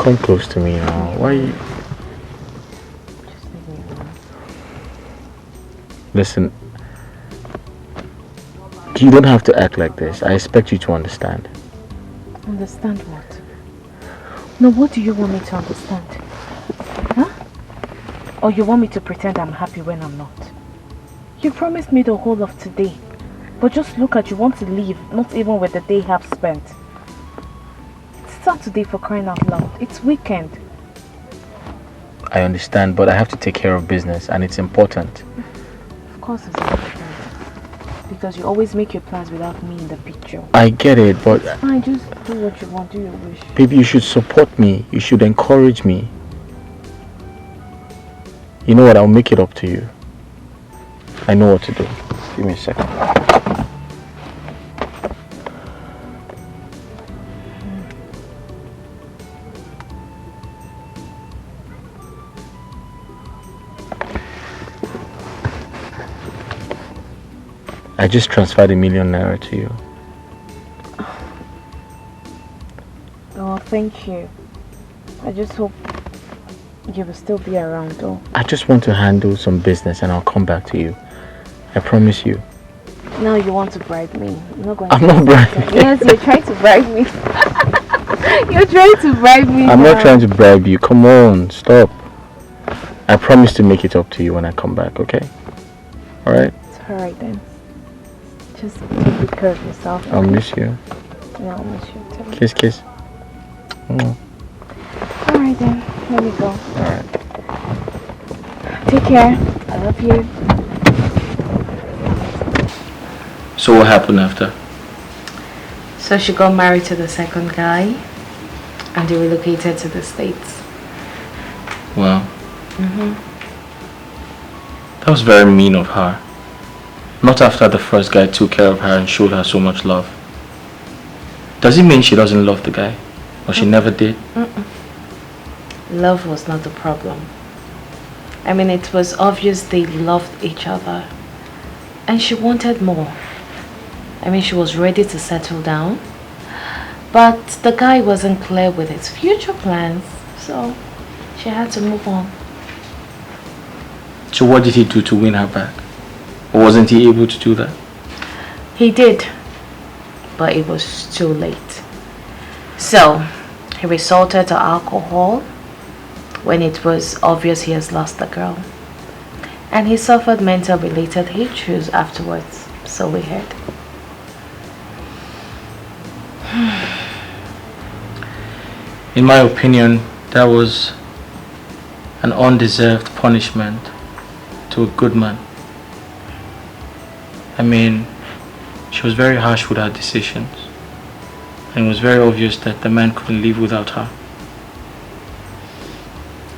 come close to me now. Why you... Just leave me alone. Listen, you don't have to act like this. I expect you to understand. Understand what? No, what do you want me to understand? Huh? Or you want me to pretend I'm happy when I'm not? You promised me the whole of today. But just look at you want to leave, not even with the day half spent. It's Saturday for crying out loud. It's weekend. I understand, but I have to take care of business and it's important. Of course it's important. Because you always make your plans without me in the picture. I get it, but... It's fine, just do what you want, do your wish. Baby, you should support me. You should encourage me. You know what? I'll make it up to you. I know what to do. Give me a second. I just transferred ₦1 million to you. Oh, thank you. I just hope you will still be around though. I just want to handle some business and I'll come back to you. I promise you. Now you want to bribe me. I'm not bribing you. Yes, you're trying to bribe me. You're trying to bribe me. I'm not trying to bribe you. Come on, stop. I promise to make it up to you when I come back, okay? Alright? It's alright then. Just take good care of yourself. I'll miss you. Yeah, I'll miss you too. Kiss, kiss. Alright then, let me go. Alright. Take care. I love you. So what happened after? So she got married to the second guy and they relocated to the States. Wow. That was very mean of her. Not after the first guy took care of her and showed her so much love. Does it mean she doesn't love the guy? Or she never did? Love was not the problem. I mean, it was obvious they loved each other. And she wanted more. I mean, she was ready to settle down. But the guy wasn't clear with his future plans. So she had to move on. So what did he do to win her back? Or wasn't he able to do that? He did. But it was too late. So he resorted to alcohol when it was obvious he has lost the girl. And he suffered mental related issues afterwards, so we heard. In my opinion, that was an undeserved punishment to a good man. I mean, she was very harsh with her decisions. And it was very obvious that the man couldn't live without her.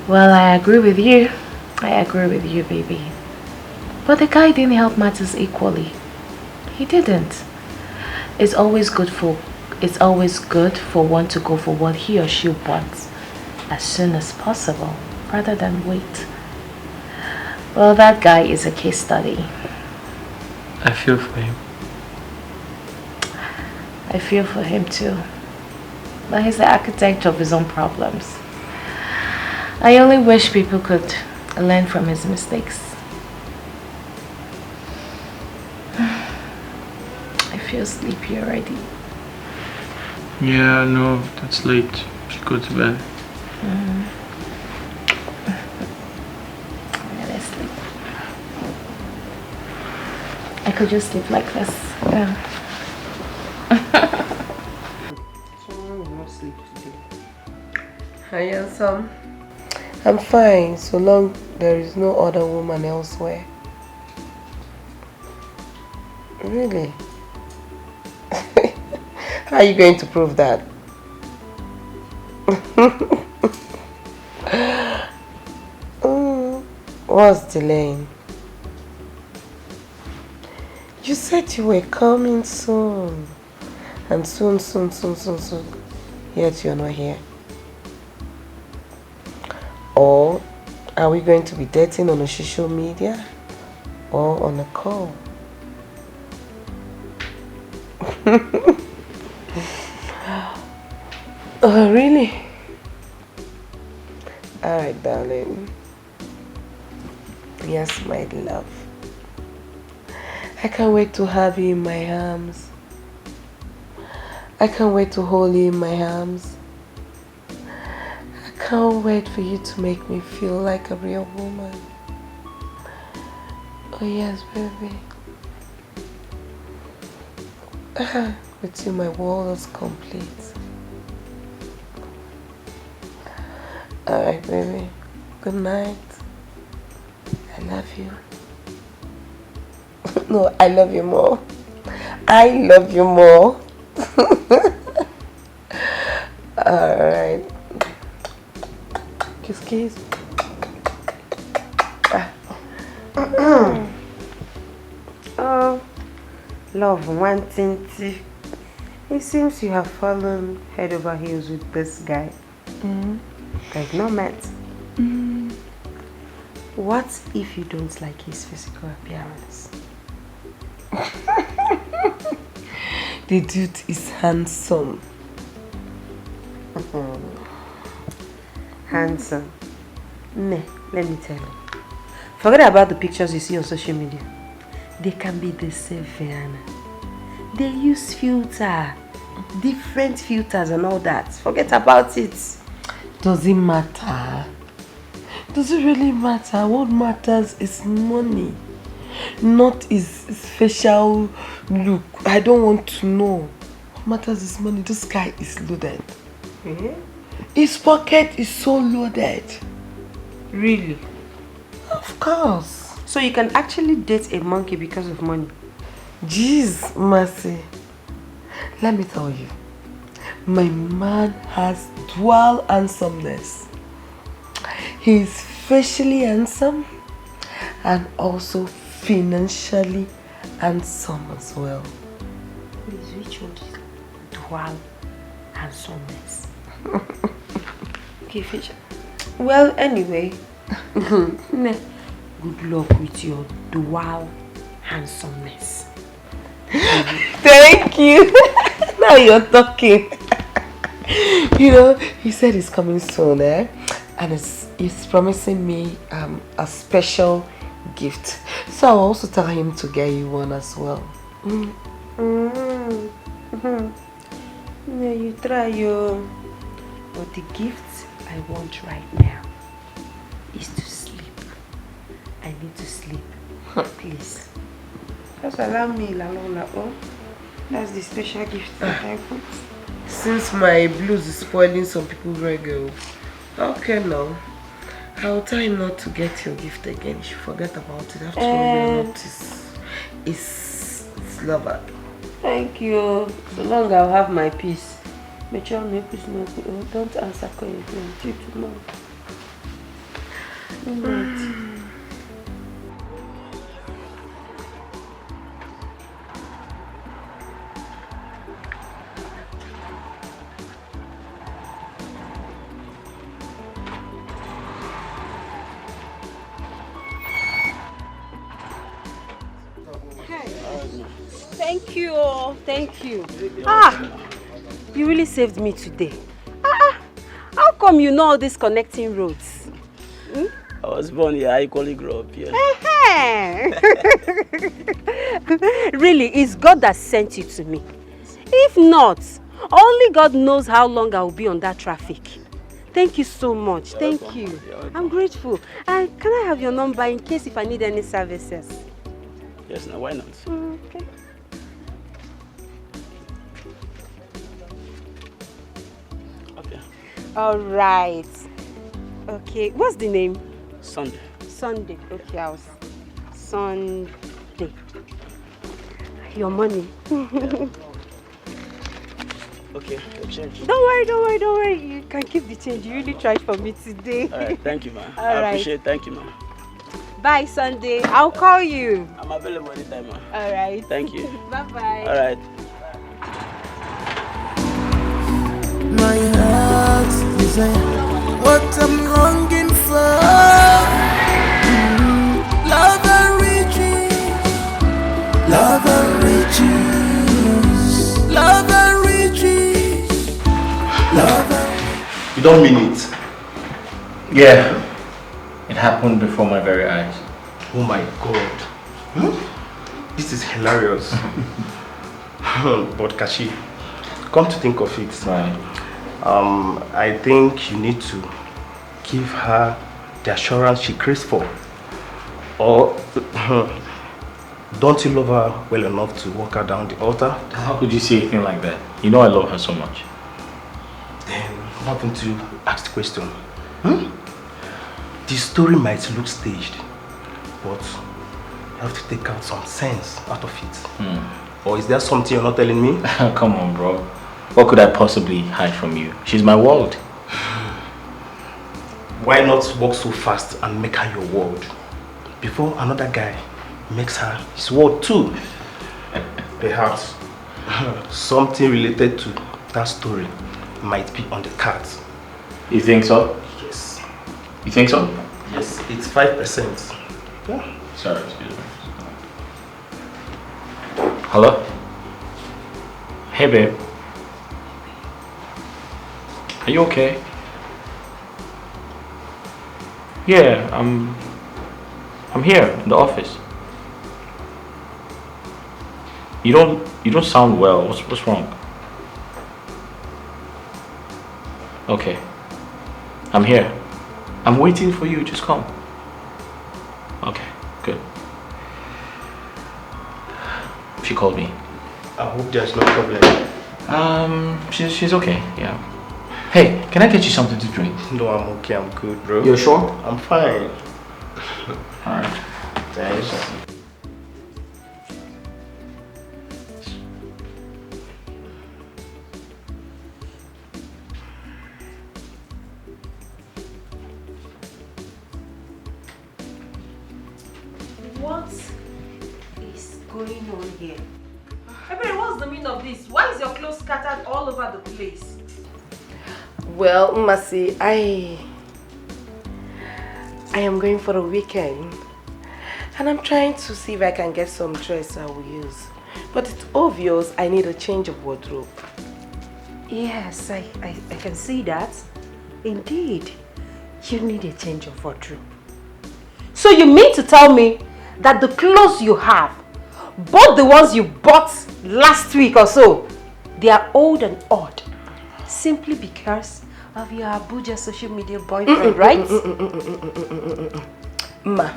Well, I agree with you. I agree with you, baby. But the guy didn't help matters equally. He didn't. It's always good for one to go for what he or she wants as soon as possible, rather than wait. Well, that guy is a case study. I feel for him. I feel for him too. But he's the architect of his own problems. I only wish people could learn from his mistakes. I feel sleepy already. Yeah, no, that's late. Should go to bed. Yeah, let's sleep. I could just sleep like this. Yeah. Someone will not sleep today. Hi, handsome. I'm fine, so long there is no other woman elsewhere. Really? How are you going to prove that? What's delaying? You said you were coming soon. And soon. Yet you're not here. Or are we going to be dating on a social media? Or on a call? Oh, really? my darling. Yes, my love. I can't wait to have you in my arms. I can't wait to hold you in my arms. I can't wait for you to make me feel like a real woman. Oh yes, baby. With you, my world is complete. Alright, baby. Good night. I love you. No, I love you more. I love you more. Alright. Kiss, kiss. Oh, love, one thing. It seems you have fallen head over heels with this guy. I've not met. What if you don't like his physical appearance? The dude is handsome. Handsome. Nah, let me tell you. Forget about the pictures you see on social media. They can be deceiving. They use filter, different filters and all that. Forget about it. Does it matter? Does it really matter? What matters is money, not his facial look. I don't want to know. What matters is money. This guy is loaded. His pocket is so loaded. Really? Of course. So you can actually date a monkey because of money? Jeez, Mercy. Let me tell you. My man has dual handsomeness. He's facially handsome and also financially handsome as well. Please, which one is dual handsomeness? Okay, facial. Well, anyway. Good luck with your dual handsomeness. Thank you. Now you're talking. You know, he said he's coming soon, and he's promising me a special gift. So I'll also tell him to get you one as well. Yeah, you try your. But the gift I want right now is to sleep. I need to sleep. Please. Just allow me, Lalola. Oh, that's the special gift that I want. Since my blues is spoiling some people's reggae. Okay, now. I'll tell him not to get your gift again. You should forget about it. After all, you're not his lover. Thank you. So long I'll have my peace. But don't answer calling until tomorrow. Thank you, thank you. You really saved me today. How come you know all these connecting roads? I was born here, I equally grew up here. Really, it's God that sent you to me. If not, only God knows how long I will be on that traffic. Thank you so much. Thank you. I'm grateful. Can I have your number in case if I need any services? Yes, now why not? Okay. Okay. All right. Okay. What's the name? Sunday. Sunday. Okay, I was Sunday. Your money. Okay, your change. Don't worry. You can keep the change. You really tried for me today. All right, thank you, man. I appreciate it. Thank you, man. Bye, Sunday. I'll call you. I'm available anytime, man. All right. Thank you. Bye-bye. All right. My heart desire what I'm longing for. Love and riches, love and riches, love and riches, love and... You don't mean it. Yeah. It happened before my very eyes. Oh my God. This is hilarious. But Kashi, come to think of it, Right. I think you need to give her the assurance she craves for. Or don't you love her well enough to walk her down the altar? How could you say anything like that? You know I love her so much. Then why don't you ask the question? The story might look staged, but you have to take out some sense out of it. Or is there something you're not telling me? Come on, bro. What could I possibly hide from you? She's my world. Why not walk so fast and make her your world before another guy makes her his world too? Perhaps something related to that story might be on the cards. You think so? Yes. You think so? Yes, it's 5%. Yeah. Sorry, excuse me. Hello? Hey, babe. Are you okay? Yeah, I'm here in the office. You don't sound well. What's wrong? Okay. I'm here. I'm waiting for you. Just come. Okay, good. She called me. I hope there's no problem. She's okay. Yeah. Hey, can I get you something to drink? No, I'm okay. I'm good, bro. You're sure? I'm fine. Alright. Thanks. What is going on here? Ebere, what's the meaning of this? Why is your clothes scattered all over the place? Well, Masi, I am going for a weekend and I'm trying to see if I can get some dress I will use. But it's obvious I need a change of wardrobe. Yes, I can see that. Indeed, you need a change of wardrobe. So you mean to tell me that the clothes you have, both the ones you bought last week or so, they are old and odd? Simply because of your Abuja social media boyfriend, right? Ma,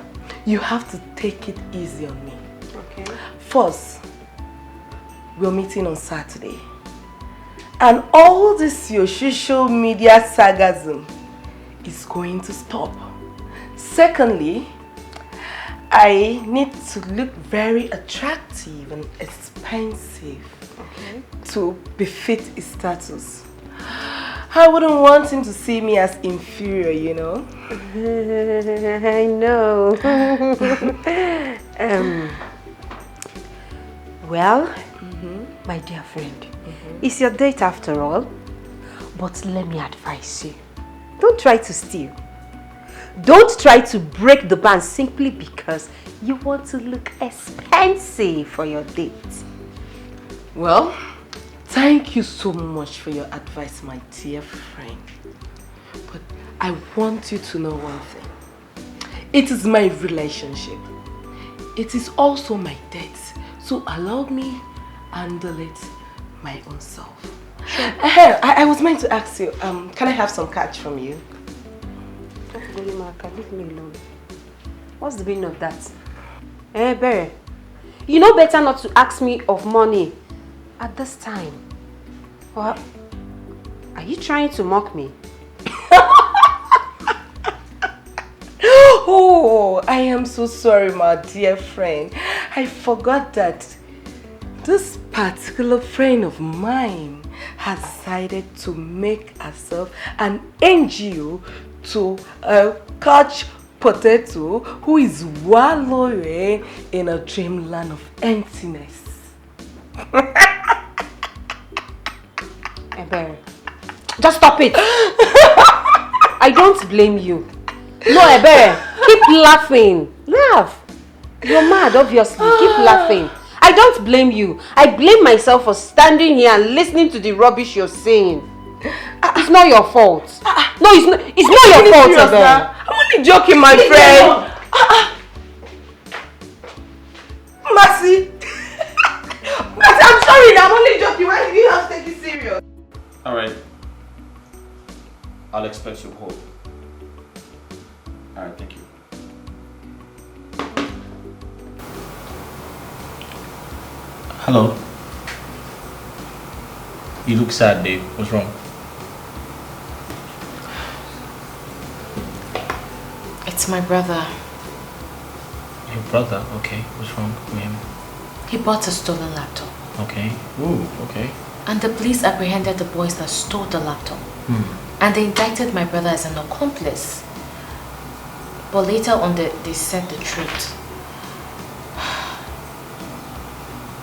you have to take it easy on me. Okay. First, we're meeting on Saturday. And all this your social media sarcasm is going to stop. Secondly, I need to look very attractive and expensive to befit his status. I wouldn't want him to see me as inferior, you know. I know. Well, my dear friend, it's your date after all. But let me advise you. Don't try to steal. Don't try to break the ban simply because you want to look expensive for your date. Well, thank you so much for your advice, my dear friend. But I want you to know one thing. It is my relationship. It is also my date. So allow me handle it my own self. Sure. I was meant to ask you, can I have some cash from you? Leave me alone. What's the meaning of that? Eh, Bere, you know better not to ask me of money at this time. What? Are you trying to mock me? Oh, I am so sorry, my dear friend. I forgot that this particular friend of mine has decided to make herself an NGO to catch potato who is wallowing in a dreamland of emptiness. Ebere, just stop it. I don't blame you. No, Ebere, keep laughing. Laugh. You're mad, obviously. Keep laughing. I don't blame you. I blame myself for standing here and listening to the rubbish you're saying. It's not your fault. No, it's not your fault, Abel. I'm only joking, my friend. Mercy. Mercy, I'm sorry, I'm only joking. Why did you have to take it serious? Alright. I'll expect your call. Alright, thank you. Hello. You look sad, babe. What's wrong? It's my brother. Your brother? Okay. What's wrong with him? He bought a stolen laptop. Okay. Ooh, okay. And the police apprehended the boys that stole the laptop. And they indicted my brother as an accomplice. But later on, they said the truth.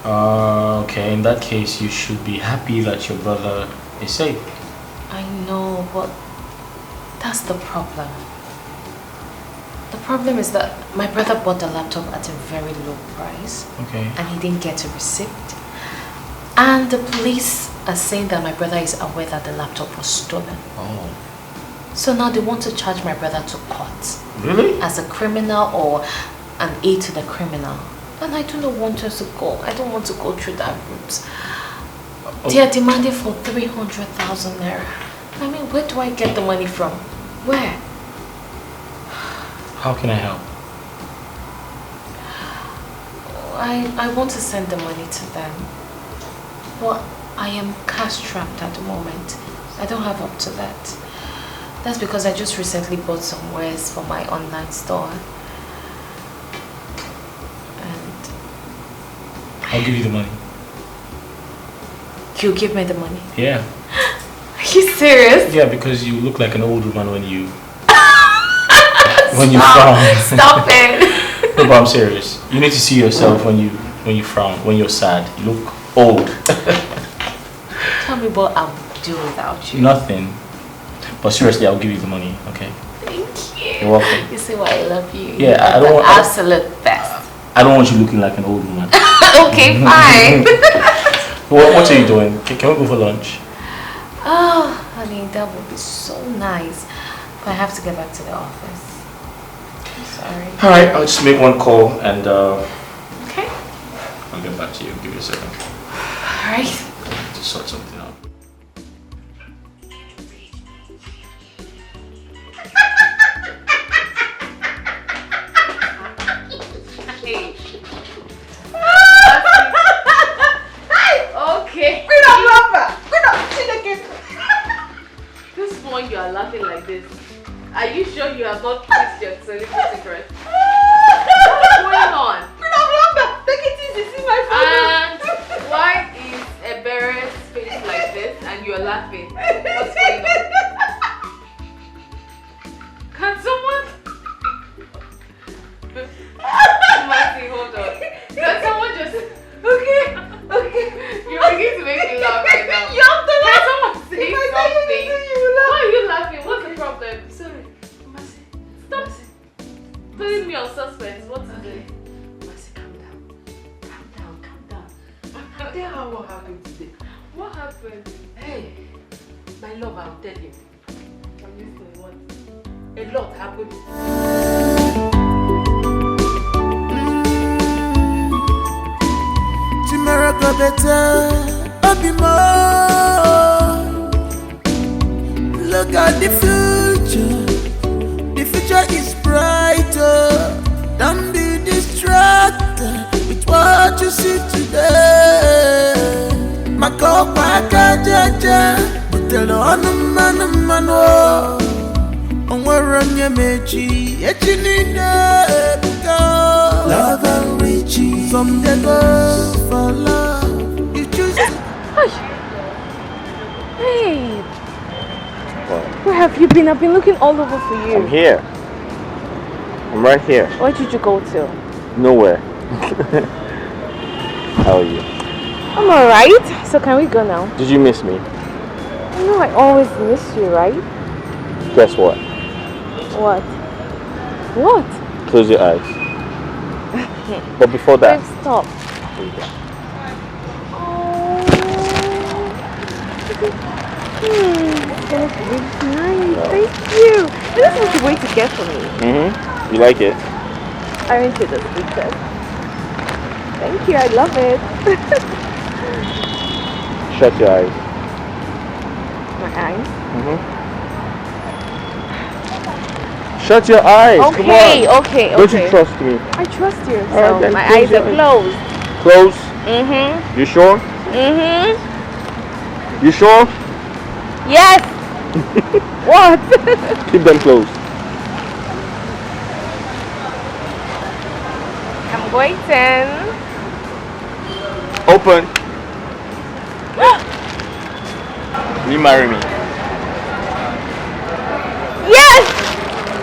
Okay. In that case, you should be happy that your brother is safe. I know, but that's the problem. The problem is that my brother bought the laptop at a very low price. Okay. And he didn't get a receipt. And the police are saying that my brother is aware that the laptop was stolen. Oh. So now they want to charge my brother to court. Really? As a criminal or an aid to the criminal. And I do not want us to go. I don't want to go through that route. Okay. They are demanding for 300,000 naira. I mean, where do I get the money from? Where? How can I help? I want to send the money to them. But I am cash trapped at the moment. I don't have up to that. That's because I just recently bought some wares for my online store. And I'll give you the money. you give me the money? Yeah. Are you serious? Yeah, because you look like an old woman when you frown. Stop it. No, but I'm serious. You need to see yourself when you frown, when you're sad. You look old. Tell me what I'll do without you. Nothing. But seriously, I'll give you the money, okay? Thank you. You're welcome. You see why I love you. Yeah, I don't the want absolute best. I don't want you looking like an old woman. Okay, fine. What are you doing? Can we go for lunch? Oh, honey, that would be so nice. But I have to get back to the office. I'm sorry. Alright, I'll just make one call and okay. I'll get back to you. Give you a second. Alright. Just sort something out. Okay. This one you are laughing like this. Are you sure you have not kissed your secret? What's going on? Take it easy, see my And why is Ebere's face like this and you're laughing? What's going on? Can someone... Marcy, hold on. Can someone just... Okay. You're beginning to make me laugh right now. You have to laugh. Can someone say something? Why are you laughing? What's the problem? Sorry. Mercy. Stop putting me on suspense. What's it? Mercy, calm down. Tell her what happened today. What happened? Hey, my love, I'll tell you. I'm listening. What? A lot happened. Tomorrow go better, I'll be more. Look at the future. The future is brighter. Don't be distracted with what you see today. Makopa kajaja, utelo anumano. Onwaranya mechi, echinine buka. Love and riches, some they go for love. You choose. Hey! Where have you been? I've been looking all over for you. I'm here. I'm right here. Where did you go to? Nowhere. How are you? I'm alright. So can we go now? Did you miss me? You know I always miss you, right? Guess what? What? What? Close your eyes. But before that... Babe, stop. Here you go. Oh. That's really nice. Thank you. This is what you wait to get for me. You like it? Aren't you the sweetest? Thank you. I love it. Shut your eyes. My eyes? Shut your eyes. Come Okay, on. okay. Don't you trust me? I trust you. All right, So then my close eyes your are eyes. closed. Close. You sure? You sure? Yes. What? Keep them closed. I'm waiting. Open. Will you marry me? Yes!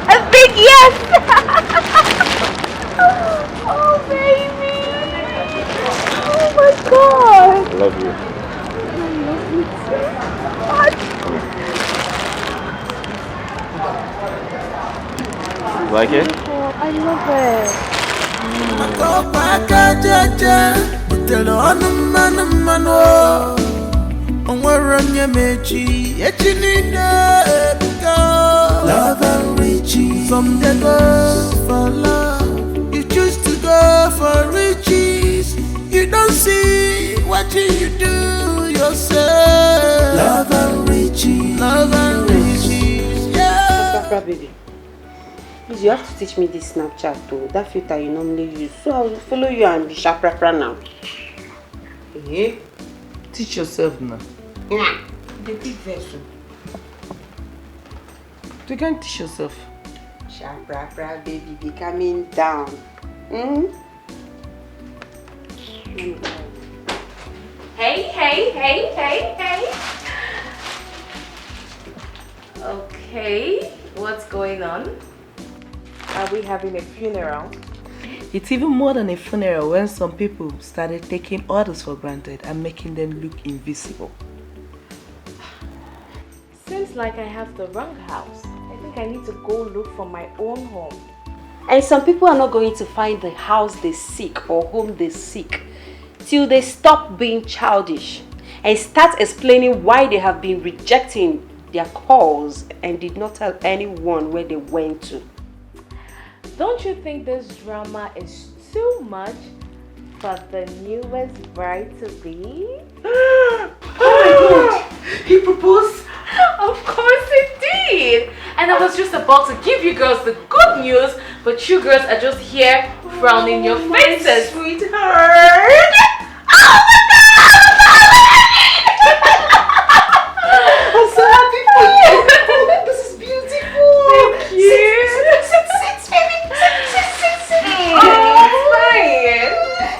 A big yes! Oh, baby! Oh my god! I love you. I love you so much! Like it? Oh, I love it. Love and riches. Some they go for love. You choose to go for riches. You don't see what you do yourself. Love and riches. Love and riches. Yeah. Papa, baby. Please, you have to teach me this Snapchat too. That filter you normally use. So I will follow you and be sharp now. Hey, teach yourself now. Yeah. The big vessel. You can teach yourself. Sharp, baby, be coming down. Hey. Okay, what's going on? Are we having a funeral? It's even more than a funeral when some people started taking others for granted and making them look invisible. Seems like I have the wrong house. I think I need to go look for my own home. And some people are not going to find the house they seek or home they seek till they stop being childish and start explaining why they have been rejecting their calls and did not tell anyone where they went to. Don't you think this drama is too much for the newest bride to be? Oh my god! He proposed? Of course it did! And I was just about to give you girls the good news, but you girls are just here frowning your faces. Sweetheart! Oh my I'm so happy for you! This is beautiful! Thank you! Sit, baby! Sit. Oh, fine!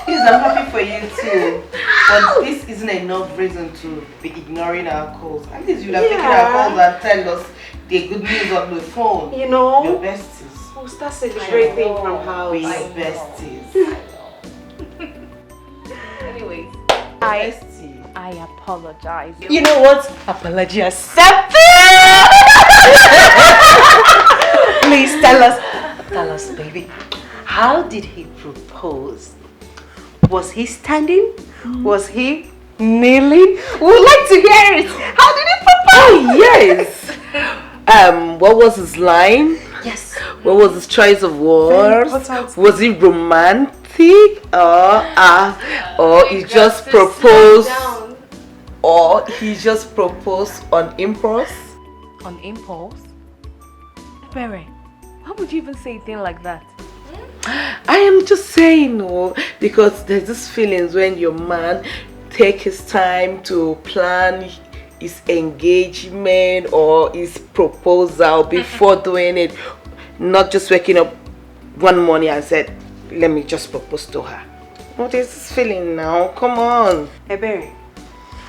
Yes, I'm happy for you too. But this isn't enough reason to be ignoring our calls. At least you'd have taken our calls and tell us the good news on the phone. You know, Your besties. we'll start celebrating from house. We besties. Anyways, Bestie. I apologize. You know what? Apology accepted! Please tell us, baby. How did he propose? Was he standing? Was he kneeling? We would like to hear it. How did he propose? Oh, yes. What was his line? Yes. What was his choice of words? important. Was he romantic? Or he just proposed? Or he just proposed on impulse? On impulse? Berry, why would you even say a thing like that? I am just saying, no, because there's this feelings when your man take his time to plan his engagement or his proposal before doing it, not just waking up one morning and said, let me just propose to her. What is this feeling now? Come on. Ebere,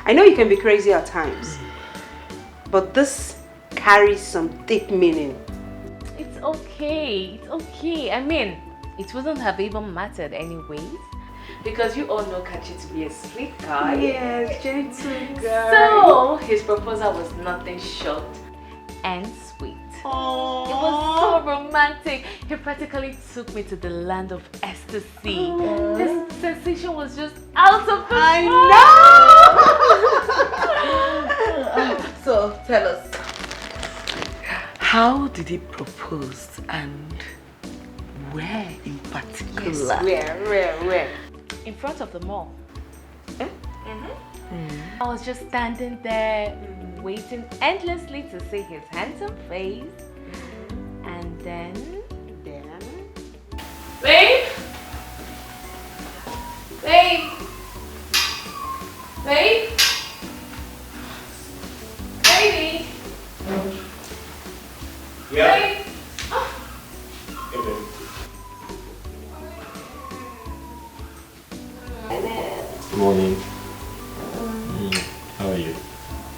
I know you can be crazy at times, but this carries some deep meaning. It's okay. I mean, it wouldn't have even mattered anyways. Because you all know Kachi to be a sweet guy. Yes, gentle girl. So, his proposal was nothing short and sweet. Aww. It was so romantic. He practically took me to the land of ecstasy. This sensation was just out of this world. So, tell us, How did he propose and where in particular? Yes, where? In front of the mall. I was just standing there waiting endlessly to see his handsome face. And then... Babe! Babe! Babe! Baby! Yeah. Babe! Hey, babe. Good morning. How are you?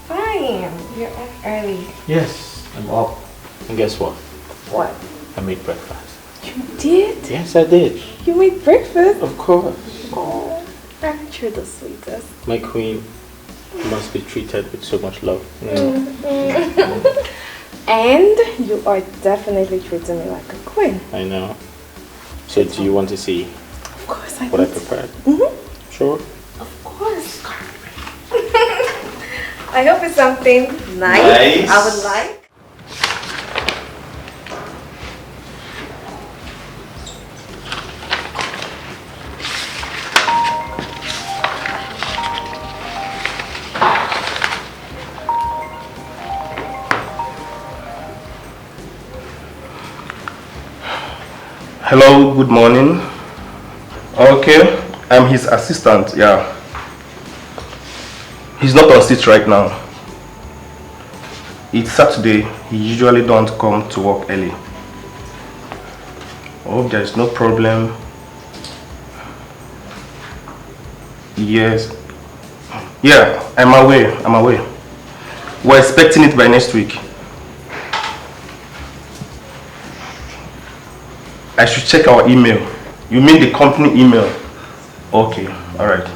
Fine. You're up early. Yes, I'm up. And guess what? What? I made breakfast. You did? Yes, I did. You made breakfast? Of course. Oh, aren't you the sweetest? My queen must be treated with so much love. And you are definitely treating me like a queen. I know. So do you want to see Of course I what I do. prepared? Mm-hmm. Sure. Of course. I hope it's something nice. I would like. Hello, good morning. Okay, I'm his assistant, yeah. He's not on seat right now. It's Saturday, he usually don't come to work early. I hope there is no problem. Yes. Yeah, I'm away. We're expecting it by next week. I should check our email. You mean the company email? Okay, alright.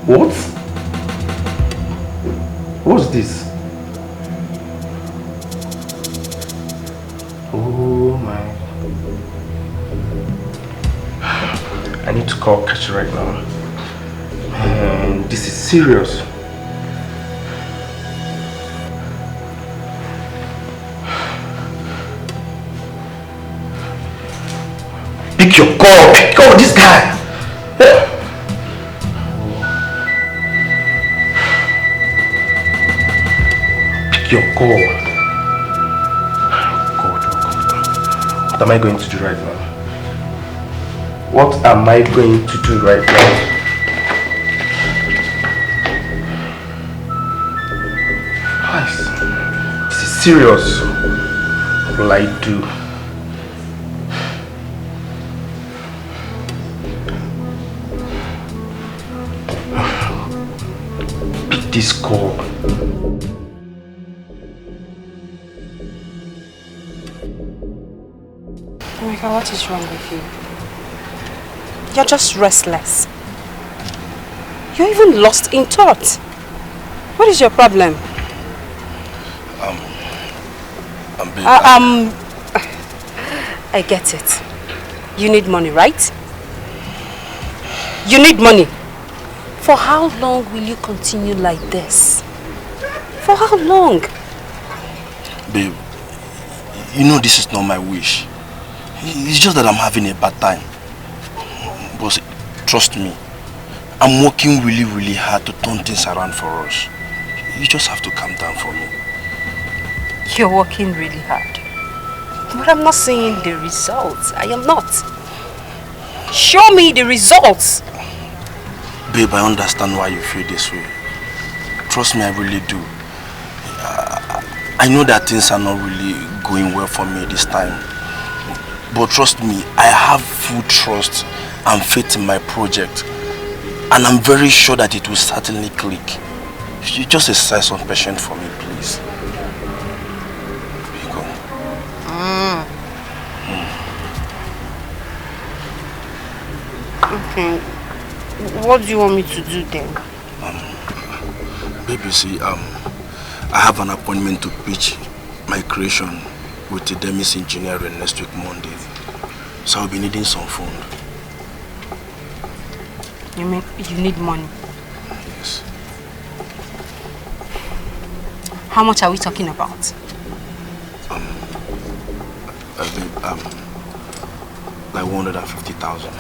What? What's this? Oh my. I need to call Kachi right now. Man, this is serious. Pick your call! Pick your this guy! Pick your call. What am I going to do right now? What am I going to do right now? This is serious. What will I do? Pick this call. Emeka, what is wrong with you? You're just restless. You're even lost in thought. What is your problem? I get it. You need money, right? You need money. For how long will you continue like this? For how long? Babe, you know this is not my wish. It's just that I'm having a bad time. But trust me, I'm working really hard to turn things around for us. You just have to calm down for me. You're working really hard. But I'm not seeing the results. I am not. Show me the results. Babe, I understand why you feel this way. Trust me, I really do. I know that things are not really going well for me this time. But trust me, I have full trust and faith in my project. And I'm very sure that it will certainly click. You just exercise some patience for me, please. Biko. Okay. What do you want me to do then? Baby, see, I have an appointment to pitch my creation with the Demis engineering next week Monday. So I'll be needing some fund. You mean you need money? Yes. How much are we talking about? Like 150,000.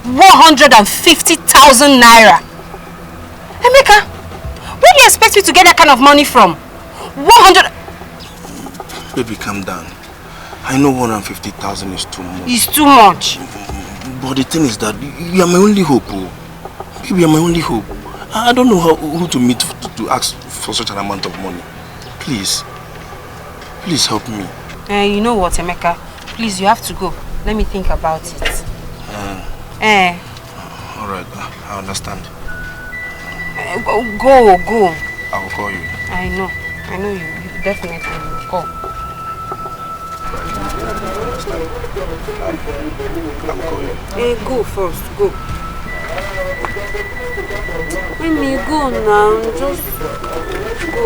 150,000 naira. Emeka, where do you expect me to get that kind of money from? 100. Baby, calm down. I know 150,000 is too much. It's too much. But the thing is that you are my only hope. Baby, you are my only hope. I don't know who to meet to ask for such an amount of money. Please. Please help me. You know what, Emeka? Please, you have to go. Let me think about it. Alright, I understand. Go. I will call you. I know you definitely will call. I will call you. Go first, go. Let me go now, just go.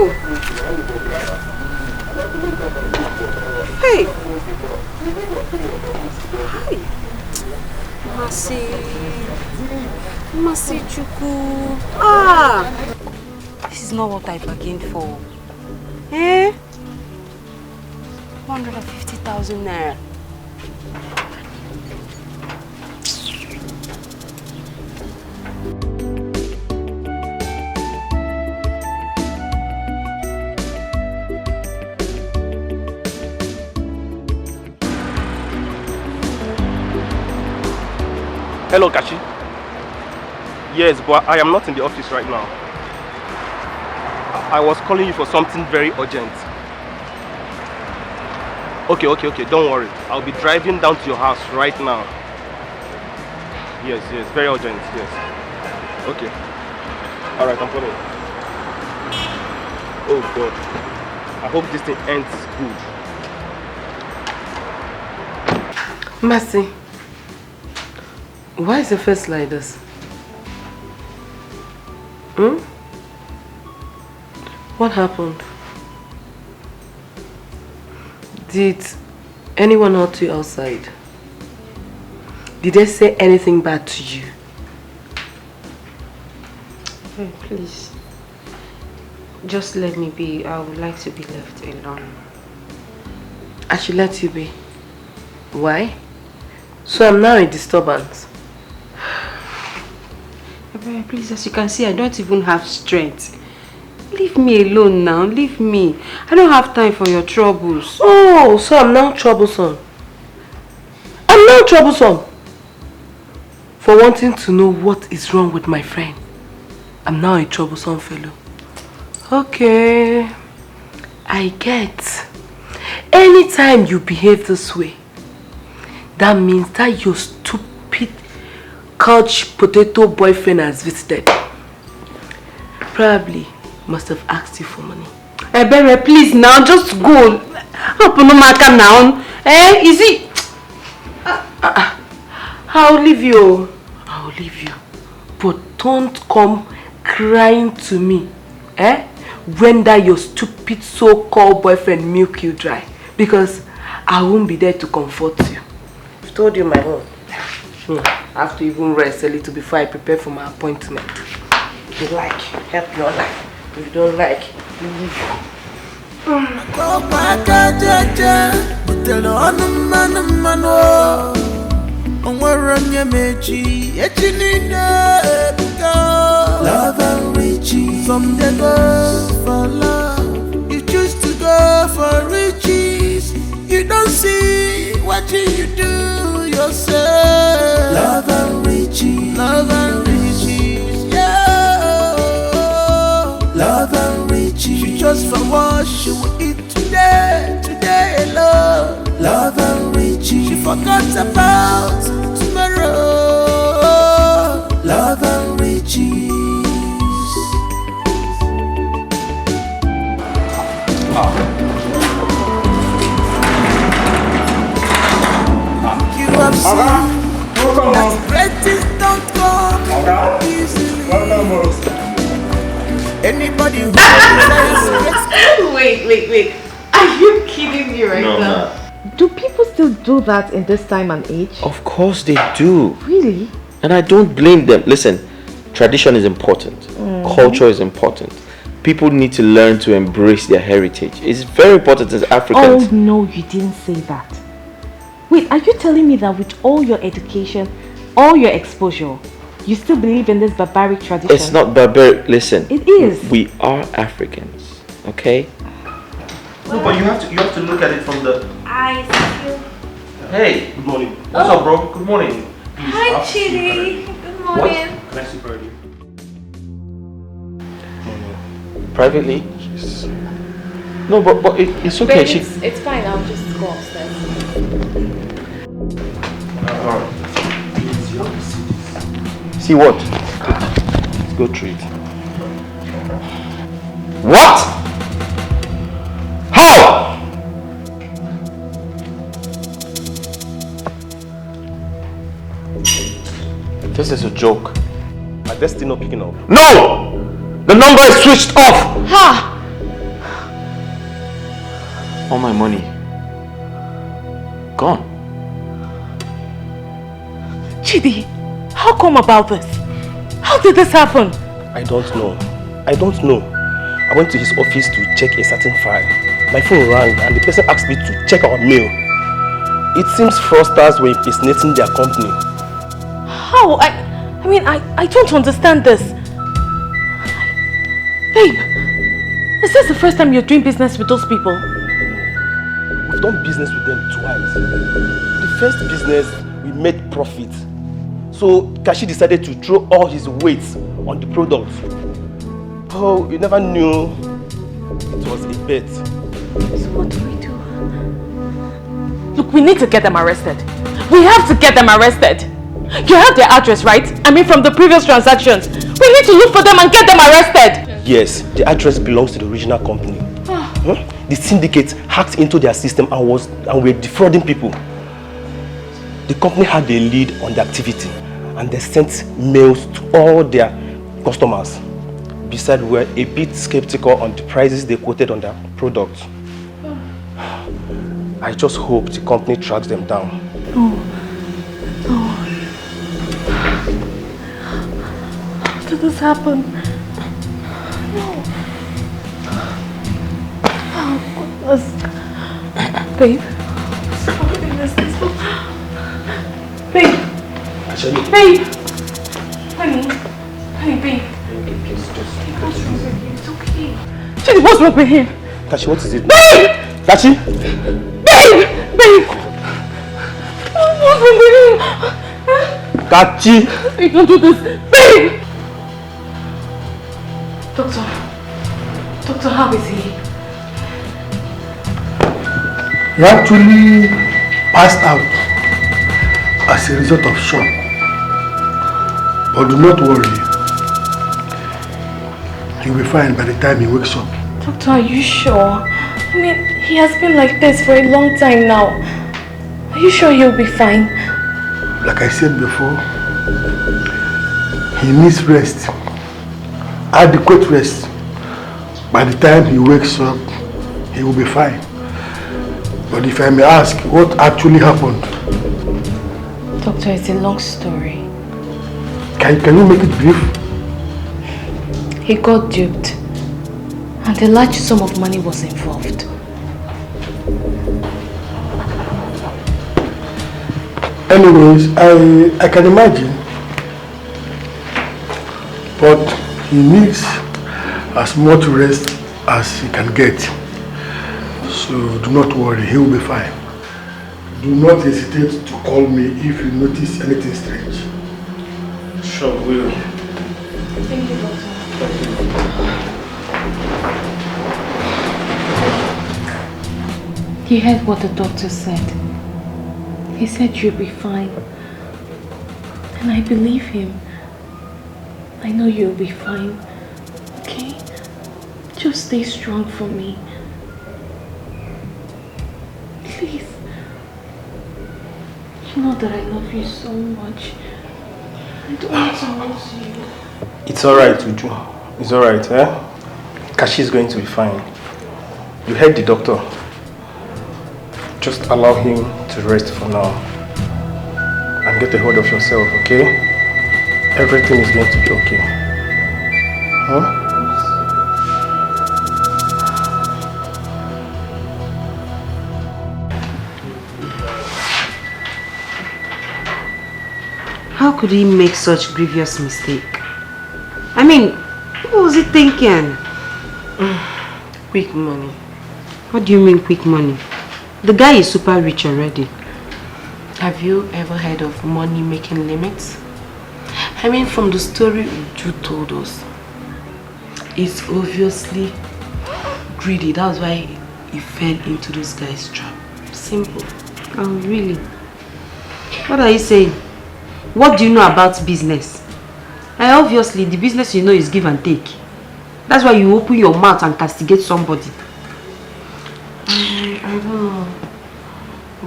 Hey! Hi! Masi Chuku. This is not what I bargained for. 150,000 naira. Hello, Kashi. Yes, but I am not in the office right now. I was calling you for something very urgent. Okay, don't worry. I'll be driving down to your house right now. Yes, very urgent, yes. Okay. Alright, I'm coming. Oh God. I hope this thing ends good. Mercy. Why is your face like this? What happened? Did anyone hurt you outside? Did they say anything bad to you? Hey, please. Just let me be. I would like to be left alone. I should let you be. Why? So I'm now a disturbance. Please, as you can see, I don't even have strength. Leave me alone now. Leave me. I don't have time for your troubles. Oh, so I'm now troublesome. I'm now troublesome. For wanting to know what is wrong with my friend. I'm now a troublesome fellow. Okay. I get. Anytime you behave this way, that means that your stupid couch potato boyfriend has visited. Probably must have asked you for money. Ebere, please now, just go. Open the market now. Is it? I'll leave you. I'll leave you. But don't come crying to me. When that your stupid so-called boyfriend milk you dry. Because I won't be there to comfort you. I've told you my own. I have to even rest a little before I prepare for my appointment. If you like, help your life. If you don't like, leave. Love and riches. From the go for love, you choose to go for riches. You don't see what you do yourself. Love and riches. Love and riches. Yeah. Love and riches. She just for what she will eat today alone. Love and riches. She forgot about tomorrow. Love and riches. You have seen that great things don't come easily. Anybody who desires Wait. Are you kidding me right No, now? Do people still do that in this time and age? Of course they do. Really? And I don't blame them. Listen, tradition is important. Culture is important. People need to learn to embrace their heritage. It's very important as Africans. Oh no, you didn't say that. Wait, are you telling me that with all your education, all your exposure, you still believe in this barbaric tradition? It's not barbaric. Listen. It is. We are Africans. Okay? No, but you have to look at it from the... I still... Hey, good morning. What's up, bro? Good morning. Hi, Chidi. Good morning. What? Can I see Birdie? Privately? No, but it's okay. Babe, it's fine. I'll just go upstairs. Alright. See what? Let's go through it. What? How? This is a joke. My destiny not picking up. No! The number is switched off! Ha! All my money gone. Chidi, how come about this? How did this happen? I don't know. I went to his office to check a certain file. My phone rang and the person asked me to check our mail. It seems fraudsters were impersonating their company. How? I mean, I don't understand this. Babe, is this the first time you're doing business with those people? We've done business with them twice. The first business, we made profit. So Kashi decided to throw all his weight on the product. Oh, you never knew it was a bet. So what do we do? Look, we need to get them arrested. We have to get them arrested. You have their address, right? I mean, from the previous transactions. We need to look for them and get them arrested. Yes, the address belongs to the original company. The syndicate hacked into their system and were defrauding people. The company had a lead on the activity and they sent mails to all their customers. Besides, we were a bit skeptical on the prices they quoted on their product. I just hope the company tracks them down. How did this happen? Oh, goodness. Babe. Oh, goodness. Babe. Babe. Honey. Babe. What's wrong with you? It's okay. Chidi, what's wrong with him? Kashi, what is it? Babe! Kashi? Babe! What's wrong with him? Kachi! Babe, don't do this. Babe! Doctor, how is he? He actually passed out as a result of shock. But do not worry. He'll be fine by the time he wakes up. Doctor, are you sure? I mean, he has been like this for a long time now. Are you sure he'll be fine? Like I said before, he needs rest. Adequate rest. By the time he wakes up, he will be fine. But if I may ask, what actually happened? Doctor, it's a long story. Can you make it brief? He got duped, and a large sum of money was involved. Anyways, I can imagine, but he needs as much rest as he can get. So do not worry, he will be fine. Do not hesitate to call me if you notice anything strange. Sure, will. Thank you, Doctor. You heard what the doctor said. He said you'll be fine. And I believe him. I know you'll be fine. Okay? Just stay strong for me. Please. You know that I love you so much. I don't want to lose you. It's alright, Uju. It's alright, eh? Kashi is going to be fine. You heard the doctor. Just allow him to rest for now. And get a hold of yourself, okay? Everything is going to be okay. Huh? How could he make such grievous mistake? I mean, what was he thinking? Quick money. What do you mean quick money? The guy is super rich already. Have you ever heard of money making limits? I mean, from the story Uju told us, it's obviously greedy. That's why he fell into this guy's trap. Simple. Oh, really? What are you saying? What do you know about business? Obviously, the business you know is give and take. That's why you open your mouth and castigate somebody. I don't know.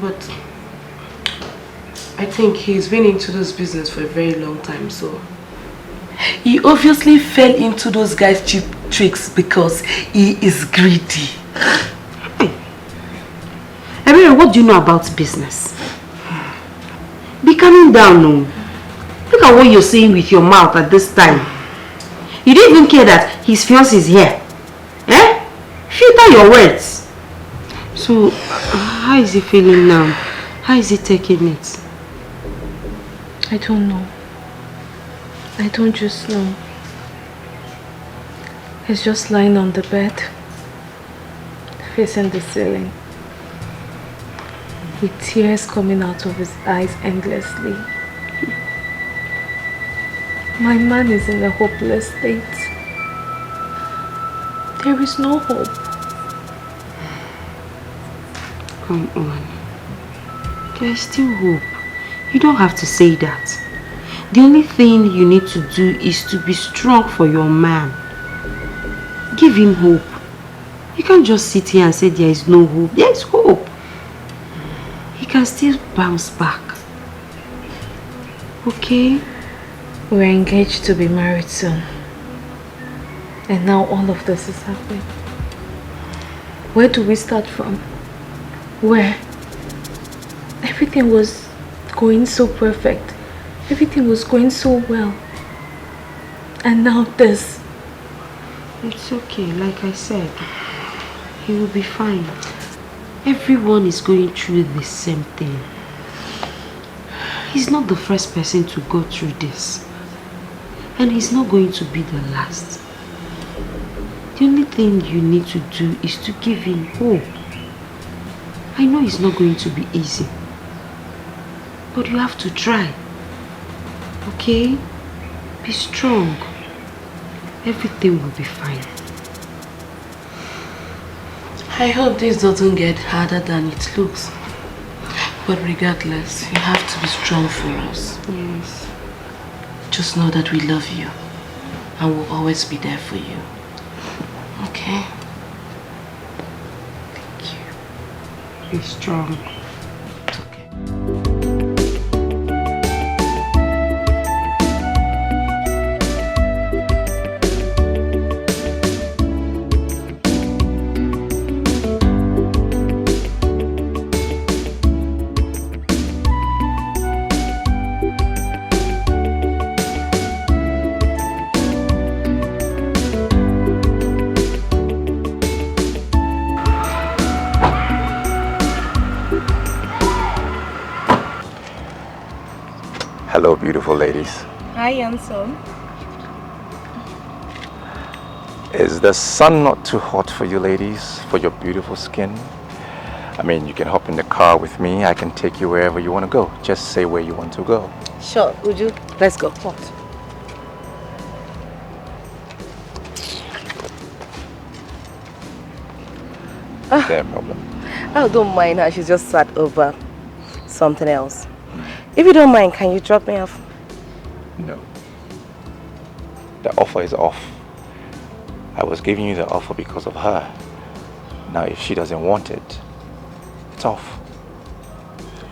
But I think he's been into this business for a very long time, so he obviously fell into those guys' cheap tricks because he is greedy. Hey. Everyone, what do you know about business? Be calming down now. Look at what you're saying with your mouth at this time. You don't even care that his fiancé is here. Eh? Filter your words. So, how is he feeling now? How is he taking it? I don't know. I don't just know. He's just lying on the bed, facing the ceiling, with tears coming out of his eyes endlessly. My man is in a hopeless state. There is no hope. Come on. There is still hope. You don't have to say that. The only thing you need to do is to be strong for your man. Give him hope. You can't just sit here and say there is no hope. There is hope. He can still bounce back. Okay? We're engaged to be married soon. And now all of this is happening. Where do we start from? Where? Everything was going so perfect. Everything was going so well. And now this. It's okay, like I said. He will be fine. Everyone is going through the same thing. He's not the first person to go through this. And he's not going to be the last. The only thing you need to do is to give him hope. I know it's not going to be easy. But you have to try. Okay? Be strong. Everything will be fine. I hope this doesn't get harder than it looks. But regardless, you have to be strong for us. Yes. Just know that we love you and we'll always be there for you. Okay? Thank you. Be strong. It's okay. Hello, beautiful ladies. Hi, handsome. Is the sun not too hot for you ladies, for your beautiful skin? I mean, you can hop in the car with me. I can take you wherever you want to go. Just say where you want to go. Sure, Uju. Let's go. What? No problem. I don't mind her. She's just sat over something else. If you don't mind, can you drop me off? No. The offer is off. I was giving you the offer because of her. Now, if she doesn't want it, it's off.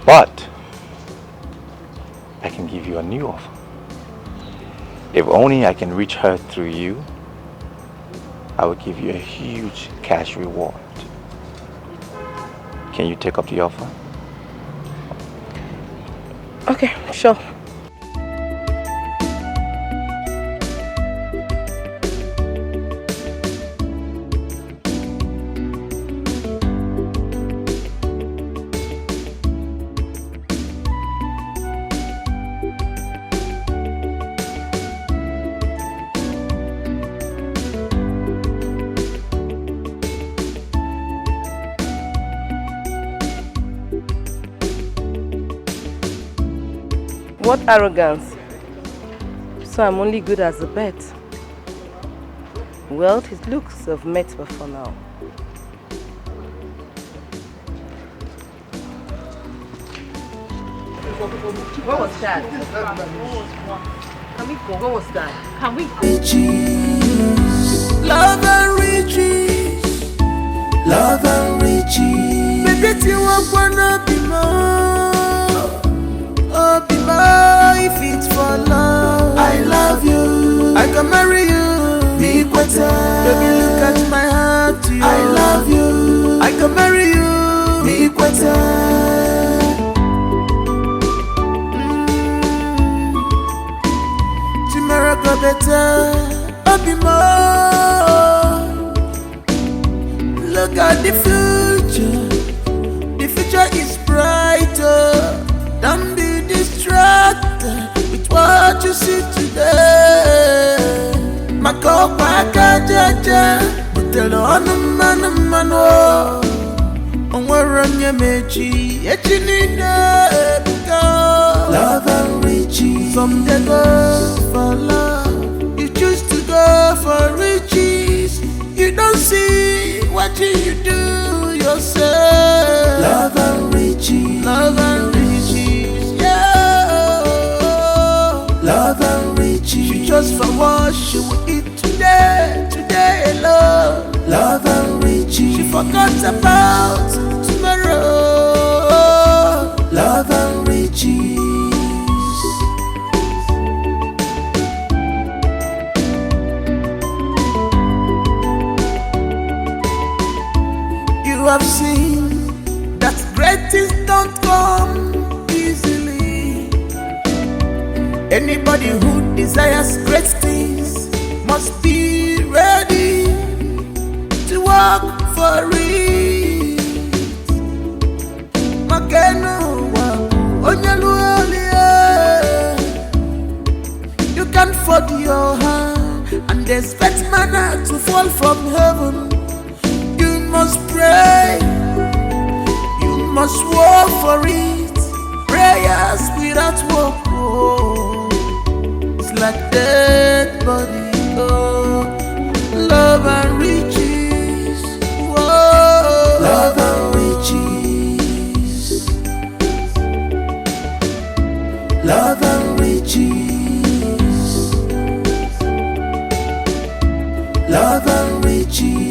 But I can give you a new offer. If only I can reach her through you, I will give you a huge cash reward. Can you take up the offer? Okay, sure. What arrogance! So I'm only good as a bet. Well, it looks I've met before now. What was that? Can we go? What was that? Can we go? Love and riches, love and riches. Baby, you wanna be more, oh be more. If it's for love, I love you. I can marry you, be better. Baby, look at my heart, to you. I love you. I can marry you, be better. Tomorrow go better, I'll be more. Look at the future is brighter. Don't be distracted with what you see today. Makopa kajaja, utelo anumano. Onwaranya mechi, echinida ebuka. Love and riches, some they go for love. You choose to go for riches. You don't see what you do yourself. Love and riches, love and riches, yeah. Love and riches. She just for what she will eat today, today alone. Love and riches. She forgot about tomorrow. Love and riches. You have seen that great things don't come easily. Anybody who desires great things must be ready to work for it. You can't fold your hand and expect manna to fall from heaven. You must pray, you must work for it. Prayers without work, oh, it's like dead body. Oh, love and riches, whoa. Love and riches, love and riches, love and riches,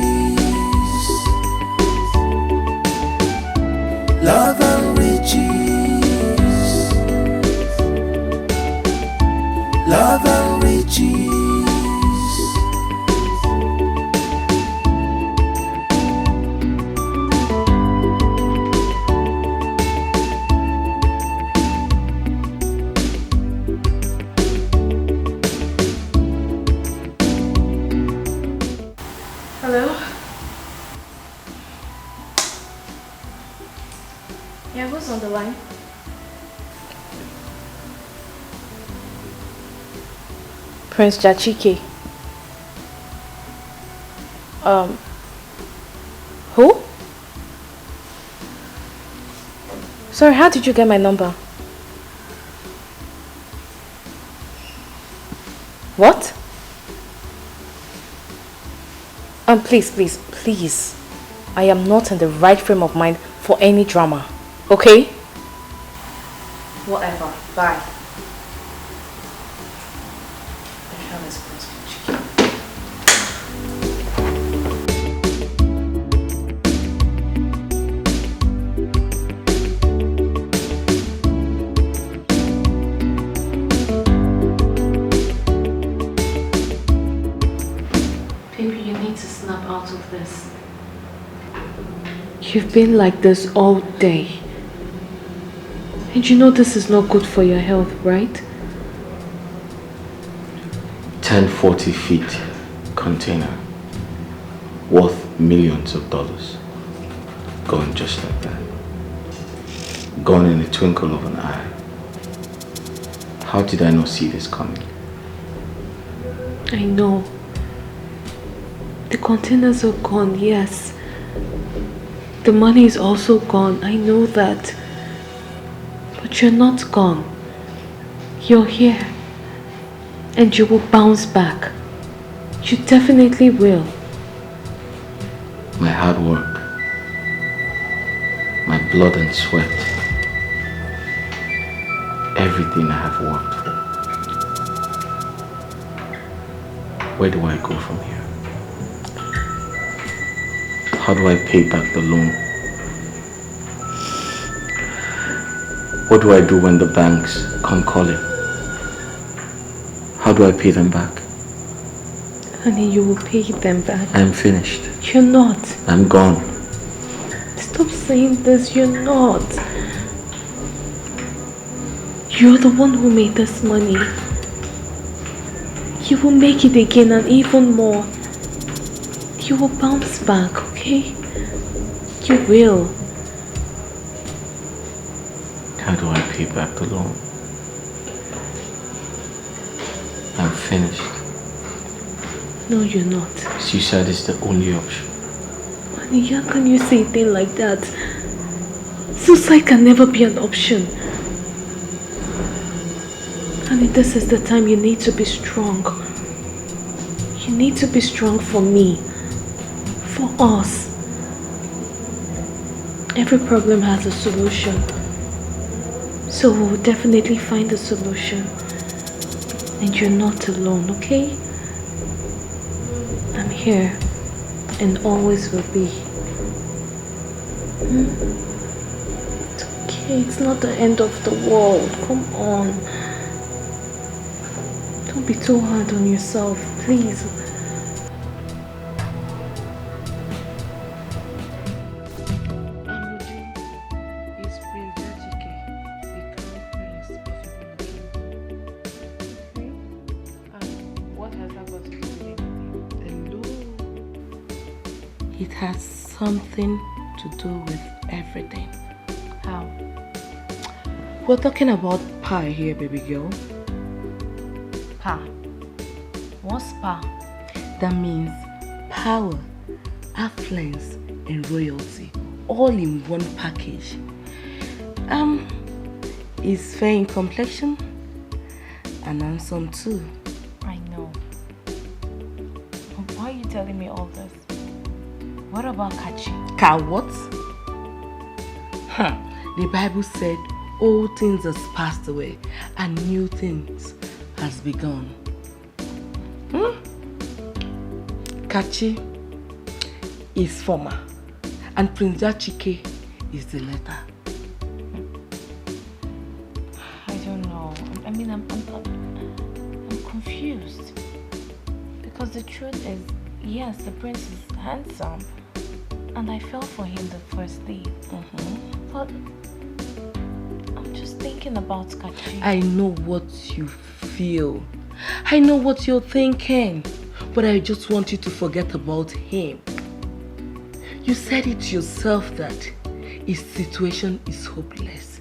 love and riches, love and riches. Hello? Yeah, who's on the line? Prince Jachike. Who? Sorry, how did you get my number? What? Please. I am not in the right frame of mind for any drama. Okay? Whatever. Bye. Baby, you need to snap out of this. You've been like this all day. And you know this is not good for your health, right? 1040 feet container worth millions of dollars. Gone just like that. Gone in the twinkle of an eye. How did I not see this coming? I know. The containers are gone, yes. The money is also gone, I know that. But you're not gone. You're here. And you will bounce back. You definitely will. My hard work, my blood and sweat, everything I have worked for. Where do I go from here? How do I pay back the loan? What do I do when the banks come calling? How do I pay them back? Honey, you will pay them back. I'm finished. You're not. I'm gone. Stop saying this, you're not. You're the one who made this money. You will make it again and even more. You will bounce back, okay? You will. How do I pay back the loan? I'm finished. No, you're not. Suicide is the only option. Honey, how can you say a thing like that? Suicide can never be an option. Honey, this is the time you need to be strong. You need to be strong for me. For us. Every problem has a solution. So we'll definitely find a solution. And you're not alone, okay? I'm here and always will be. It's okay, it's not the end of the world. Come on. Don't be too hard on yourself, please. It has something to do with everything. How? We're talking about pie here, baby girl. Pa. What's pa? That means power, affluence, and royalty, all in one package. Is fair in complexion and handsome too. I know. Why are you telling me all this? What about Kachi? Ka what? The Bible said old things has passed away and new things has begun. Kachi is former and Prince Chike is the latter. I don't know. I mean, I'm confused. Because the truth is, yes, the prince is handsome. And I fell for him the first day. But I'm just thinking about Kachi. I know what you feel. I know what you're thinking. But I just want you to forget about him. You said it yourself that his situation is hopeless.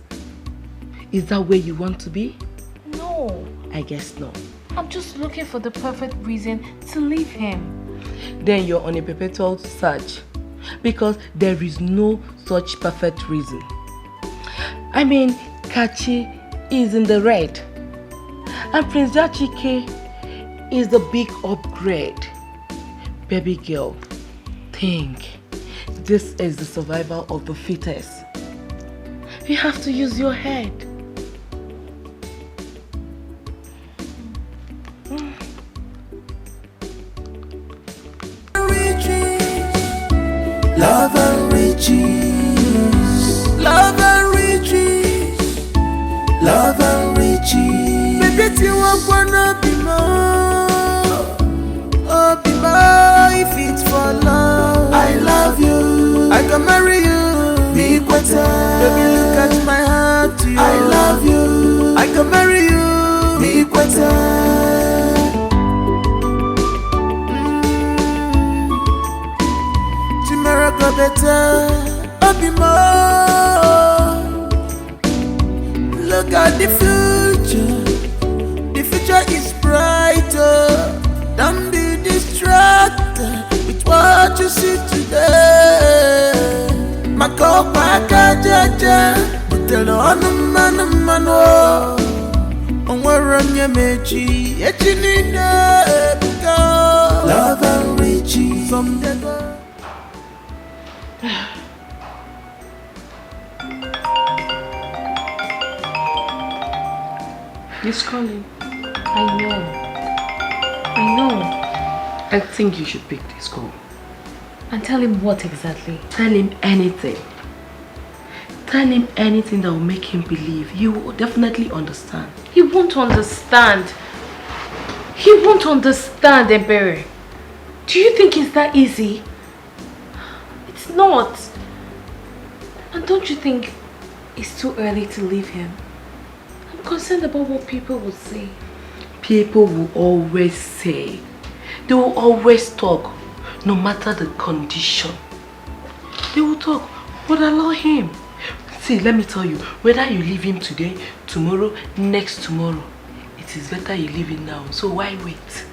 Is that where you want to be? No. I guess not. I'm just looking for the perfect reason to leave him. Then you're on a perpetual search. Because there is no such perfect reason. I mean, Kachi is in the red. And Prince Chike is the big upgrade. Baby girl, think. This is the survival of the fittest. You have to use your head. Love and riches, love and riches, love and riches. Baby, you want wanna be more, oh be more if it's better, I'll be more. Look at the future is brighter. Don't be distracted with what you see today. Makopa kajaja, utelo anumano. Onwaranya mechi, echinina ebuka. Love and riches from the God. He's calling. I know. I think you should pick this call. And tell him what exactly? Tell him anything. Tell him anything that will make him believe. He will definitely understand. He won't understand. He won't understand, Ebere. Do you think it's that easy? It's not. And don't you think it's too early to leave him? I'm concerned about what people will say. People will always say. They will always talk, no matter the condition. They will talk, but allow him. See, let me tell you, whether you leave him today, tomorrow, next tomorrow, it is better you leave him now. So why wait?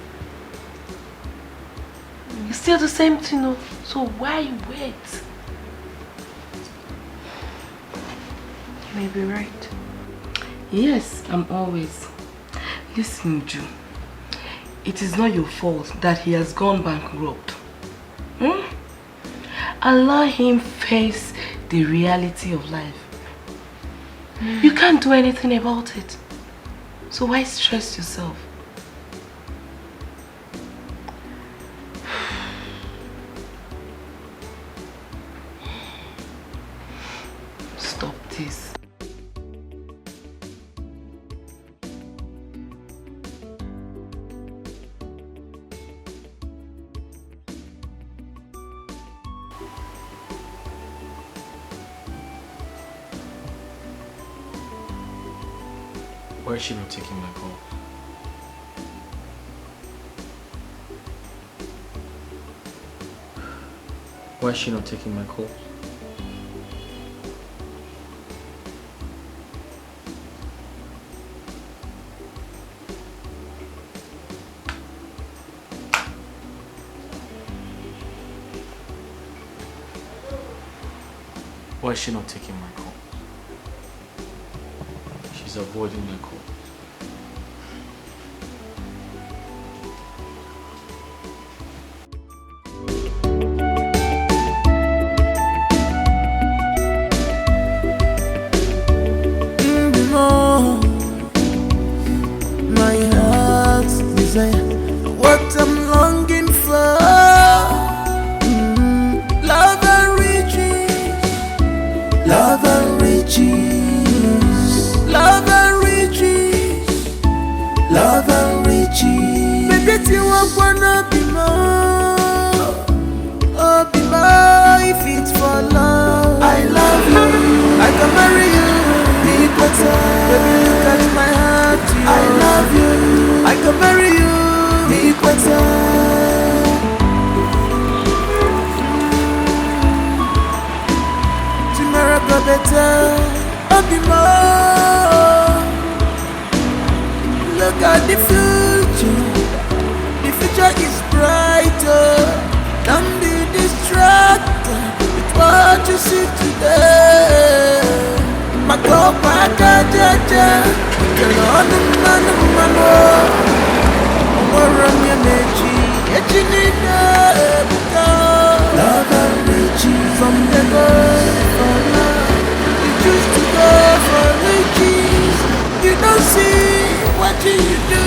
It's still the same thing, no? So why wait? You may be right. Yes, I'm always. Listen, Ju. It is not your fault that he has gone bankrupt. Allow him face the reality of life. You can't do anything about it. So why stress yourself? Stop this. Why is she not taking my call? Why is she not taking my call? Why is she not taking my call? She's avoiding my call. My heart's desire, what I'm longing for. Love and riches, love and riches, love and riches, love and riches. Baby, you wanna be more, oh be more. If it's for love, I love you, I can marry you. Baby, look at my heart, I love you, I can marry you, equator. Tomorrow go better, I'll be more. Look at the future is brighter. Don't be distracted with what you see today. Makopa kajaja, utelo anumano. Onwaranya mechi, echinina ebuka. Love and riches from the God for love. You choose to go for riches. You don't see what you do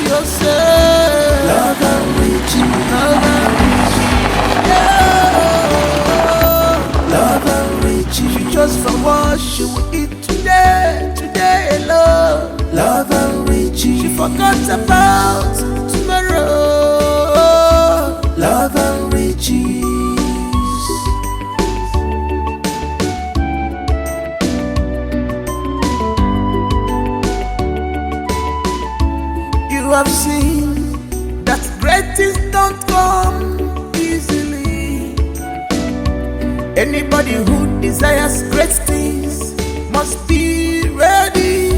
yourself. Love and riches, love and riches, yeah. Love and riches. You just for what you will eat today alone. Love and riches. She forgot about tomorrow. Love and riches. You have seen that great things don't come easily. Anybody who desires great things must be ready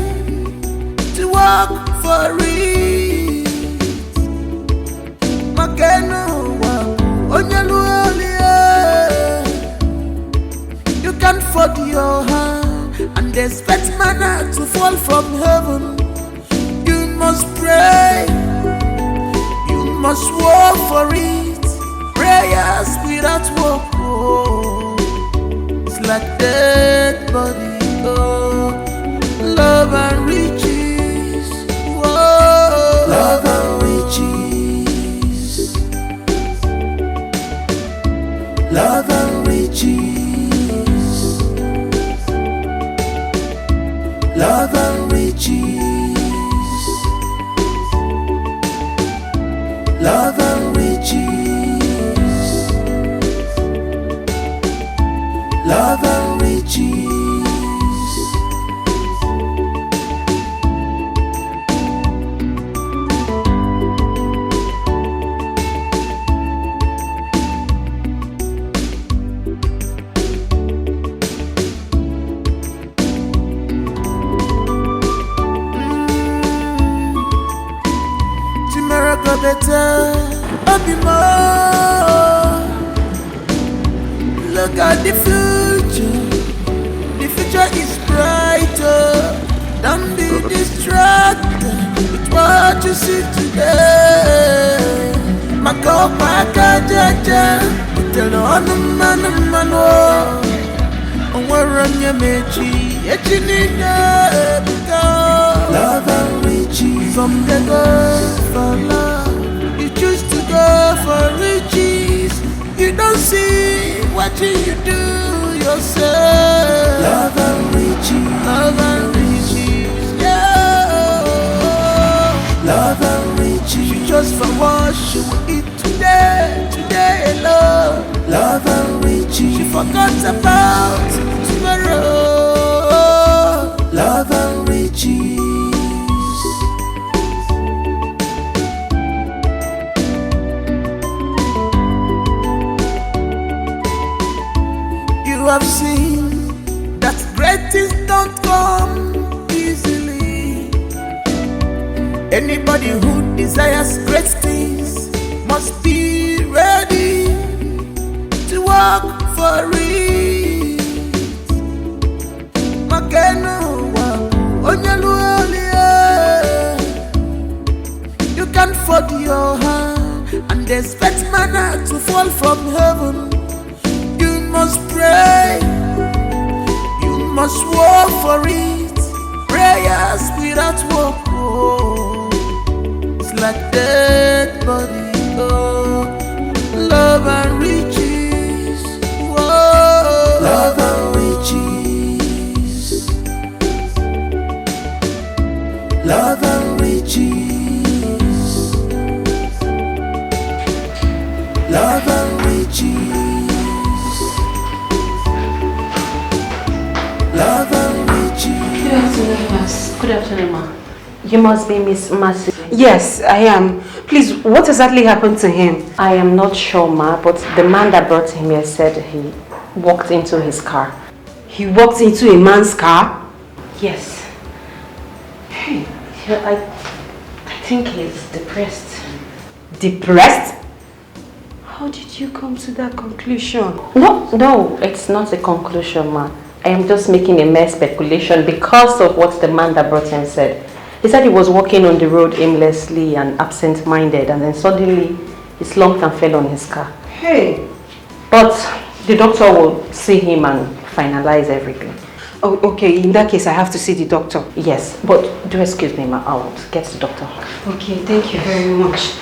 to work for it. Makeno wa onyalualia. You can't fold your hand and expect manna to fall from heaven. You must pray. You must work for it. Prayers without work, oh, it's like dead body. Oh, love and riches. Whoa, love and riches. Love and riches. Love and riches. Love and riches. Love and riches. Tomorrow go better, I'll be more. Look at the future. The future is brighter. Don't be distracted with what you see today. Mako paka jaja, tell no man. Onwaranya mechi, echinina because love and riches. From the go for love, you choose to go for riches. You don't see what you do yourself. Love and riches. Love and riches. Yeah. Love and riches. You just for what you will eat today. Today alone. Love and riches. She forgot about tomorrow. Love and riches. You have seen that great things don't come easily. Anybody who desires great things must be ready to work for it. Makeno wa onyalualia. You can't fold your hand and expect manna to fall from heaven. You must pray. You must work for it. Prayers without work, oh, it's like dead body. Oh, love and riches. Whoa, love and riches. Love and riches. Love and riches. Love and riches. Good afternoon, Miss. Good afternoon, ma. You must be Miss Mercy. Yes, I am. Please, what exactly happened to him? I am not sure, ma, but the man that brought him here said he walked into his car. He walked into a man's car? Yes. Hey, I think he's depressed. Depressed? How did you come to that conclusion? No, it's not a conclusion, ma. I am just making a mere speculation because of what the man that brought him said. He said he was walking on the road aimlessly and absent-minded, and then suddenly he slumped and fell on his car. Hey! But the doctor will see him and finalize everything. Oh, okay. In that case, I have to see the doctor. Yes, but do excuse me, ma. I'll get the doctor. Okay, thank you very much.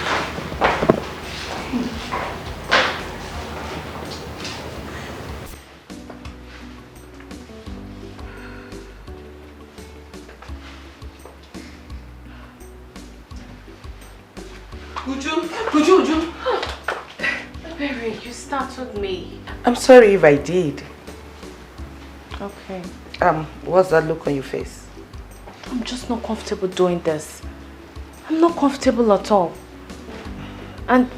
Uju. Baby, you startled me. I'm sorry if I did. Okay. What's that look on your face? I'm just not comfortable doing this. I'm not comfortable at all. And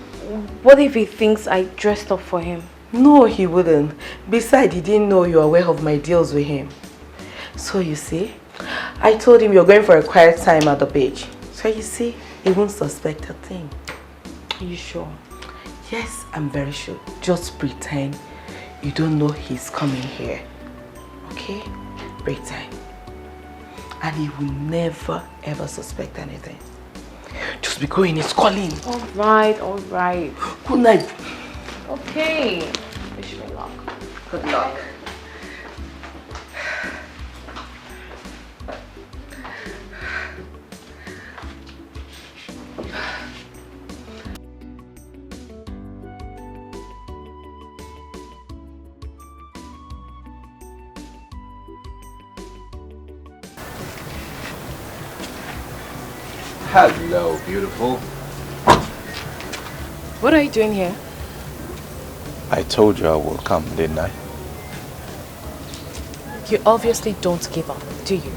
what if he thinks I dressed up for him? No, he wouldn't. Besides, he didn't know you were aware of my deals with him. So you see, I told him you're going for a quiet time at the beach. So you see, he won't suspect a thing. Are you sure? Yes, I'm very sure. Just pretend you don't know he's coming here. Okay? Pretend. And he will never ever suspect anything. Just be going, it's calling. Alright, alright. Good night. Okay. Wish me luck. Good luck. Hello, beautiful. What are you doing here? I told you I will come, didn't I? You obviously don't give up, do you?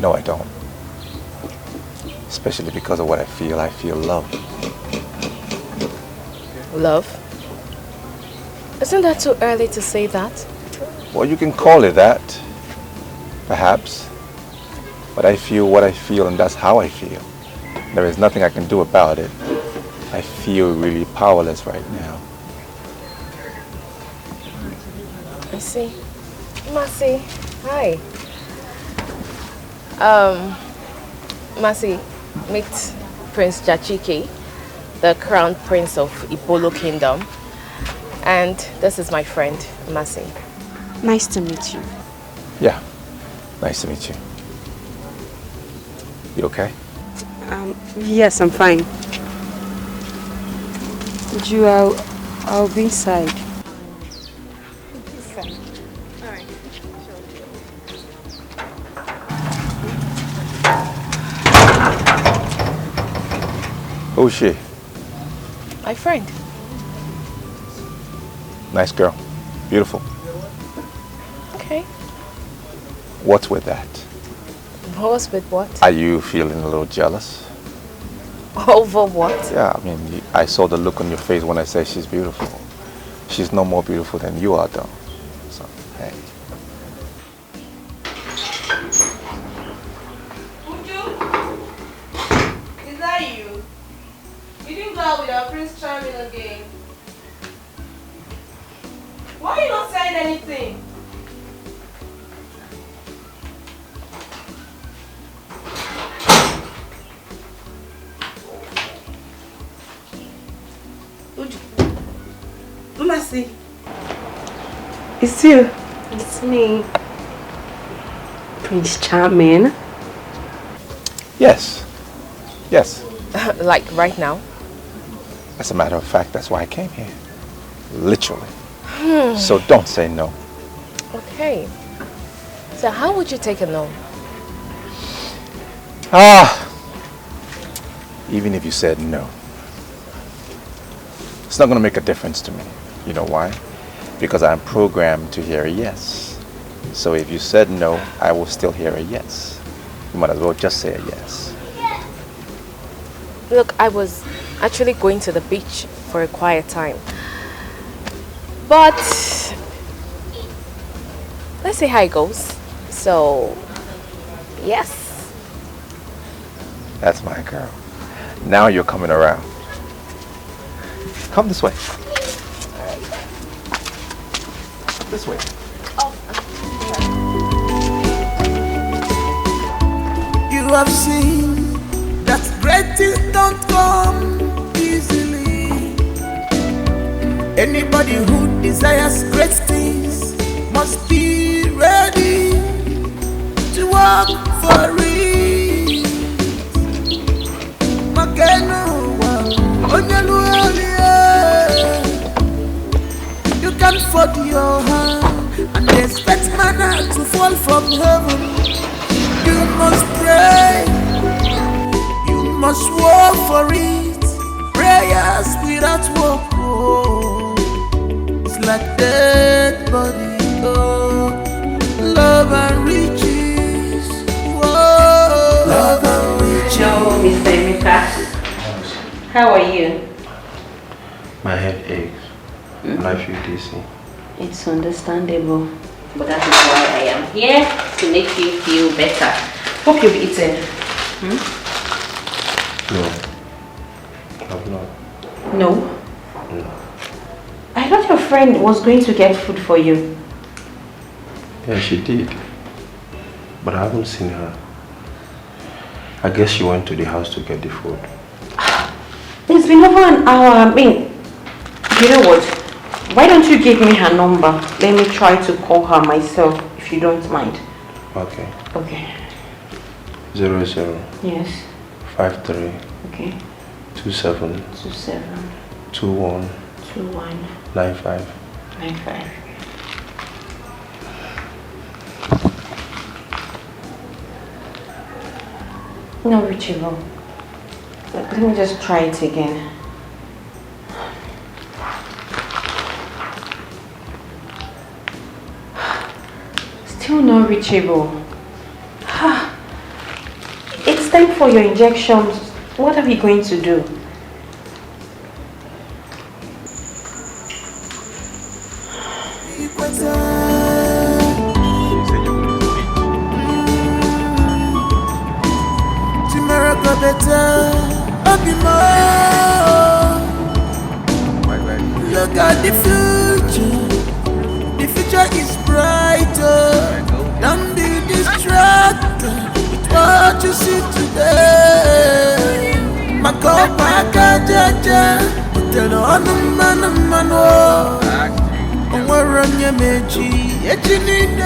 No, I don't. Especially because of what I feel. I feel love. Love? Isn't that too early to say that? Well, you can call it that. Perhaps. But I feel what I feel, and that's how I feel. There is nothing I can do about it. I feel really powerless right now. I see. Mercy, hi. Mercy, meet Prince Jachiki, the crown prince of Ibolo Kingdom. And this is my friend, Mercy. Nice to meet you. Yeah, nice to meet you. You okay? Yes, I'm fine. I'll be inside. Okay. All right. Who's she? My friend. Nice girl. Beautiful. Okay. What's with that? What's with what? Are you feeling a little jealous? Over what? Yeah, I mean, I saw the look on your face when I said she's beautiful. She's no more beautiful than you are, though. So, hey. Uju? Is that you? You didn't go out with our Prince Charming again. Why are you not saying anything? Mercy. It's you. It's me. Prince Charming. Yes. Yes. Like right now? As a matter of fact, that's why I came here. Literally. So don't say no. Okay. So how would you take a no? Even if you said no, it's not going to make a difference to me. You know why? Because I'm programmed to hear a yes. So if you said no, I will still hear a yes. You might as well just say a yes. Look, I was actually going to the beach for a quiet time. But let's see how it goes. So, yes. That's my girl. Now you're coming around. Come this way. This way. You have seen that great things don't come easily. Anybody who desires great things must be ready to work for it. You can fold your hand and expect manna to fall from heaven. You must pray, you must work for it. Prayers without work, oh, it's like dead body. Oh, love and riches, oh, love and riches. Hello, Mr. Emeka. How are you? My head aches. And I feel dizzy. It's understandable. But that is why I am here, to make you feel better. Hope you've eaten. No. I've not. No? No. I thought your friend was going to get food for you. Yeah, she did. But I haven't seen her. I guess she went to the house to get the food. It's been over an hour. I mean, you know what? Why don't you give me her number? Let me try to call her myself, if you don't mind. Okay. Okay. 00. Yes. 53. Okay. 27. 27. 21. 21. 95. 95. No retrieval. Let me just try it again. Still not reachable. It's time for your injections. What are we going to do? Look at the future. The future is brighter. Don't be distracted with what you see today. Makopa jaja, tell on man. We're on your meji, you need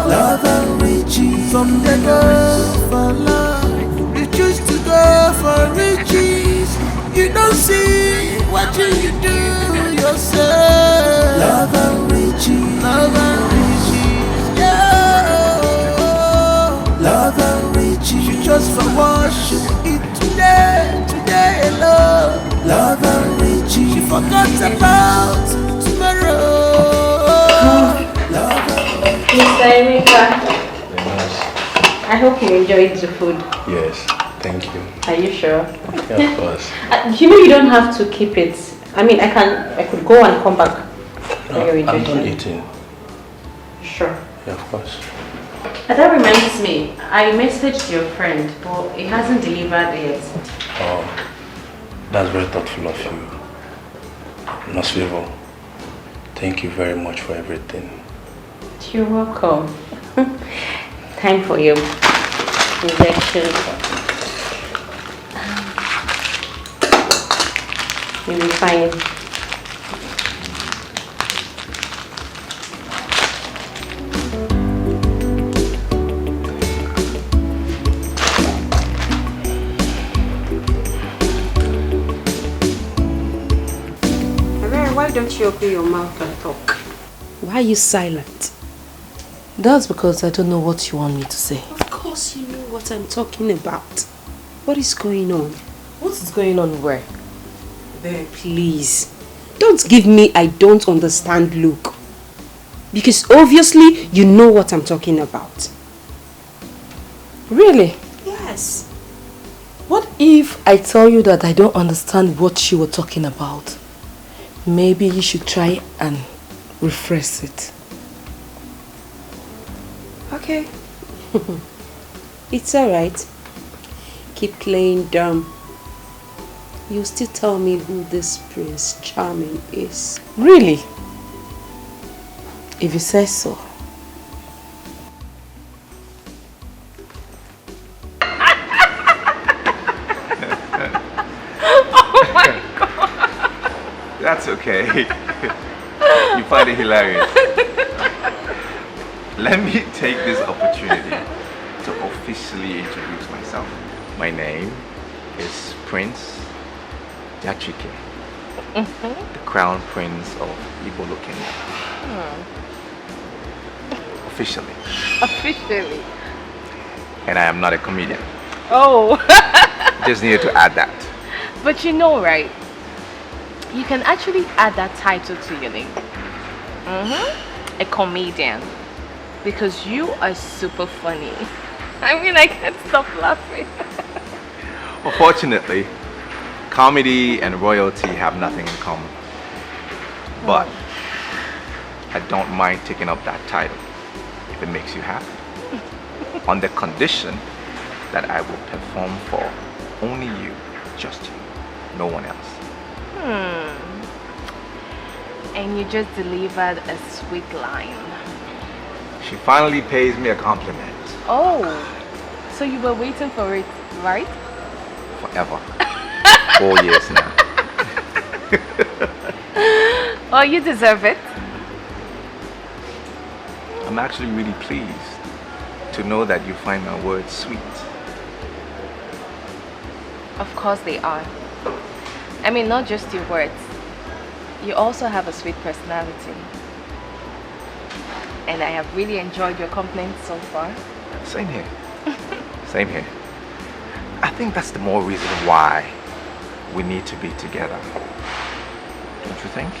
love and riches. Some they go for love, you choose to go for riches. You don't see what you do yourself. Love and riches, yeah. Love and riches. You just for worship it today alone. Love and riches. You forgot about tomorrow. Love and riches. Mr. Emeka, I hope you enjoyed the food. Yes, thank you. Are you sure? Yeah, of course. You know you don't have to keep it. I mean, I could go and come back for your I'm injection. done eating. Sure. Yeah, of course. That reminds me, I messaged your friend, but he hasn't delivered yet. Oh, that's very thoughtful of you. Nurse Favor, thank you very much for everything. You're welcome. Time for your injection. You'll be fine. Why don't you open your mouth and talk? Why are you silent? That's because I don't know what you want me to say. Of course you know what I'm talking about. What is going on? What is going on where? There, please. Don't give me I don't understand look. Because obviously you know what I'm talking about. Really? Yes. What if I tell you that I don't understand what you were talking about? Maybe you should try and rephrase it. Okay. It's alright. Keep playing dumb. You still tell me who this Prince Charming is. Really? If you say so. Oh my God. That's okay. You find it hilarious. Let me take this opportunity to officially introduce myself. My name is Prince Dikeh, the Crown Prince of Ibolo Kingdom. Officially. Officially. And I am not a comedian. Oh. Just needed to add that. But you know, right? You can actually add that title to your name. A comedian. Because you are super funny. I mean, I can't stop laughing. Unfortunately, comedy and royalty have nothing in common. But I don't mind taking up that title if it makes you happy. On the condition that I will perform for only you, just you, no one else. And you just delivered a sweet line. She finally pays me a compliment. Oh, so you were waiting for it, right? Forever. 4 years now. Oh, you deserve it. I'm actually really pleased to know that you find my words sweet. Of course they are. I mean, not just your words. You also have a sweet personality. And I have really enjoyed your company so far. Same here. Same here. I think that's the more reason why we need to be together. Don't you think?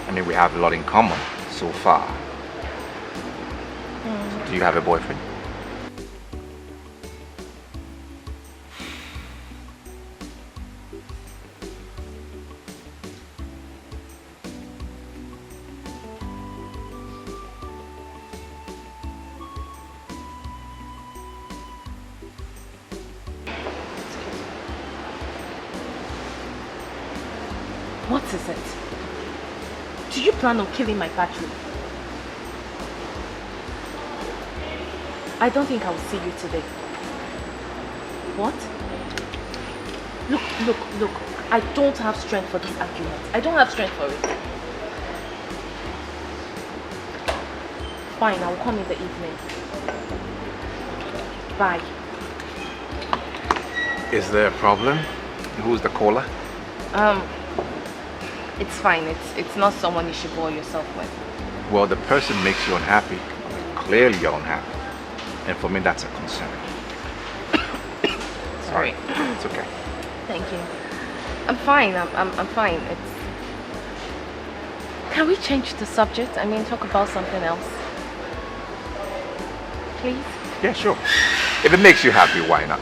I mean, we have a lot in common so far. Do you have a boyfriend? What is it? Do you plan on killing my battery? I don't think I will see you today. What? Look. I don't have strength for this argument. I don't have strength for it. Fine, I will come in the evening. Bye. Is there a problem? Who's the caller? It's fine. It's not someone you should bore yourself with. Well, the person makes you unhappy. Clearly you're unhappy. And for me, that's a concern. Sorry. It's okay. Thank you. I'm fine. I'm fine. Can we change the subject? I mean, talk about something else. Please? Yeah, sure. If it makes you happy, why not?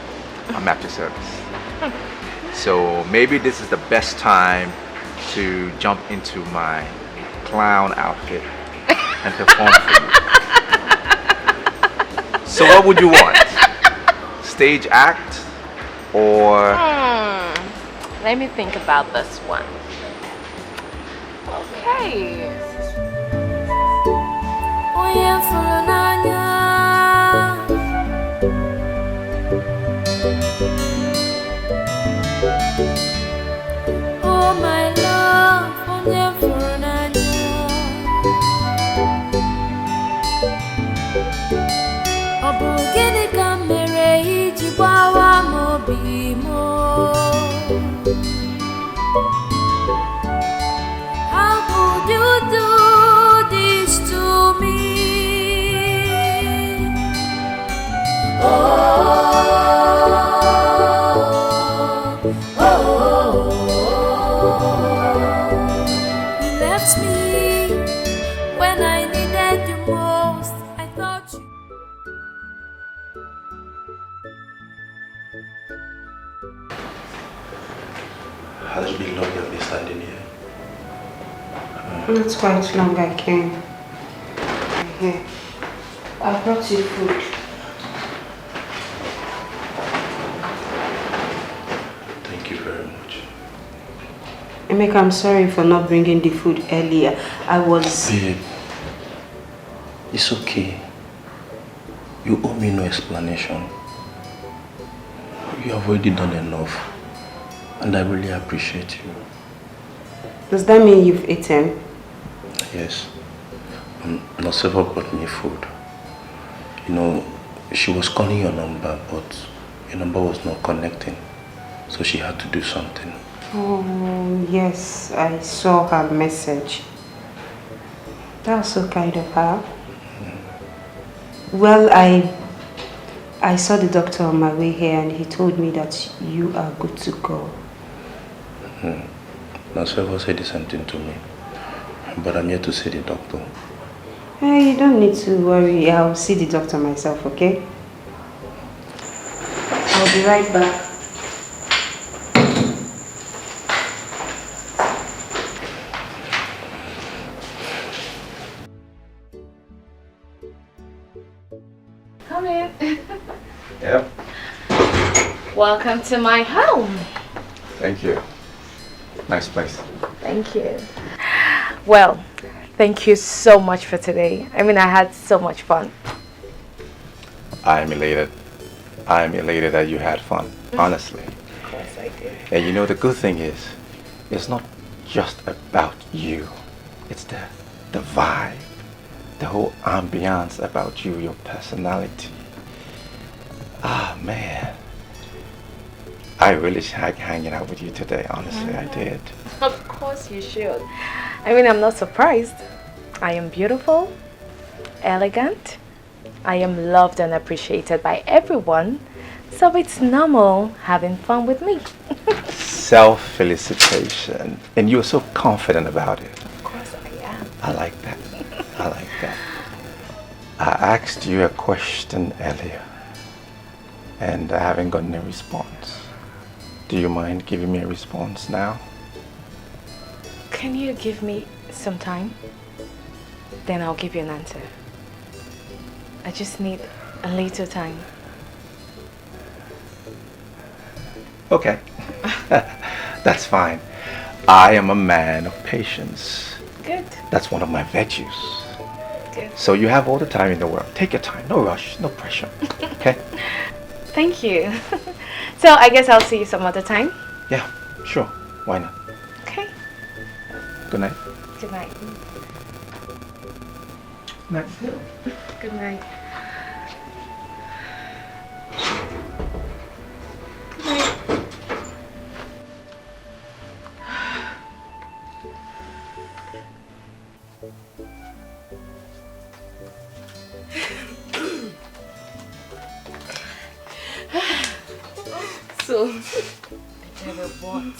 I'm at your service. So maybe this is the best time to jump into my clown outfit and perform for you. So what would you want? Stage act or... Let me think about this one. Okay. Oh my love, how could you do this to me? You left me when I needed you most. I thought you. Has it been long you've been standing here? Not quite long I came. Here. I brought you food. Thank you very much. Emeka, I'm sorry for not bringing the food earlier. I was... Babe, it's okay. You owe me no explanation. You have already done enough. And I really appreciate you. Does that mean you've eaten? Yes. Noseva brought me food. You know, she was calling your number, but your number was not connecting. So she had to do something. Oh, yes. I saw her message. That was so kind of her. Well, I saw the doctor on my way here and he told me that you are good to go. Noseva said the same thing to me. But I'm here to see the doctor. Hey, you don't need to worry. I'll see the doctor myself, okay? I'll be right back. Come in. Yep. Welcome to my home. Thank you. Nice place. Thank you. Well, thank you so much for today. I mean, I had so much fun. I'm elated. I'm elated that you had fun, honestly. Of course I did. And you know, the good thing is, it's not just about you. It's the vibe, the whole ambiance about you, your personality. Ah, man. I really like hanging out with you today, honestly, I did. Of course you should. I mean, I'm not surprised. I am beautiful, elegant. I am loved and appreciated by everyone. So it's normal having fun with me. Self-felicitation. And you're so confident about it. Of course I am. I like that. I like that. I asked you a question earlier, and I haven't gotten a response. Do you mind giving me a response now? Can you give me some time? Then I'll give you an answer. I just need a little time. Okay. That's fine. I am a man of patience. Good. That's one of my virtues. Good. So you have all the time in the world. Take your time. No rush. No pressure. Okay? Thank you. So I guess I'll see you some other time. Yeah, sure. Why not? Okay. Good night. Good night. Night. Good night. So, what?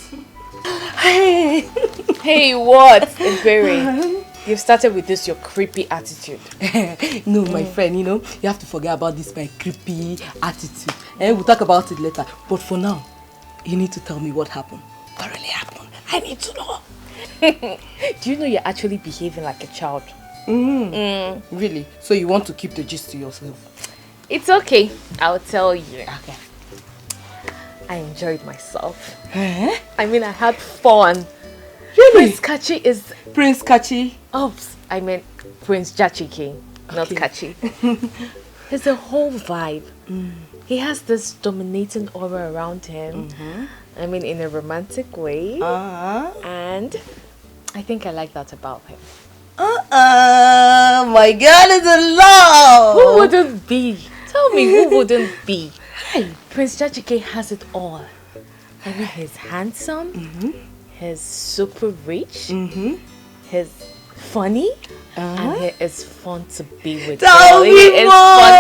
Hey, what? Ebere, you've started with this your creepy attitude. no, my friend, you know, you have to forget about this my creepy attitude. And we'll talk about it later. But for now, you need to tell me what happened. What really happened? I need to know. Do you know you're actually behaving like a child? Really? So you want to keep the gist to yourself? It's okay. I'll tell you. Okay. I enjoyed myself. I mean, I had fun. Really? Prince Kachi is... Prince Kachi? Oops, I meant Prince Jachike, not Kachi. There's a whole vibe. He has this dominating aura around him. I mean, in a romantic way. And I think I like that about him. My God is in love! Who wouldn't be? Tell me, who wouldn't be? Prince Jachike has it all. I mean, he's handsome, he's super rich, he's funny, and he is fun to be with. Tell me he is more. fun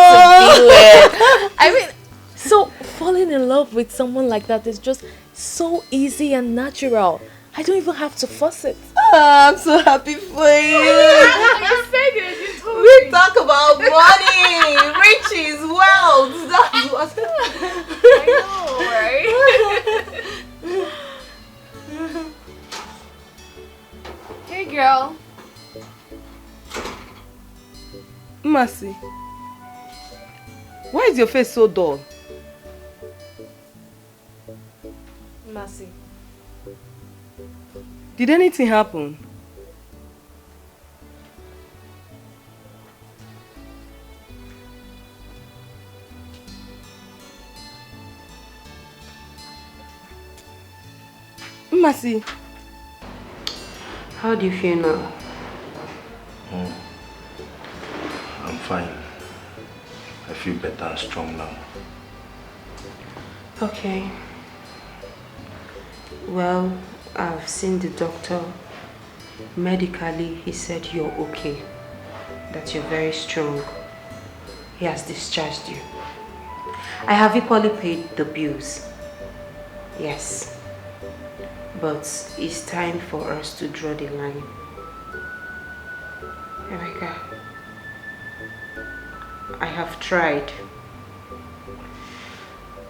to be with. I mean, so falling in love with someone like that is just so easy and natural. I don't even have to force it. I'm so happy for you. You said it. You told me. We talk about money, riches, wealth. That's what. I know, right? Hey, girl. Mercy, why is your face so dull? Mercy. Did anything happen? Mercy, how do you feel now? I'm fine. I feel better and strong now. Okay. Well, I've seen the doctor. Medically, he said you're okay. That you're very strong. He has discharged you. I have equally paid the bills. Yes. But it's time for us to draw the line. Oh my God. I have tried.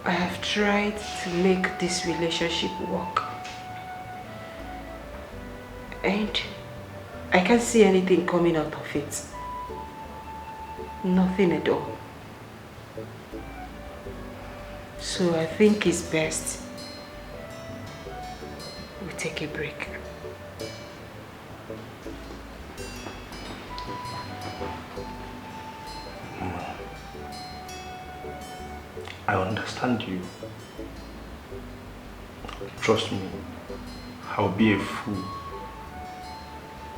I have tried to make this relationship work. And I can't see anything coming out of it. Nothing at all. So I think it's best we take a break. I understand you. Trust me, I'll be a fool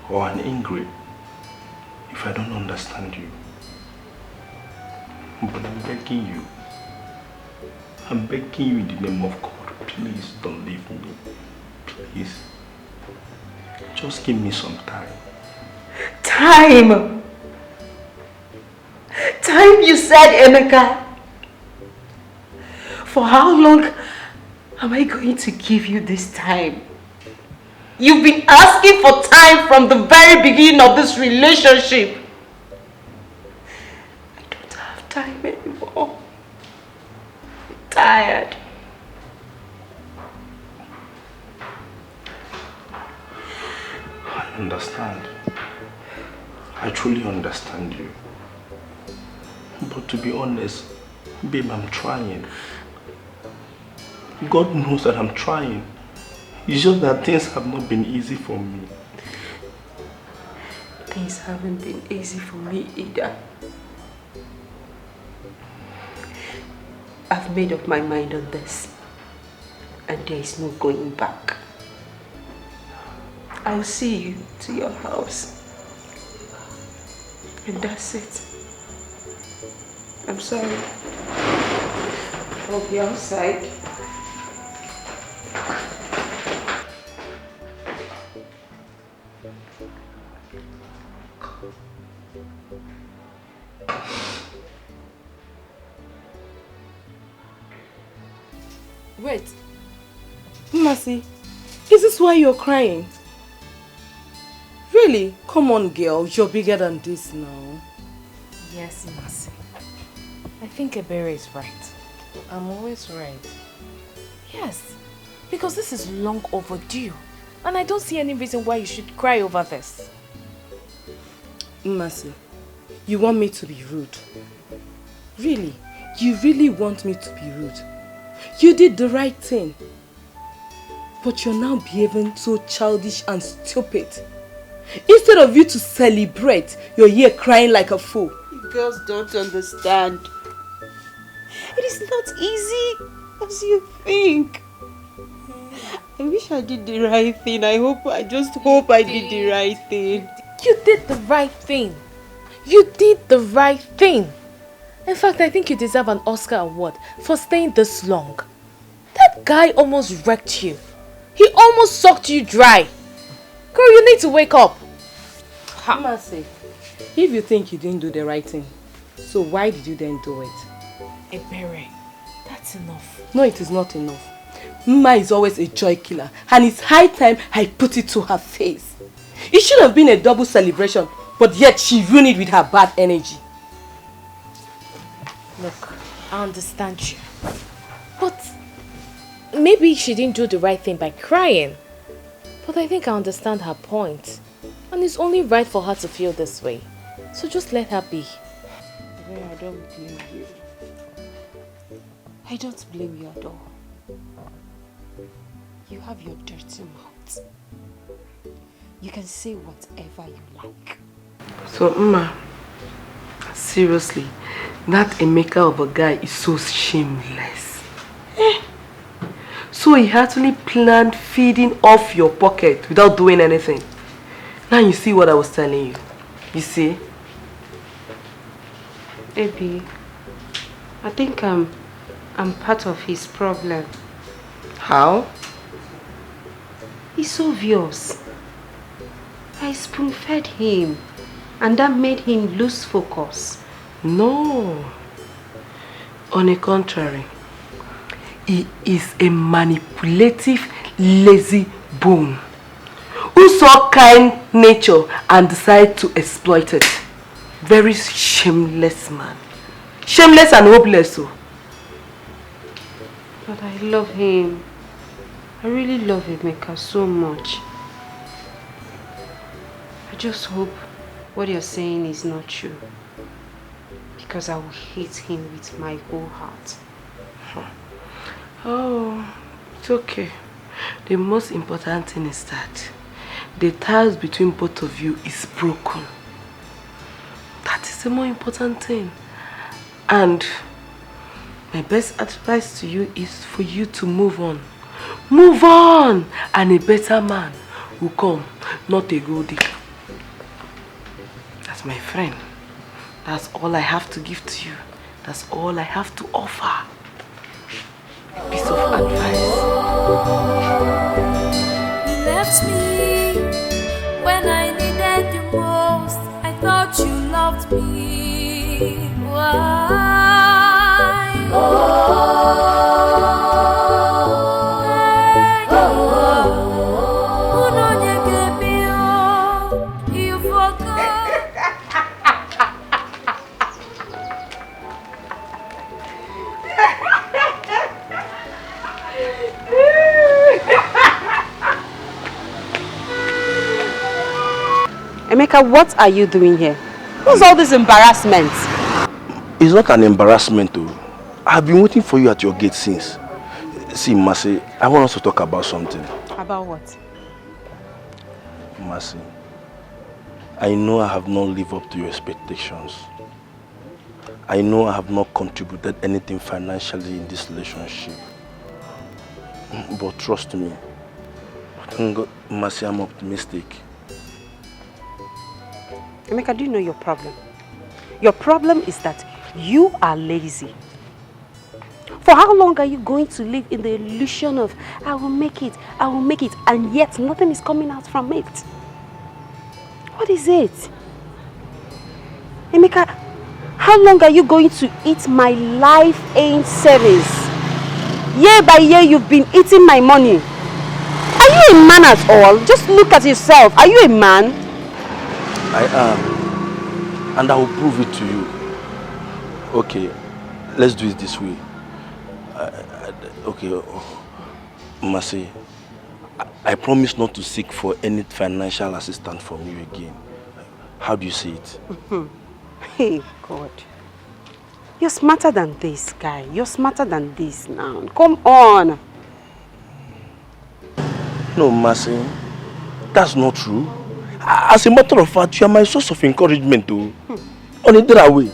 or an ingrate if I don't understand you. But I'm begging you. I'm begging you in the name of God, please don't leave me. Please. Just give me some time. Time! Time, you said, Emeka. For how long am I going to give you this time? You've been asking for time from the very beginning of this relationship. I don't have time anymore. I'm tired. I understand. I truly understand you. But to be honest, babe, I'm trying. God knows that I'm trying. It's just that things have not been easy for me. Things haven't been easy for me either. I've made up my mind on this. And there is no going back. I'll see you to your house. And that's it. I'm sorry. I'll be outside. Wait. Mercy, is this why you're crying? Really? Come on, girl. You're bigger than this now. Yes, Mercy. I think Ebere is right. I'm always right. Yes, because this is long overdue. And I don't see any reason why you should cry over this. Mercy, you want me to be rude? Really? You really want me to be rude? You did the right thing. But you're now behaving so childish and stupid. Instead of you to celebrate, you're here crying like a fool. You girls don't understand. It is not easy as you think. I wish I did the right thing. I just hope I did the right thing. You did the right thing. You did the right thing. In fact, I think you deserve an Oscar award for staying this long. That guy almost wrecked you. He almost sucked you dry. Girl, you need to wake up. Mercy, if you think you didn't do the right thing, so why did you then do it? Ebere, that's enough. No, it is not enough. Mma is always a joy killer, and it's high time I put it to her face. It should have been a double celebration, but yet she ruined it with her bad energy. Look, I understand you. But maybe she didn't do the right thing by crying. But I think I understand her point. And it's only right for her to feel this way. So just let her be. I don't blame you. I don't blame you at all. You have your dirty mouth. You can say whatever you like. So, Mma, seriously, that Emeka of a guy is so shameless. So he actually planned feeding off your pocket without doing anything. Now you see what I was telling you. You see? Maybe. I think I'm part of his problem. How? It's obvious. I spoon-fed him, and that made him lose focus. No. On the contrary, he is a manipulative, lazy bone who saw kind nature and decided to exploit it. Very shameless man. Shameless and hopeless. So. But I love him. I really love Emeka so much. I just hope what you're saying is not true. Because I will hate him with my whole heart. Oh, it's okay. The most important thing is that the ties between both of you is broken. That is the more important thing. And my best advice to you is for you to move on. Move on! And a better man will come, not a goldie. That's my friend. That's all I have to give to you. That's all I have to offer. A piece of advice. You left me when I needed you most. I thought you loved me. Why? You forgot. Emeka, what are you doing here? What's all this embarrassment? It's not an embarrassment though. I've been waiting for you at your gate since. See, Mercy, I want us to talk about something. About what? Mercy, I know I have not lived up to your expectations. I know I have not contributed anything financially in this relationship. But trust me, thank God, Mercy, I'm optimistic. Emeka, do you know your problem? Your problem is that you are lazy. For how long are you going to live in the illusion of I will make it, and yet nothing is coming out from it? What is it? Emeka, how long are you going to eat my life ain't savings? Year by year you've been eating my money. Are you a man at all? Just look at yourself. Are you a man? I am. And I will prove it to you. Okay, let's do it this way. Okay, Mercy, I promise not to seek for any financial assistance from you again. How do you see it? Hey, God. You're smarter than this, guy. You're smarter than this now. Come on. No, Mercy, that's not true. As a matter of fact, you are my source of encouragement, too. On a other way,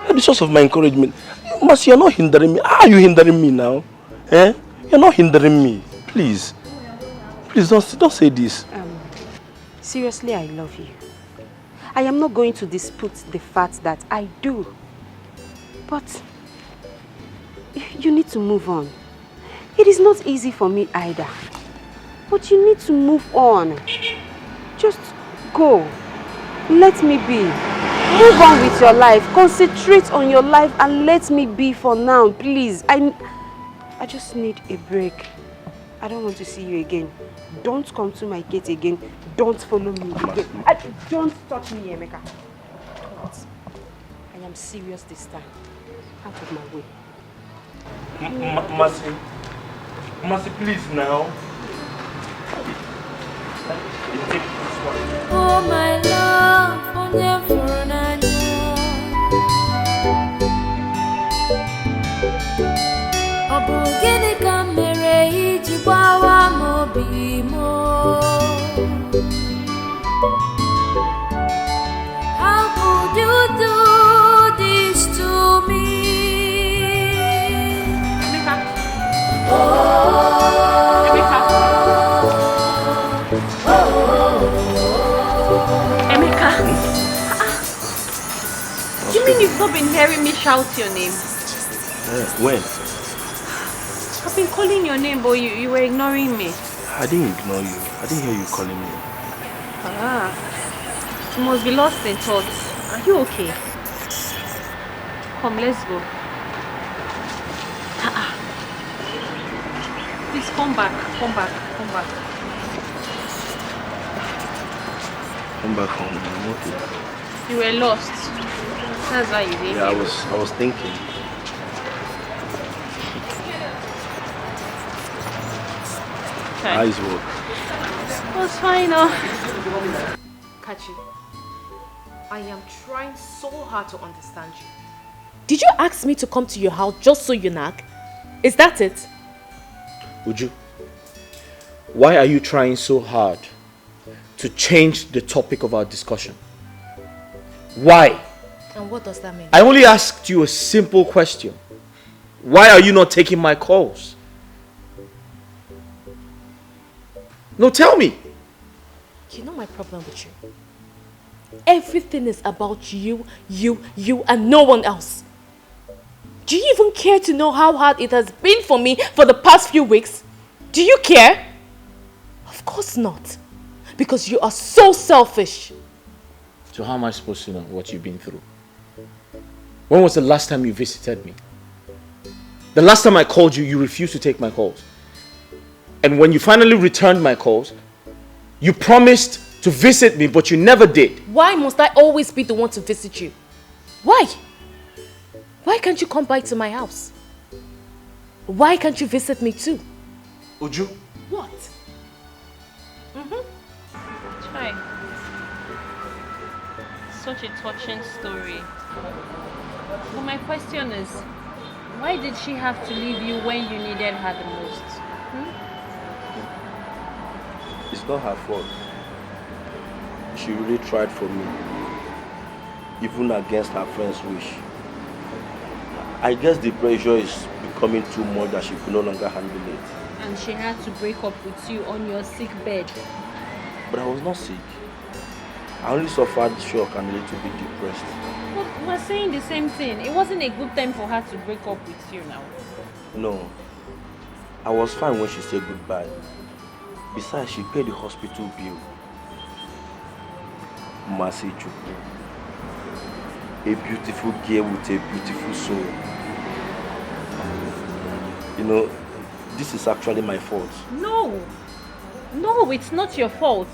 you're the source of my encouragement. Mercy, you're not hindering me. How are you hindering me now? Eh? You're not hindering me. Please. Please don't say this. Seriously, I love you. I am not going to dispute the fact that I do. But you need to move on. It is not easy for me either. But you need to move on. Just go. Let me be. Move on with your life. Concentrate on your life and let me be for now, please. I just need a break. I don't want to see you again. Don't come to my gate again. Don't follow me again. Don't touch me, Emeka. I am serious this time. Out of my way. Mercy. Mercy, please now. Oh my love, on your phone and Obugini kamere ijibawa mobimo. How could you do this to me? Emeka. Do you mean you've not been hearing me shout your name? When? I've been calling your name, but you were ignoring me. I didn't ignore you. I didn't hear you calling me. You must be lost in thoughts. Are you okay? Come, let's go. Please come back. Come back. Come back. Come back home. I'm okay. You were lost. That's why you didn't. Yeah, I was thinking. Eyes work. It was fine, Kachi, I am trying so hard to understand you. Did you ask me to come to your house just so you nag? Is that it? Uju, why are you trying so hard to change the topic of our discussion? Why? And what does that mean? I only asked you a simple question. Why are you not taking my calls? No, tell me. You know my problem with you. Everything is about you, and no one else. Do you even care to know how hard it has been for me for the past few weeks? Do you care? Of course not. Because you are so selfish. So how am I supposed to know what you've been through? When was the last time you visited me? The last time I called you, you refused to take my calls. And when you finally returned my calls, you promised to visit me, but you never did. Why must I always be the one to visit you? Why? Why can't you come by to my house? Why can't you visit me too? Uju? What? Try. Such a touching story. But my question is, why did she have to leave you when you needed her the most? It's not her fault. She really tried for me, even against her friend's wish. I guess the pressure is becoming too much that she could no longer handle it. And she had to break up with you on your sick bed. But I was not sick. I only suffered shock and a little bit depressed. But we're saying the same thing. It wasn't a good time for her to break up with you now. No. I was fine when she said goodbye. Besides, she paid the hospital bill. Mercy Chukwu. A beautiful girl with a beautiful soul. You know, this is actually my fault. No, it's not your fault.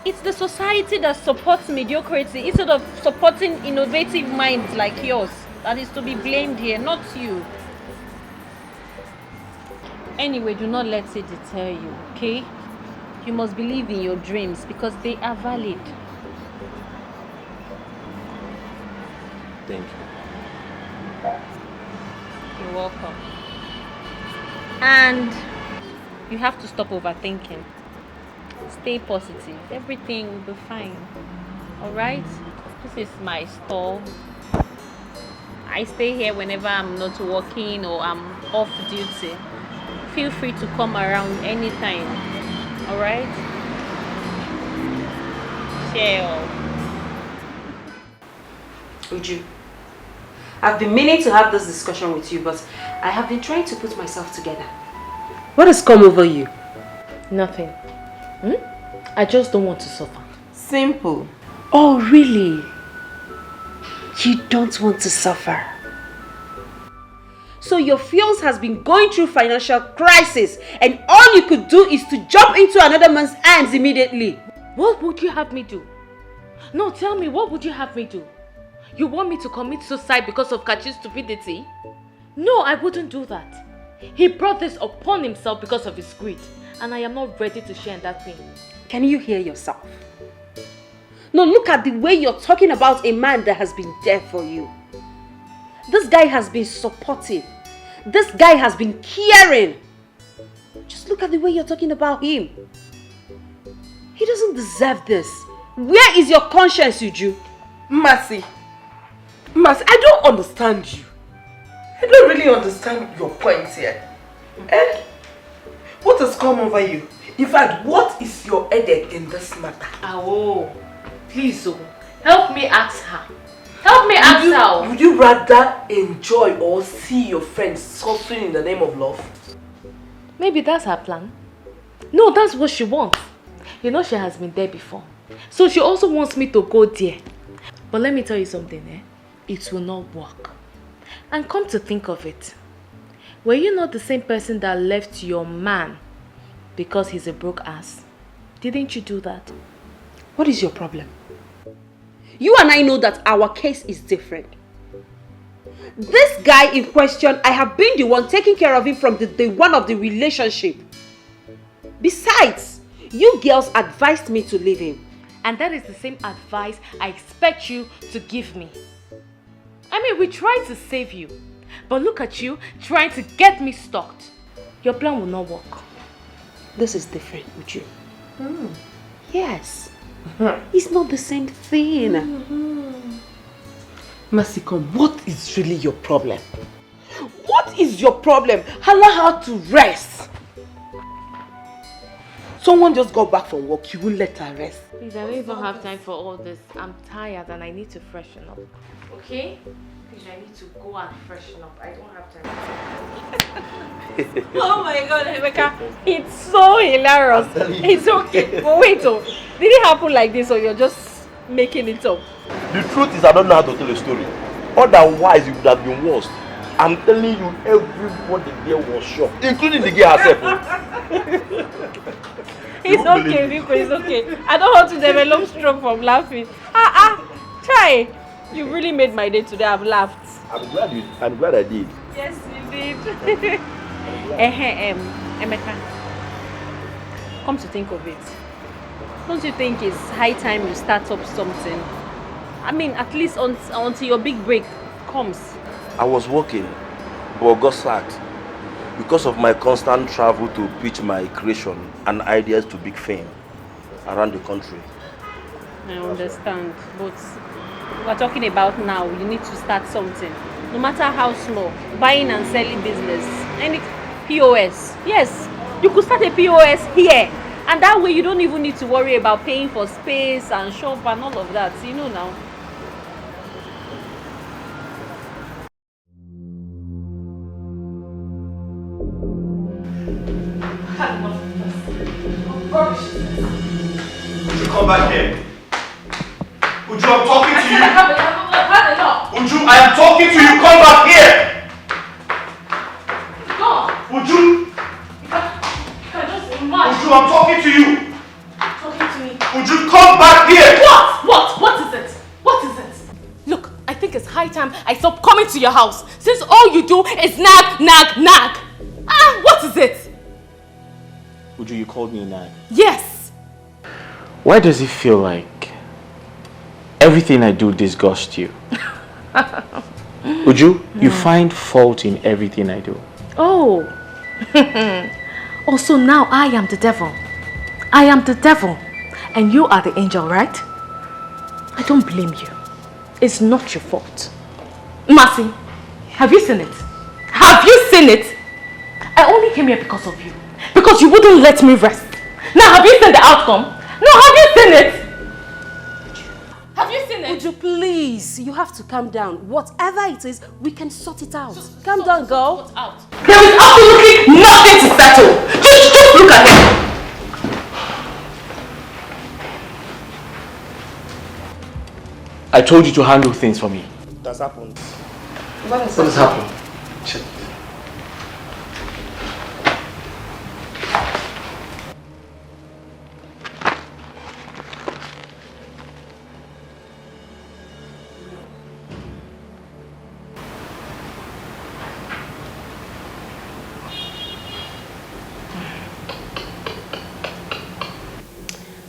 It's the society that supports mediocrity instead of supporting innovative minds like yours that is to be blamed here, not you. Anyway, do not let it deter you, okay? You must believe in your dreams because they are valid. Thank you. You're welcome. And you have to stop overthinking. Stay positive. Everything will be fine. Alright? This is my store. I stay here whenever I'm not working or I'm off duty. Feel free to come around anytime. Alright? Chill. Uju, I've been meaning to have this discussion with you, but I have been trying to put myself together. What has come over you? Nothing. I just don't want to suffer. Simple. Oh, really? You don't want to suffer? So your fiance has been going through financial crisis and all you could do is to jump into another man's hands immediately. What would you have me do? No, tell me, what would you have me do? You want me to commit suicide because of Kachi's stupidity? No, I wouldn't do that. He brought this upon himself because of his greed, and I am not ready to share in that pain. Can you hear yourself? No, look at the way you're talking about a man that has been there for you. This guy has been supportive. This guy has been caring. Just look at the way you're talking about him. He doesn't deserve this. Where is your conscience, Uju? Mercy, I don't understand you. I don't really understand your points here. What has come over you? In fact, what is your headache in this matter? Oh, please, help me ask her. Help me ask her. Would you rather enjoy or see your friends suffering in the name of love? Maybe that's her plan. No, that's what she wants. You know she has been there before. So she also wants me to go there. But let me tell you something, it will not work. And come to think of it, were you not the same person that left your man because he's a broke ass? Didn't you do that? What is your problem? You and I know that our case is different. This guy in question, I have been the one taking care of him from the day one of the relationship. Besides, you girls advised me to leave him. And that is the same advice I expect you to give me. I mean, we tried to save you. But look at you, trying to get me stalked. your plan will not work. This is different with you. Yes. It's not the same thing. Masicom, what is really your problem? What is your problem? Allow her to rest. Someone just got back from work, you will let her rest. Please, I don't even have time for all this. I'm tired and I need to freshen up. Okay? Please, I need to go and freshen up. I don't have time. Oh my God, Emeka, it's so hilarious. It's okay. But wait, did it happen like this or you're just making it up? The truth is I don't know how to tell a story. Otherwise it would have been worse. I'm telling you, everybody there was shocked, including the girl herself. It's okay, Rico, it's okay. I don't want to develop stroke from laughing. Try. You really made my day today. I've laughed. I'm glad I did. Yes, you did. Emeka, come to think of it, don't you think it's high time you start up something? I mean, at least until your big break comes. I was working, but got sacked because of my constant travel to pitch my creation and ideas to big fame around the country. I understand, but we're talking about now. You need to start something, no matter how small. Buying and selling business, any POS. Yes, you could start a POS here, and that way you don't even need to worry about paying for space and shop and all of that. You know now. Would you come back here? Uju, I'm talking to you. Uju, I am talking to you. Come back here. Go. Uju. Uju, I'm talking to you. Talking to me. Uju, come back here. What is it? What is it? Look, I think it's high time I stop coming to your house since all you do is nag. What is it? Uju, you called me a nag. Yes. Why does it feel like everything I do disgusts you? Uju, you find fault in everything I do. Oh. Also now I am the devil. I am the devil. And you are the angel, right? I don't blame you. It's not your fault. Mercy, have you seen it? Have you seen it? I only came here because of you. Because you wouldn't let me rest. Now have you seen the outcome? No, have you seen it? Have you seen it? Uju, please, you have to calm down. Whatever it is, we can sort it out. Calm down, girl. There is absolutely nothing to settle. Just look at him. I told you to handle things for me. That's happened. What has happened? Check.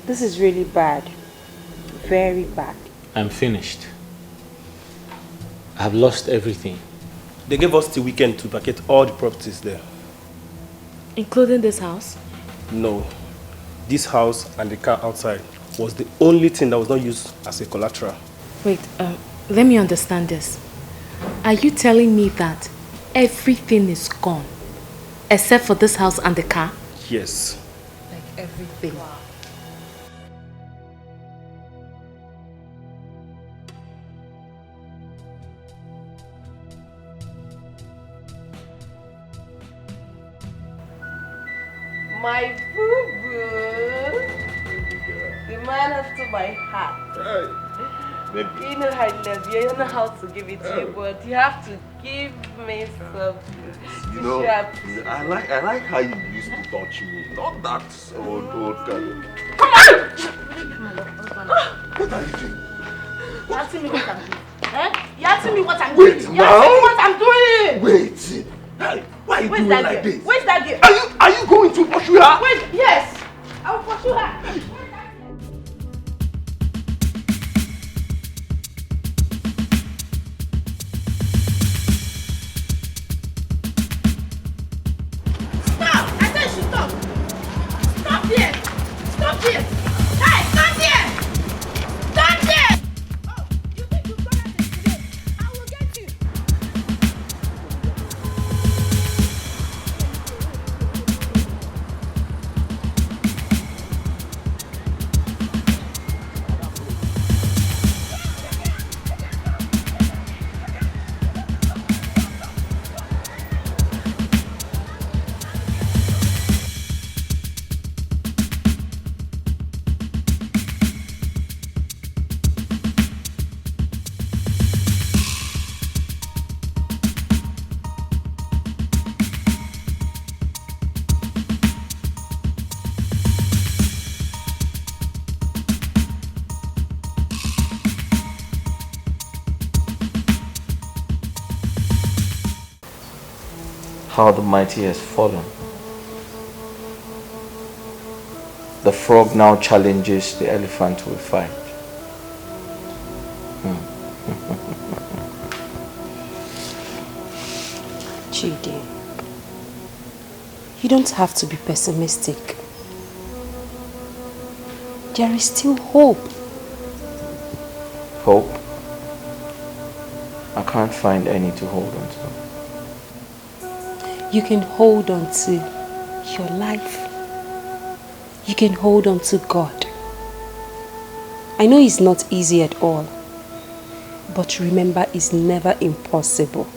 This is really bad. Very bad. I'm finished. I've lost everything. They gave us the weekend to vacate all the properties there. Including this house? No. This house and the car outside was the only thing that was not used as a collateral. Wait, let me understand this. Are you telling me that everything is gone except for this house and the car? Yes. Like everything. Wow. My boo-boo. The man after my heart. Baby. You know I love you. You know how to give it to you, but you have to give me something. You know, I like how you used to touch me. Not that old kind. Come on! What are you doing? You're asking me what I'm doing. Eh? You're asking me what I'm doing. Wait, You're asking me what I'm doing. Wait. Why are you doing like this? Where's that girl? Are you going to pursue her? Wait, yes. I will pursue her. Stop! how the mighty has fallen. The frog now challenges the elephant to a fight. Chidi, you don't have to be pessimistic. There is still hope. Hope? I can't find any to hold on to. You can hold on to your life. You can hold on to God. I know it's not easy at all, but remember, it's never impossible.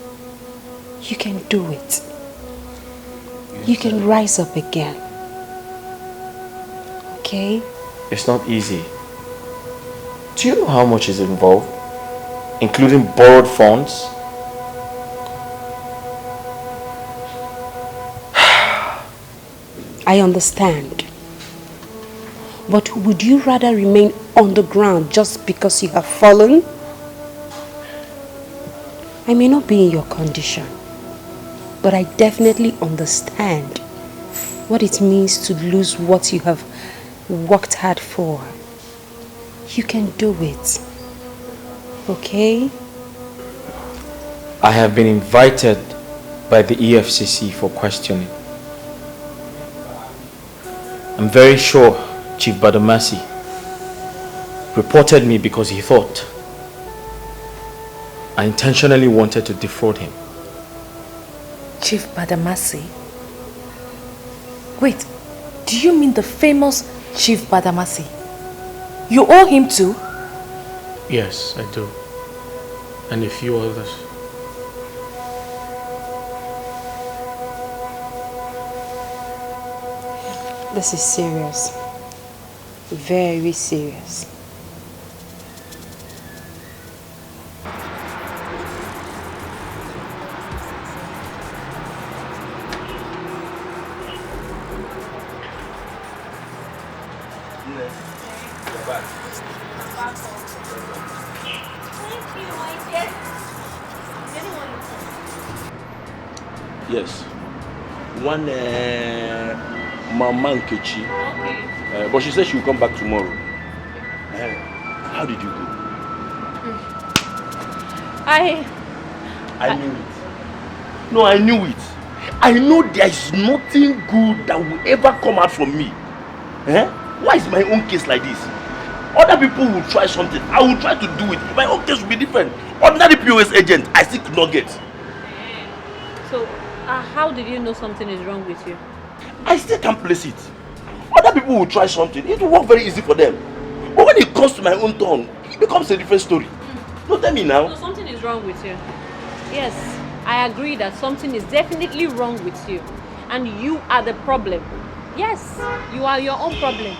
You can do it. You can rise up again. Okay? It's not easy. Do you know how much is involved? Including borrowed funds? I understand. But would you rather remain on the ground just because you have fallen? I may not be in your condition, but I definitely understand what it means to lose what you have worked hard for. You can do it. Okay? I have been invited by the EFCC for questioning. I'm very sure Chief Badamasi reported me because he thought I intentionally wanted to defraud him. Chief Badamasi? Wait, do you mean the famous Chief Badamasi? You owe him too? Yes, I do. And a few others. This is serious. Very serious. Yes. One Mama Nkechi. Okay. But she said she will come back tomorrow. How did you go? I knew it. No, I knew it. I know there is nothing good that will ever come out from me. Why is my own case like this? Other people will try something. I will try to do it. My own case will be different. Ordinary POS agent, I still could not get. So, how did you know something is wrong with you? I still can't place it. Other people will try something. It will work very easy for them. But when it comes to my own tongue, it becomes a different story. No, tell me now. So something is wrong with you. Yes, I agree that something is definitely wrong with you. And you are the problem. Yes, you are your own problem.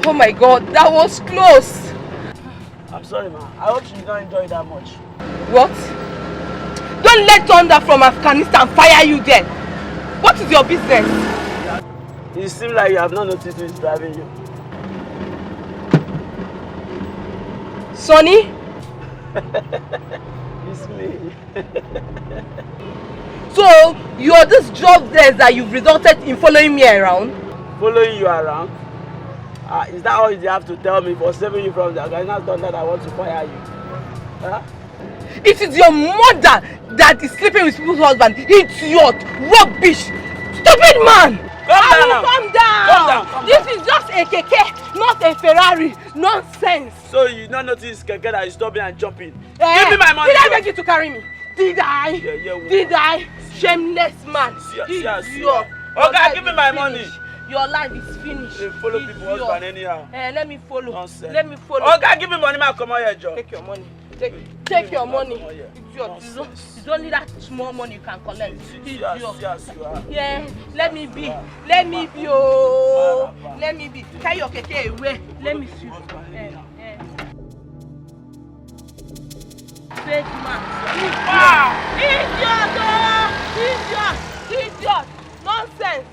Oh my God, that was close. I'm sorry, ma. I hope you don't enjoy it that much. What? Don't let thunder from Afghanistan fire you then. What is your business? It seems like you have not noticed who is driving you. Sonny? It's me. So, you're this jobless that you've resulted in following me around? Following you around? Is that all you have to tell me for saving you from the Afghanistan thunder that wants to fire you? Huh? It is your mother that is sleeping with people's husband. Idiot! Rubbish! Stupid man! Calm down! This is just a keke, not a Ferrari. Nonsense! So you not notice keke that is stopping and jumping? Give me my money! Did I beg you to carry me? Did I? Did I? Shameless man! Idiot! Okay, give me my money! Your life is finished. You follow people's husband anyhow. Let me follow. Nonsense. Let me follow. Okay, give me money, man. Come on here, Joe. Take your money. Take your money. It's only that small money you can collect. Yes, you are. Yeah, let me be. Let me be. Oh, let me be. Carry your keke away. Let me see. Fake man. Idiot! Nonsense.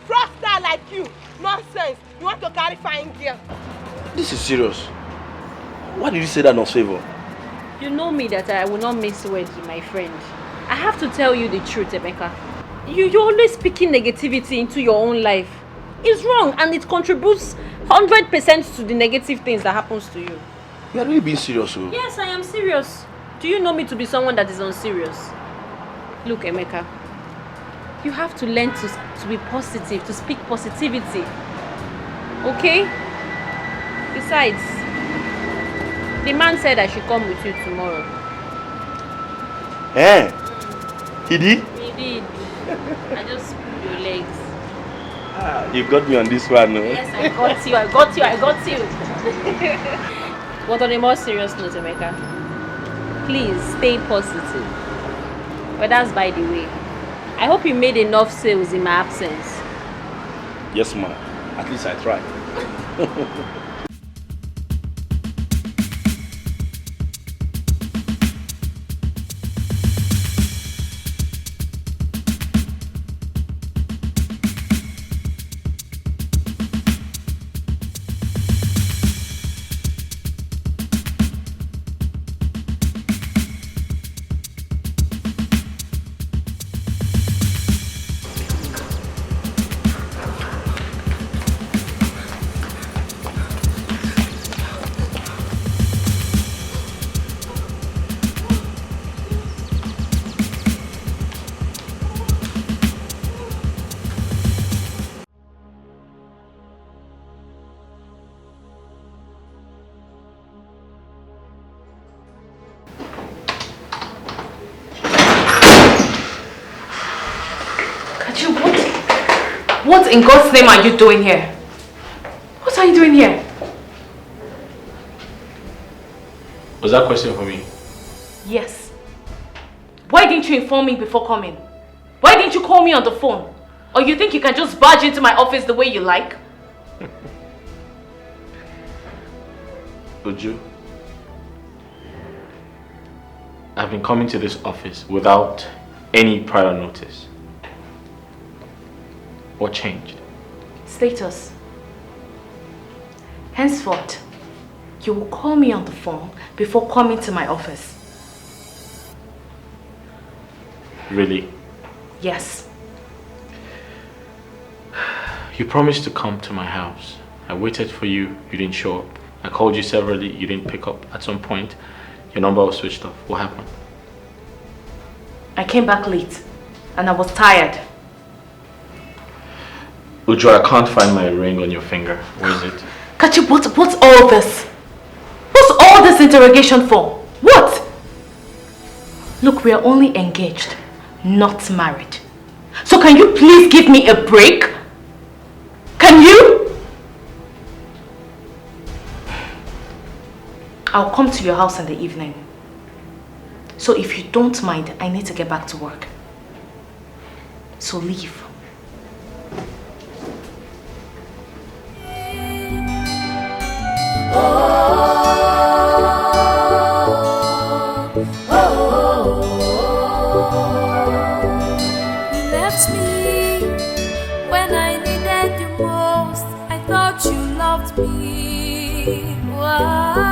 Fraudster like you. Nonsense. You want to carry fine girl. This is serious. Why did you say that in favor? You know me that I will not miss words with my friend. I have to tell you the truth, Emeka. You're always speaking negativity into your own life. It's wrong and it contributes 100% to the negative things that happens to you. You are really being serious, oh? Yes, I am serious. Do you know me to be someone that is unserious? Look, Emeka, you have to learn to be positive, to speak positivity. Okay? Besides, the man said I should come with you tomorrow. Eh? He did? He did. I just pulled your legs. Ah, you got me on this one, no? Yes, I got you. But on a more serious note, Emeka, please stay positive. But that's by the way. I hope you made enough sales in my absence. Yes, ma'am. At least I tried. What in God's name are you doing here? What are you doing here? Was that a question for me? Yes. Why didn't you inform me before coming? Why didn't you call me on the phone? Or you think you can just barge into my office the way you like? Uju, I've been coming to this office without any prior notice. What changed? Status. Henceforth, you will call me on the phone before coming to my office. Really? Yes. You promised to come to my house. I waited for you, you didn't show up. I called you severally, you didn't pick up. At some point, your number was switched off. What happened? I came back late and I was tired. Uju, I can't find my ring on your finger. Where is it? Kachi, what's all this? What's all this interrogation for? What? Look, we are only engaged, not married. So can you please give me a break? Can you? I'll come to your house in the evening. So if you don't mind, I need to get back to work. So leave. You left me when I needed you most. I thought you loved me. Why?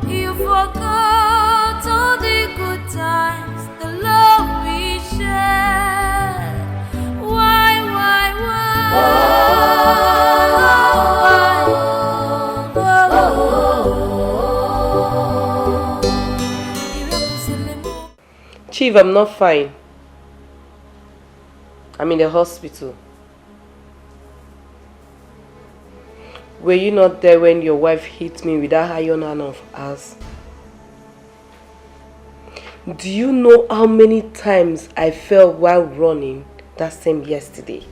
You forgot all the good times, the love we shared. Why? Chief, I'm not fine. I'm in the hospital. Were you not there when your wife hit me with that iron hand of hers? Do you know how many times I fell while running that same yesterday?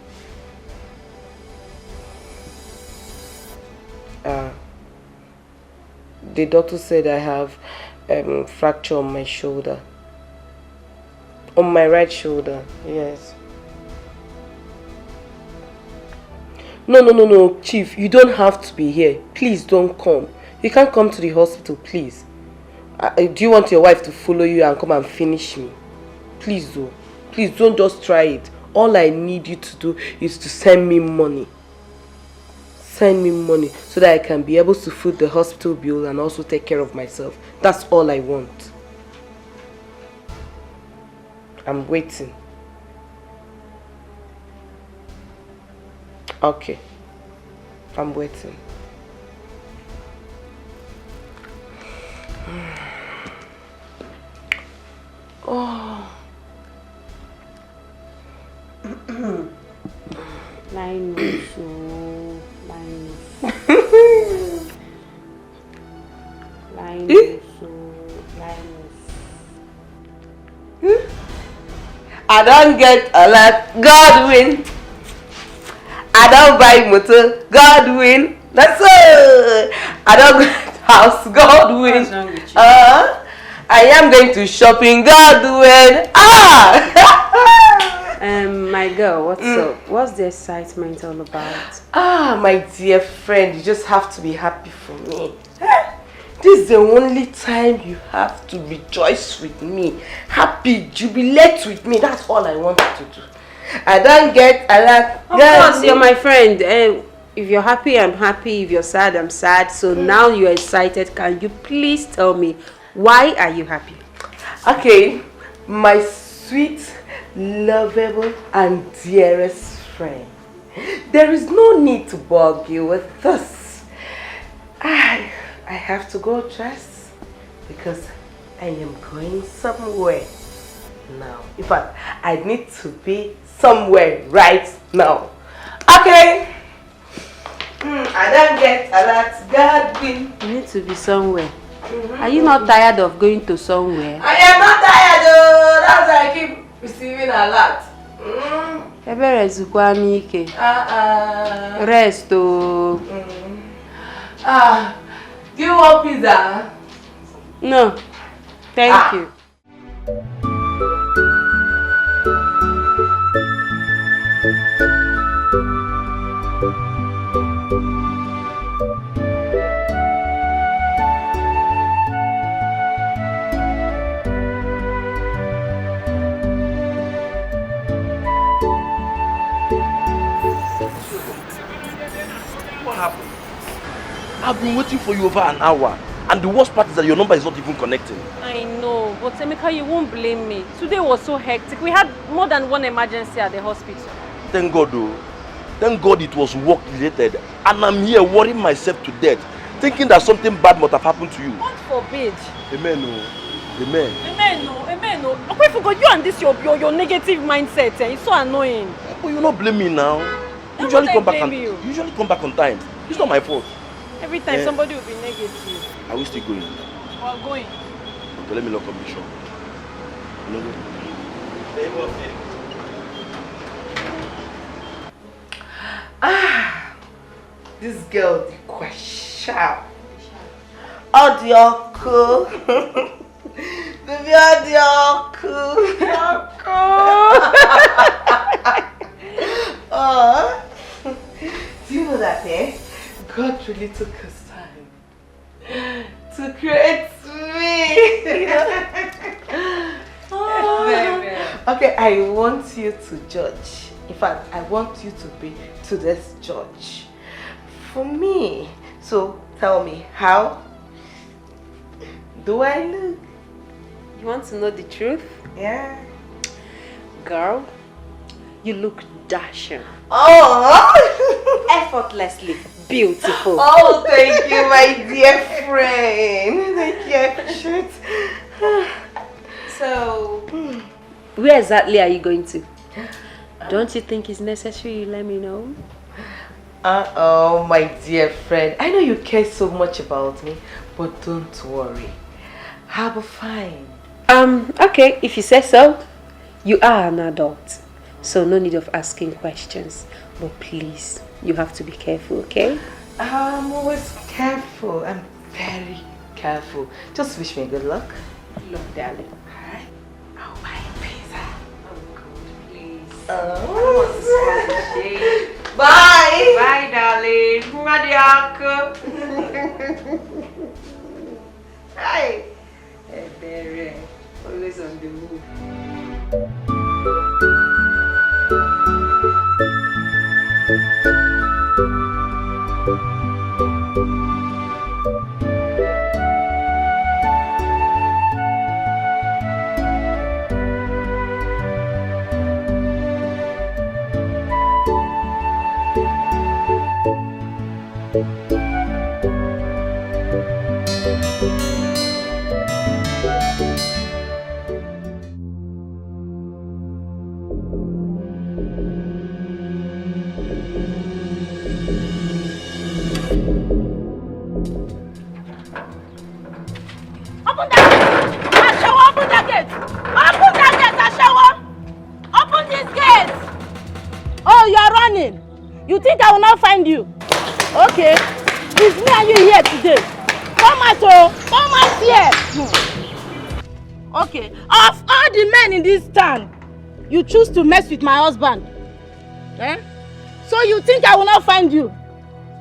The doctor said I have fracture on my shoulder. On my right shoulder, yes. No, Chief, you don't have to be here. Please don't come. You can't come to the hospital, please. Do you want your wife to follow you and come and finish me? Please do. Please don't just try it. All I need you to do is to send me money. send me money so that I can be able to foot the hospital bill and also take care of myself. That's all I want. I'm waiting. Okay. I'm waiting. Oh. Linus. I don't get a lot. God win. I don't buy motor. God win. That's all. I don't get house. God win. I am going to shopping. God win. My girl, what's up? What's the excitement all about? My dear friend, you just have to be happy for me. This is the only time you have to rejoice with me. Happy, jubilate with me. That's all I want you to do. I don't get a lot. Of course, you're my friend. If you're happy, I'm happy. If you're sad, I'm sad. So now you're excited. Can you please tell me, why are you happy? Okay, my sweet, lovable, and dearest friend. There is no need to bug you with this. I have to go dress because I am going somewhere now. In fact, I need to be somewhere right now. Okay. I don't get a lot. God will. You need to be somewhere. Are you not tired of going to somewhere? I am not tired though. That's why I keep receiving a lot. Rest oh. Do you want pizza? No. Thank you. I've been waiting for you over an hour, and the worst part is that your number is not even connecting. I know, but Emeka, you won't blame me. Today was so hectic. We had more than one emergency at the hospital. Thank God though. Thank God it was work related, and I'm here worrying myself to death, thinking that something bad must have happened to you. God forbid. Amen no. Amen. Amen no. Amen no. I forgot you and this your negative mindset. It's so annoying. But you not blame me now. Usually come back on time. It's not my fault. Every time somebody will be negative. Are we still going? We're going. Okay, let me lock up the shop. This girl, the question. Audio cool. Baby, audio cool. Do you know that, God really took his time to create me. Okay, I want you to judge. In fact, I want you to be today's judge for me. So tell me, how do I look? You want to know the truth? Yeah. Girl, you look dashing. Oh! Effortlessly beautiful. Oh, thank you, my dear friend. Thank you, I appreciate it. So, where exactly are you going to? Don't you think it's necessary you let me know? Oh, my dear friend. I know you care so much about me, but don't worry. I'll be fine. Okay, if you say so. You are an adult, so no need of asking questions. But please, you have to be careful, okay? I'm always careful. I'm very careful. Just wish me good luck. Look, darling. Alright? I'll buy a pizza. Oh, God, please. Oh. Bye. Bye, darling. Hi. Hey, always on the move. you. Okay, it's me and you here today. Come out, oh, come out here. Okay, of all the men in this town, you choose to mess with my husband. Eh? So you think I will not find you?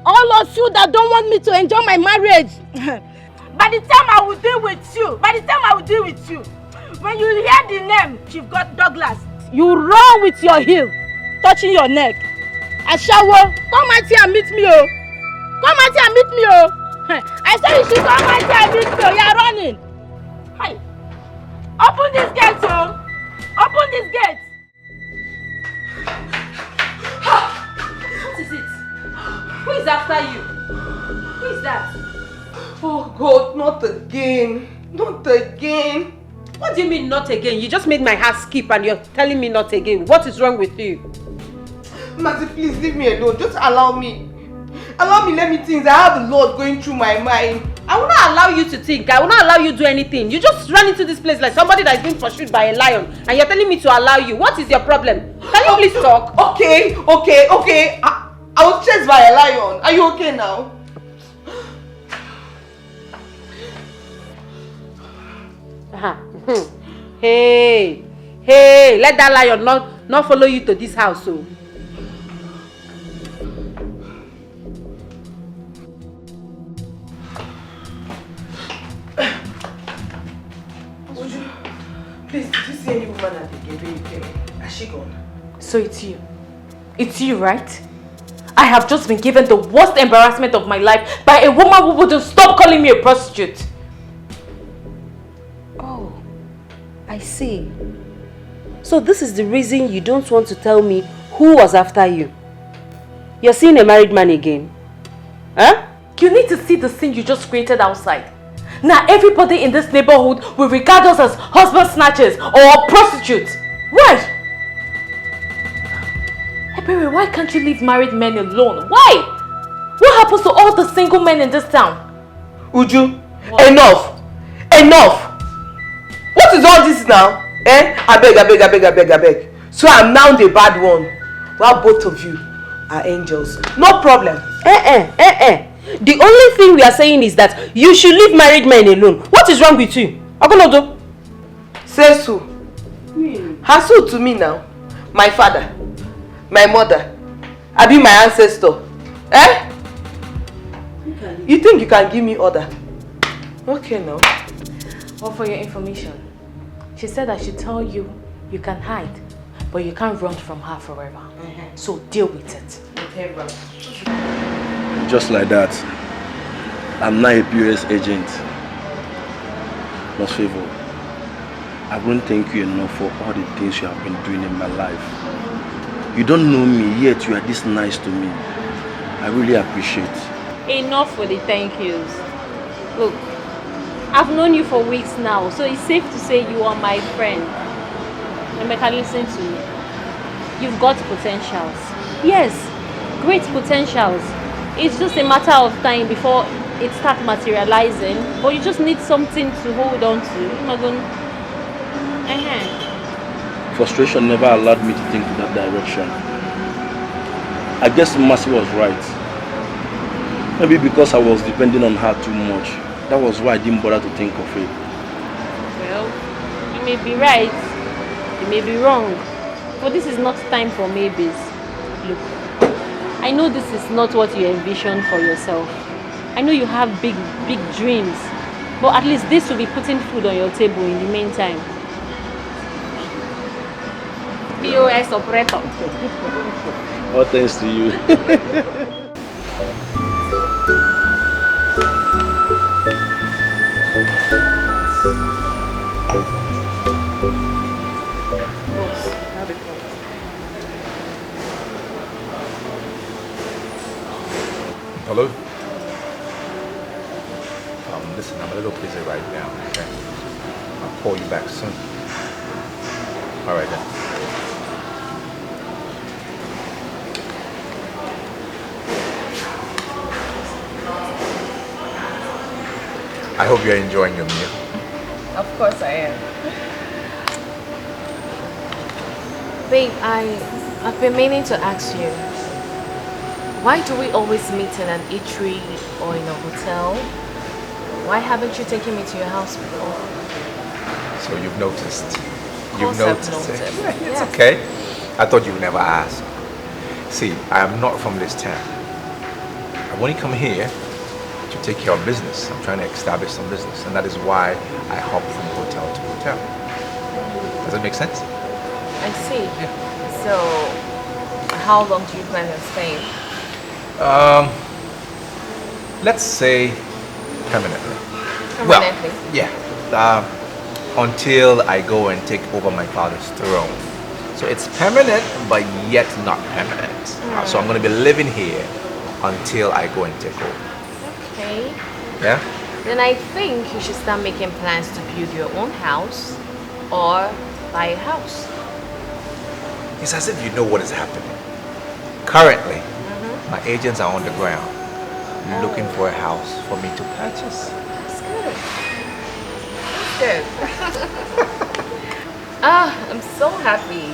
All of you that don't want me to enjoy my marriage. By the time I will deal with you, when you hear the name Chief Douglas, you run with your heel, touching your neck. Ashawo, come out here and meet me, oh. Come out here and meet me, oh. I said you should come out here and meet me, oh. You are running. Hi. Open this gate, oh. Open this gate. What is it? Who is after you? Who is that? Oh God, not again. Not again. What do you mean not again? You just made my heart skip and you're telling me not again. What is wrong with you? Mazi, please leave me alone. Just allow me. Allow me, let me think. I have a lot going through my mind. I will not allow you to think. I will not allow you to do anything. You just run into this place like somebody that is being pursued by a lion and you're telling me to allow you. What is your problem? Can you please talk? Okay. I was chased by a lion. Are you okay now? Hey, let that lion not follow you to this house, so. Please, did you see any woman at the gate when you came in? Has she gone? So it's you. It's you, right? I have just been given the worst embarrassment of my life by a woman who wouldn't stop calling me a prostitute. Oh, I see. So this is the reason you don't want to tell me who was after you. You're seeing a married man again? Huh? You need to see the scene you just created outside. Now everybody in this neighborhood will regard us as husband snatchers or prostitutes. Why? Ebere, why can't you leave married men alone? Why? What happens to all the single men in this town? Uju, enough! What is all this now? I beg. So I'm now the bad one. Well, both of you are angels. No problem. The only thing we are saying is that you should leave married men alone. What is wrong with you? Agonodo? Say so. Hasu to me now. My father, my mother, I be my ancestor. You think you can give me order? Okay now. Well, for your information, she said I should tell you you can hide, but you can't run from her forever. So deal with it. Just like that, I'm now a POS agent. Most favor, I wouldn't thank you enough for all the things you have been doing in my life. You don't know me, yet you are this nice to me. I really appreciate. Enough for the thank yous. Look, I've known you for weeks now, so it's safe to say you are my friend. Emeka, listen to me. You've got potentials. Yes, great potentials. It's just a matter of time before it starts materializing, but you just need something to hold on to. Frustration never allowed me to think in that direction. I guess Mercy was right. Maybe because I was depending on her too much. That was why I didn't bother to think of it. Well, you may be right, you may be wrong, but this is not time for maybes. Look, I know this is not what you envisioned for yourself. I know you have big dreams, but at least this will be putting food on your table in the meantime. POS operator. All thanks to you. Hello? Listen, I'm a little busy right now, okay? I'll call you back soon. Alright then. I hope you're enjoying your meal. Of course I am. Babe, I've been meaning to ask you. Why do we always meet in an eatery or in a hotel? Why haven't you taken me to your house before? So you've noticed. Of You've course I've noticed it. noticed. It's Yes. okay. I thought you would never ask. See, I am not from this town. I only come here to take care of business. I'm trying to establish some business, and that is why I hop from hotel to hotel. Does that make sense? I see. So, how long do you plan on staying? Let's say permanently. Permanently? Well, yeah. Until I go and take over my father's throne. So it's permanent, but yet not permanent. So I'm going to be living here until I go and take over. Okay. Yeah? Then I think you should start making plans to build your own house or buy a house. It's as if you know what is happening. Currently, my agents are on the ground looking for a house for me to purchase. That's good. That's good. I'm so happy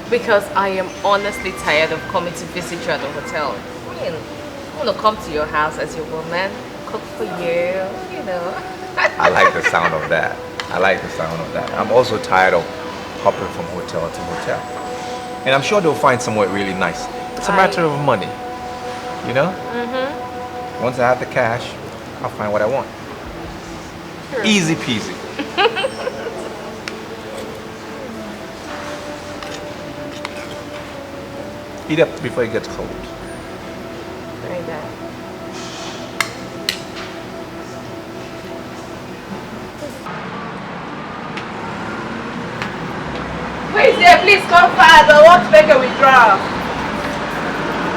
because I am honestly tired of coming to visit you at the hotel. I mean, I want to come to your house as your woman, cook for you, you know. I like the sound of that. I like the sound of that. I'm also tired of hopping from hotel to hotel. And I'm sure they'll find somewhere really nice. It's a matter of money, you know? Once I have the cash, I'll find what I want. True. Easy peasy. Eat up before it gets cold. Very bad. Please, yeah, please come fast. I want to make a withdrawal.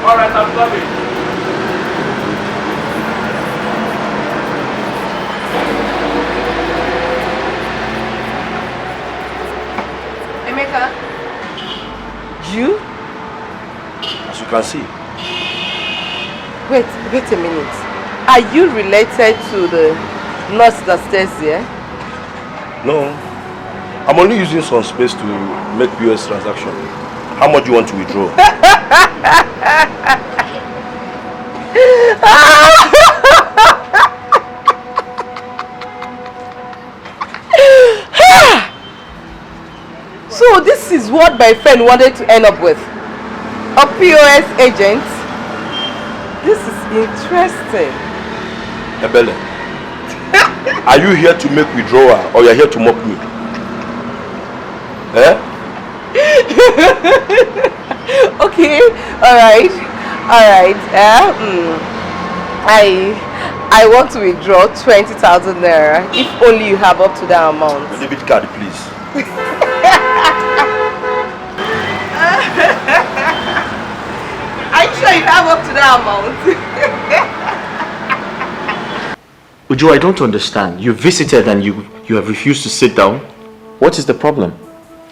Alright, I'm coming. Emeka. You? As you can see. Wait a minute. Are you related to the nurse that stays there? No. I'm only using some space to make POS transaction. How much do you want to withdraw? So this is what my friend wanted to end up with. A POS agent? This is interesting. Ebele, are you here to make withdrawal or you're here to mock me? Eh? Okay, alright. I want to withdraw 20,000 naira if only you have up to that amount. The debit card, please. Are you sure you have up to that amount? Uju, I don't understand. You visited and you have refused to sit down. What is the problem?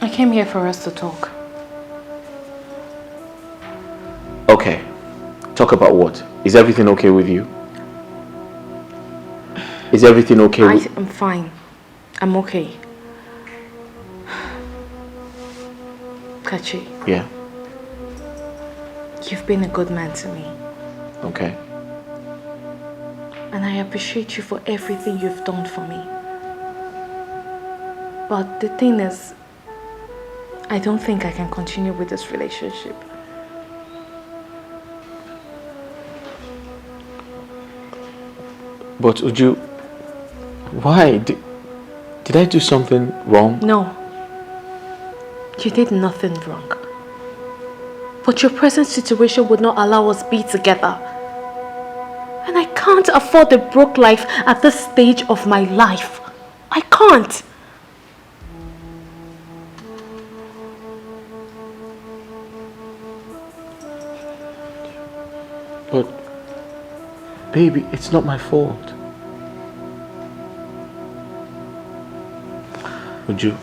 I came here for us to talk. Okay. Talk about what? Is everything okay with you? Is everything okay with... I'm fine. I'm okay. Kachi. Yeah. You've been a good man to me. Okay. And I appreciate you for everything you've done for me. But the thing is, I don't think I can continue with this relationship. But Uju, why? Did I do something wrong? No. You did nothing wrong. But your present situation would not allow us be together. And I can't afford a broke life at this stage of my life. I can't. But, baby, it's not my fault. Uju,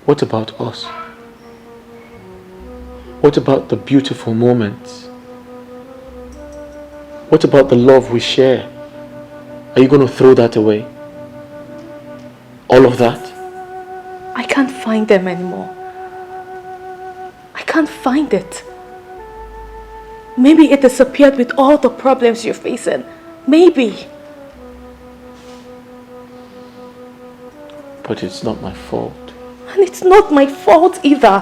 what about us? What about the beautiful moments? What about the love we share? Are you going to throw that away? All of that? I can't find them anymore. I can't find it. Maybe it disappeared with all the problems you're facing. Maybe. But it's not my fault. And it's not my fault either.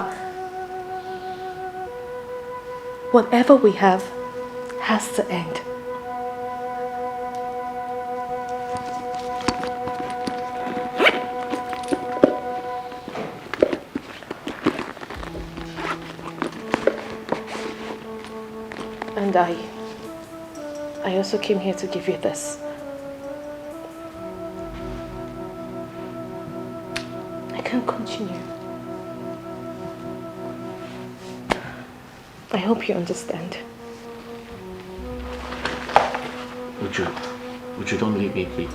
Whatever we have has to end. And I also came here to give you this. I can't continue. I hope you understand. Would you don't leave me, please?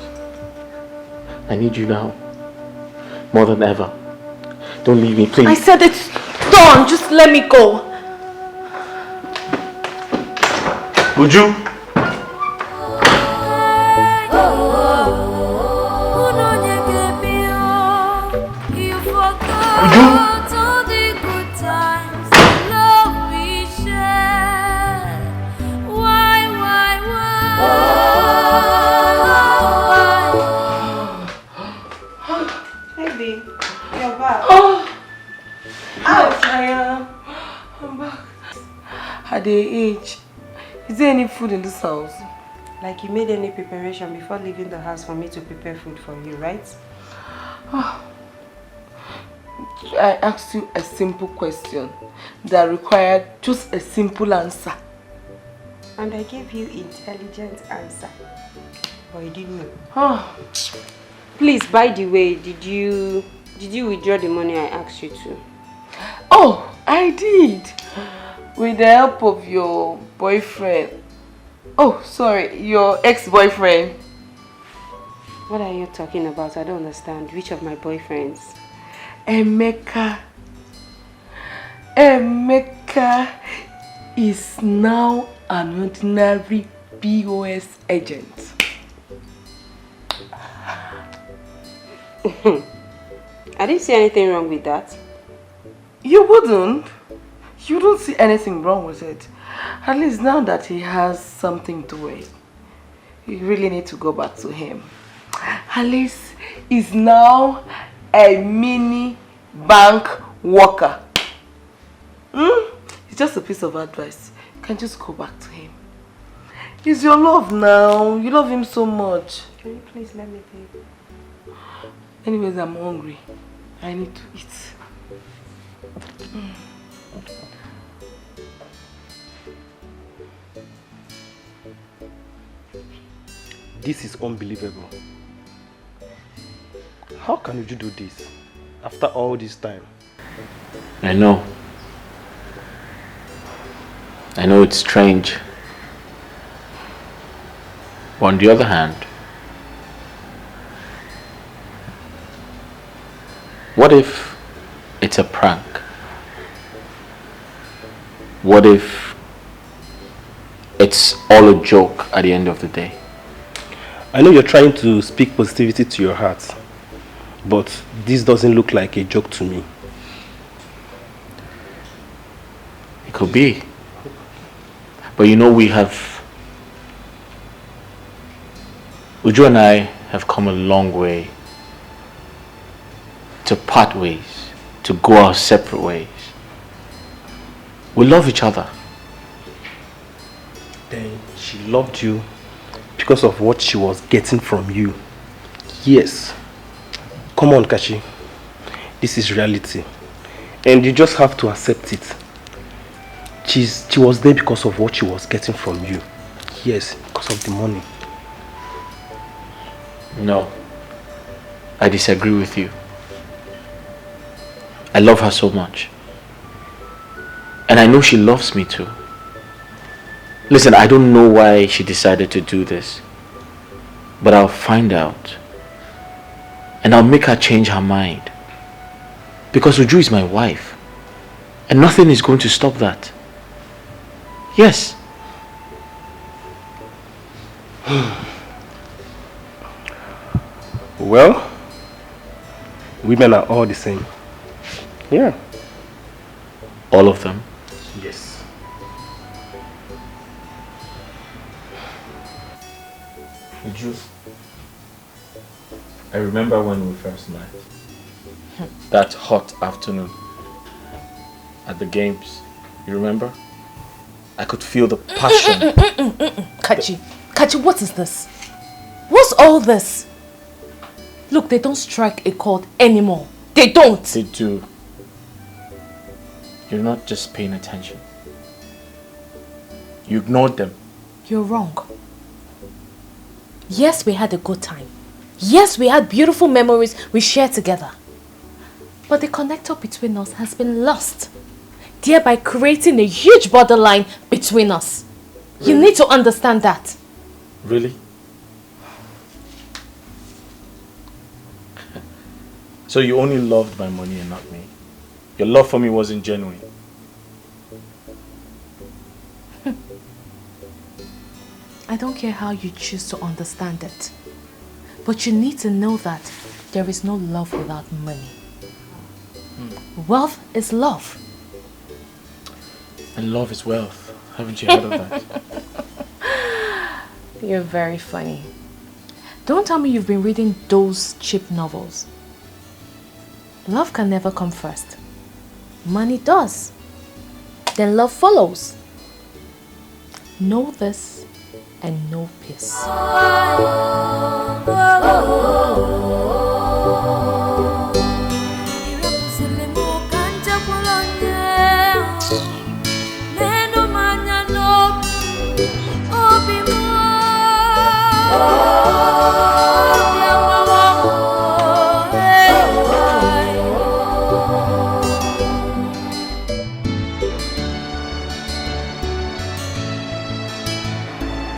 I need you now. More than ever. Don't leave me, please. I said it's done. Just let me go. Would you? Baby, you're back. I'm back. At the age. Is there any food in this house? Like you made any preparation before leaving the house for me to prepare food for you, right? I asked you a simple question that required just a simple answer. And I gave you intelligent answer. But you didn't know. Please, by the way, did you withdraw the money I asked you to? Oh, I did. With the help of your boyfriend. Oh, sorry, your ex-boyfriend. What are you talking about? I don't understand. Which of my boyfriends? Emeka. Emeka is now an ordinary POS agent. I didn't see anything wrong with that. You wouldn't? You don't see anything wrong with it. At least now that he has something to wear, you really need to go back to him. At least he's now a mini bank worker. It's just a piece of advice. You can just go back to him. He's your love now. You love him so much. Can you please let me take? Anyways, I'm hungry. I need to eat. This is unbelievable. How can you do this after all this time? I know. I know it's strange. But on the other hand, what if it's a prank? What if it's all a joke at the end of the day? I know you're trying to speak positivity to your heart, but this doesn't look like a joke to me. It could be. But you know, Uju and I have come a long way to part ways, to go our separate ways. We love each other. Then she loved you because of what she was getting from you. Yes. Come on, Kachi. This is reality. And you just have to accept it. She was there because of what she was getting from you. Yes, because of the money. No. I disagree with you. I love her so much. And I know she loves me too. Listen, I don't know why she decided to do this. But I'll find out. And I'll make her change her mind. Because Uju is my wife. And nothing is going to stop that. Yes. Well, women are all the same. Yeah. All of them? Yes. Uju, I remember when we first met. That hot afternoon at the games. You remember? I could feel the passion. Kachi, what is this? What's all this? Look, they don't strike a chord anymore. They don't. They do. You're not just paying attention. You ignored them. You're wrong. Yes, we had a good time. Yes, we had beautiful memories we shared together. But the connector between us has been lost, thereby creating a huge borderline between us. Really? You need to understand that. Really? So you only loved my money and not me? Your love for me wasn't genuine? I don't care how you choose to understand it. But you need to know that there is no love without money. Wealth is love. And love is wealth. Haven't you heard of that? You're very funny. Don't tell me you've been reading those cheap novels. Love can never come first. Money does. Then love follows. Know this and know peace.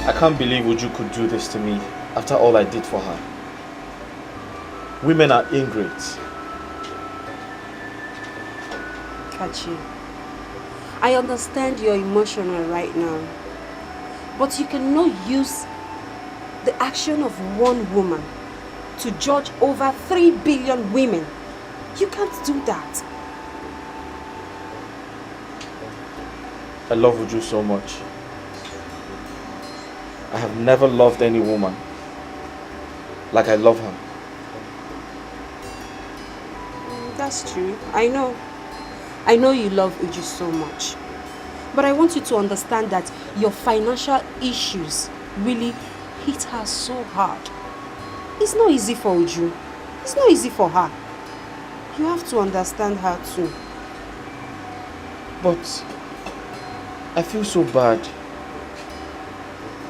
I can't believe Uju could do this to me after all I did for her. Women are ingrates. Kachi, I understand you're emotional right now, but you cannot use the action of one woman to judge over 3 billion women. You can't do that. I love Uju so much. I have never loved any woman like I love her. That's true. I know. I know you love Uju so much. But I want you to understand that your financial issues really hit her so hard. It's not easy for Uju. It's not easy for her. You have to understand her too. But I feel so bad.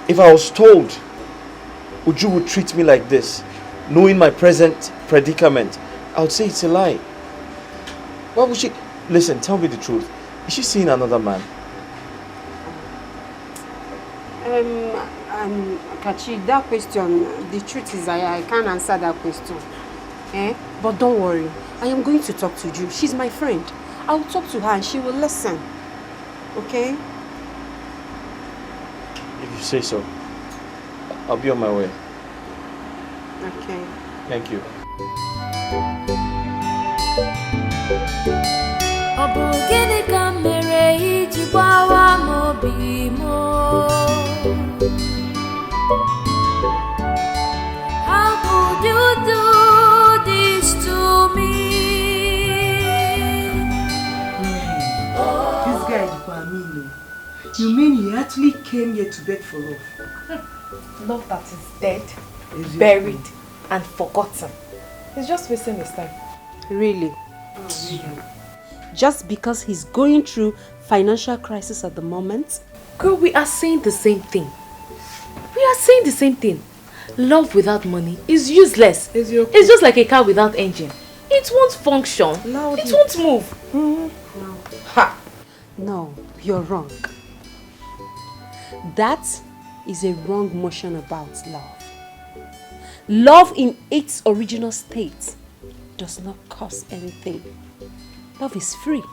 If I was told Uju would treat me like this, knowing my present predicament, I would say it's a lie. Why would she? Listen, tell me the truth. Is she seeing another man? Kachi, that question, the truth is I can't answer that question. But don't worry. I am going to talk to Uju. She's my friend. I will talk to her and she will listen. Okay? If you say so, I'll be on my way. Okay. Thank you. How could you do this to me? This guy is Bamino. You mean he actually came here to beg for love? Love that is dead, buried, and forgotten. He's just wasting his time. Really? Just because he's going through financial crisis at the moment? Girl, we are saying the same thing. We are saying the same thing. Love without money is useless. It's just like a car without engine. It won't function. It won't move. No. Ha! No, you're wrong. That is a wrong notion about love. Love in its original state does not cost anything. Love is free.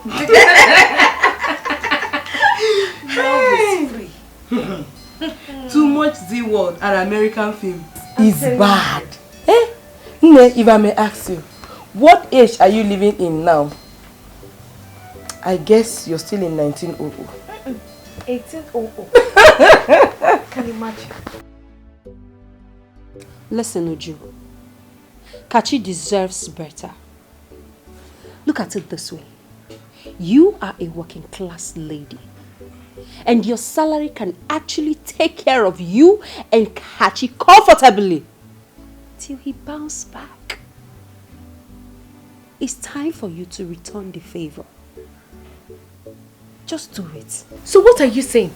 Love is free. Too much Z word and American film is bad. If I may ask you, what age are you living in now? I guess you're still in 1900. 1800. Can you imagine? Listen, Uju. Kachi deserves better. Look at it this way. You are a working class lady. And your salary can actually take care of you and Kachi comfortably. Till he bounces back. It's time for you to return the favor. Just do it. So what are you saying?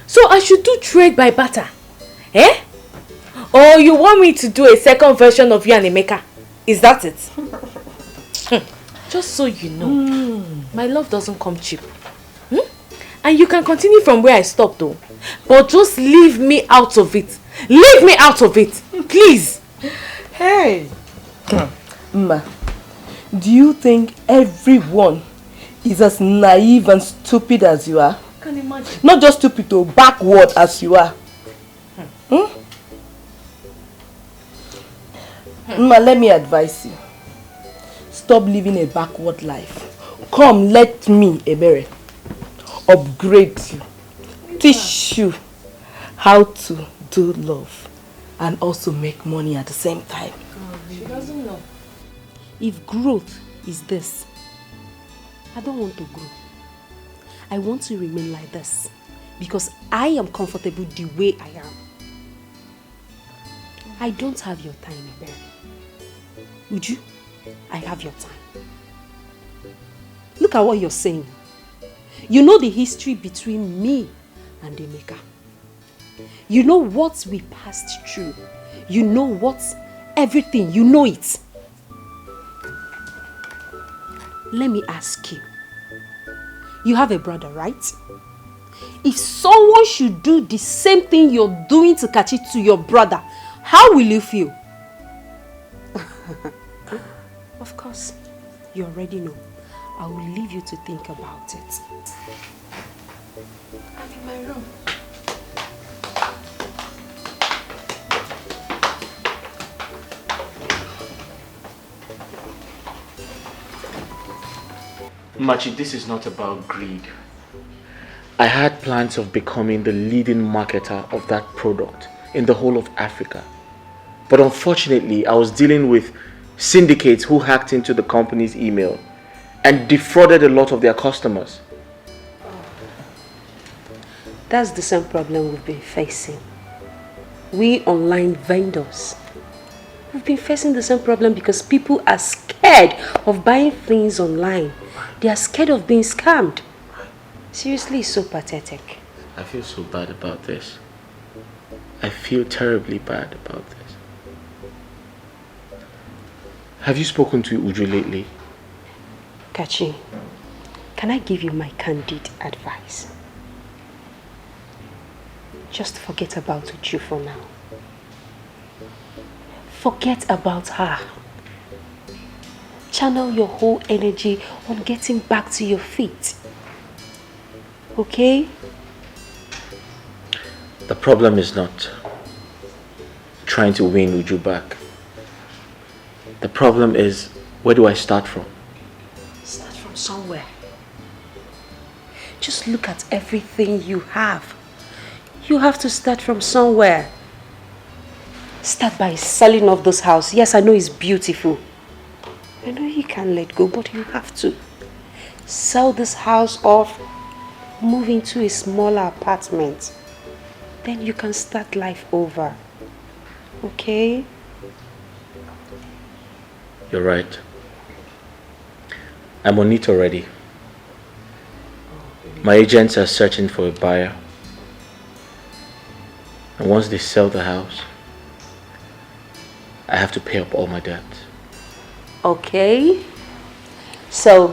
So I should do trade by barter? Eh? Or you want me to do a second version of you and Emeka? Is that it? Just so you know, my love doesn't come cheap. And you can continue from where I stopped though. But just leave me out of it. Leave me out of it. Please. Hey. Ma, do you think everyone is as naive and stupid as you are? I can imagine. Not just stupid, though, backward as you are. Ma, let me advise you. Stop living a backward life. Come, let me, Ebere, upgrade you. Teach you how to do love and also make money at the same time. She doesn't know. If growth is this, I don't want to grow. I want to remain like this because I am comfortable the way I am. I don't have your time, Ebere. Would you? I have your time. Look at what you're saying. You know the history between me and Emeka. You know what we passed through. You know what everything. You know it. Let me ask you. You have a brother, right? If someone should do the same thing you're doing to Kachi to your brother, how will you feel? Of course, you already know. I will leave you to think about it. I'm in my room. Machi, this is not about greed. I had plans of becoming the leading marketer of that product in the whole of Africa. But unfortunately, I was dealing with syndicates who hacked into the company's email and defrauded a lot of their customers. That's the same problem we've been facing. We online vendors, we've been facing the same problem because people are scared of buying things online. They are scared of being scammed. Seriously, it's so pathetic. I feel so bad about this. I feel terribly bad about this. Have you spoken to Uju lately? Kachi, can I give you my candid advice? Just forget about Uju for now. Forget about her. Channel your whole energy on getting back to your feet. Okay? The problem is not trying to win Uju back. The problem is, where do I start from? Start from somewhere. Just look at everything you have. You have to start from somewhere. Start by selling off this house. Yes, I know it's beautiful. I know you can't let go, but you have to. Sell this house off, move into a smaller apartment. Then you can start life over. Okay? You're right. I'm on it already. My agents are searching for a buyer. And once they sell the house, I have to pay up all my debt. Okay. So,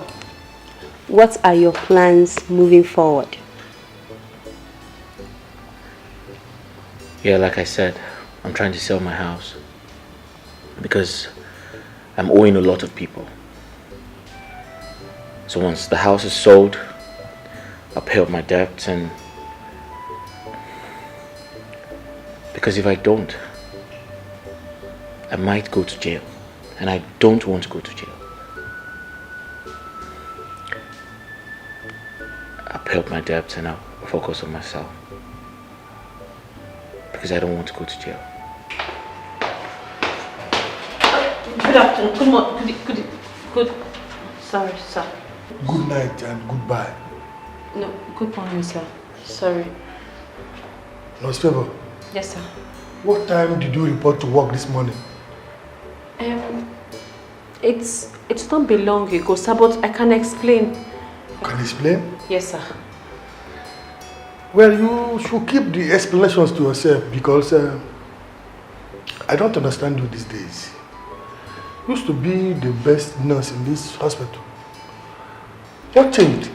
what are your plans moving forward? Yeah, like I said, I'm trying to sell my house because I'm owing a lot of people. So once the house is sold, I'll pay up my debts, and because if I don't, I might go to jail, and I don't want to go to jail. I'll pay up my debts and I'll focus on myself because I don't want to go to jail. afternoon. Good morning. Good. Sorry, sir. Good night and goodbye. No, good morning, sir. Sorry. Nurse Favor. Yes, sir. What time did you report to work this morning? It's not been long ago, sir, but I can explain. Can you explain? Yes, sir. Well, you should keep the explanations to yourself because I don't understand you these days. You used to be the best nurse in this hospital. What changed?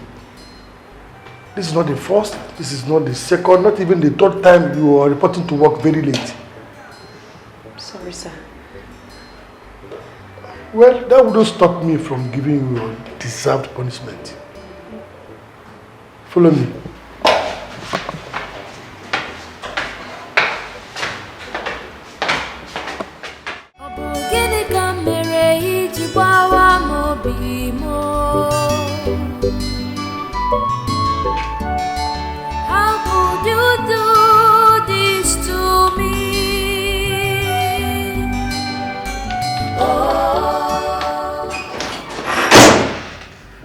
This is not the first, this is not the second, not even the third time you are reporting to work very late. Sorry, sir. Well, that wouldn't stop me from giving you your deserved punishment. Follow me. How could you do this to me?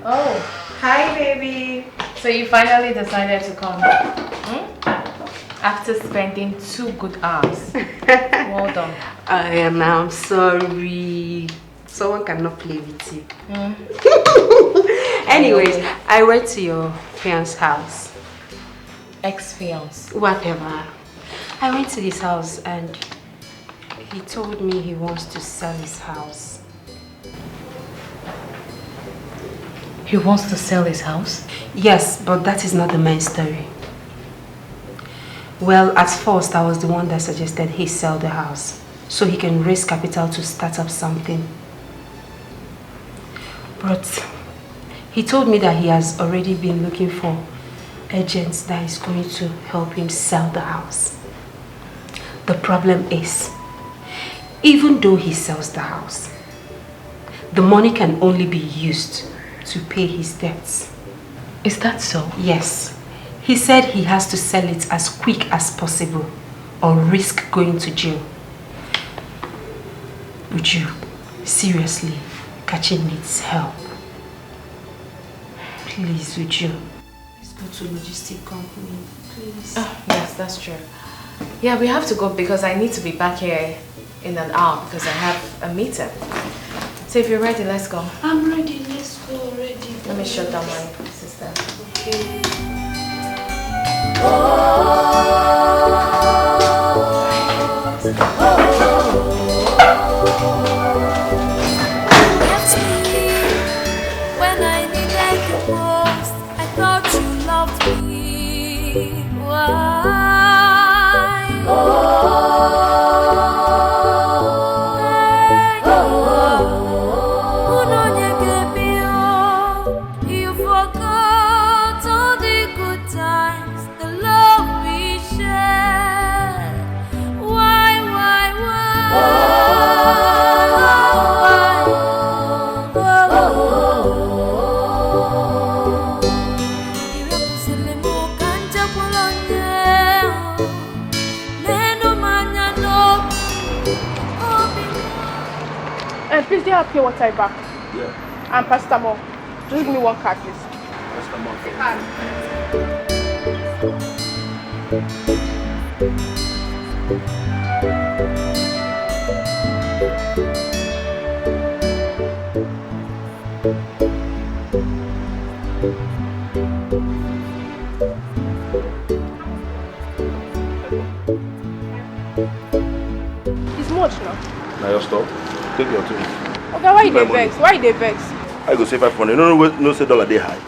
Oh, hi baby. So you finally decided to come after spending 2 good hours. Well done. I'm sorry. Someone cannot play with you. Anyways, I went to your fiance's house. Ex-fiance. Whatever. I went to his house and he told me he wants to sell his house. He wants to sell his house? Yes, but that is not the main story. Well, at first I was the one that suggested he sell the house so he can raise capital to start up something. But he told me that he has already been looking for agents that is going to help him sell the house. The problem is, even though he sells the house, the money can only be used to pay his debts. Is that so? Yes. He said he has to sell it as quick as possible or risk going to jail. Would you, seriously, Kachi needs help. Please, would you? Let's go to logistic company, please. Oh, yes, that's true. Yeah, we have to go because I need to be back here in an hour because I have a meeting. So if you're ready, let's go. I'm ready, let's go already. Let me shut down my system. Okay. When I needed you most, I thought you loved me. Why? You forgot all the good times, the love we shared. Why? And please, do you have pure water back? Yeah. And paracetamol. Just give me 1 card, please. It's much now. Now you stop. Take your turn. Okay, why you dey vex? Why you dey vex? I go save 500. No say dollar dey high.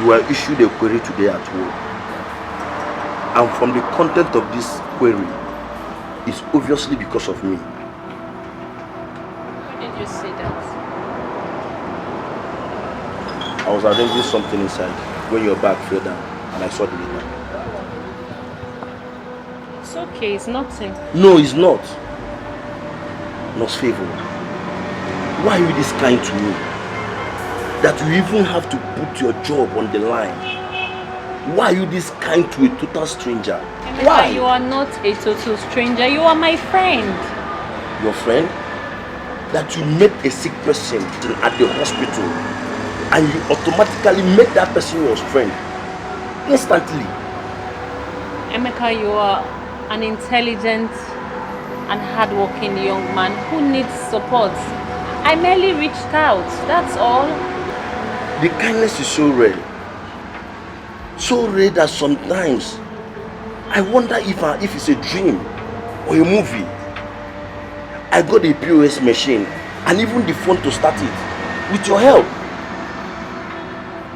were issued a query today at work. And from the content of this query, it's obviously because of me. Why did you say that? I was arranging something inside when your bag fell down and I saw the letter. It's okay, it's nothing. No, it's not. Nurse Favor, why are you this kind to me? That you even have to put your job on the line? Why are you this kind to a total stranger? Emeka, Why? you are not a total stranger. You are my friend. Your friend? That you met a sick person at the hospital and you automatically make that person your friend instantly. Emeka, you are an intelligent and hardworking young man who needs support. I merely reached out, that's all. The kindness is so rare. So rare that sometimes I wonder if it's a dream or a movie. I got a POS machine and even the phone to start it with your help.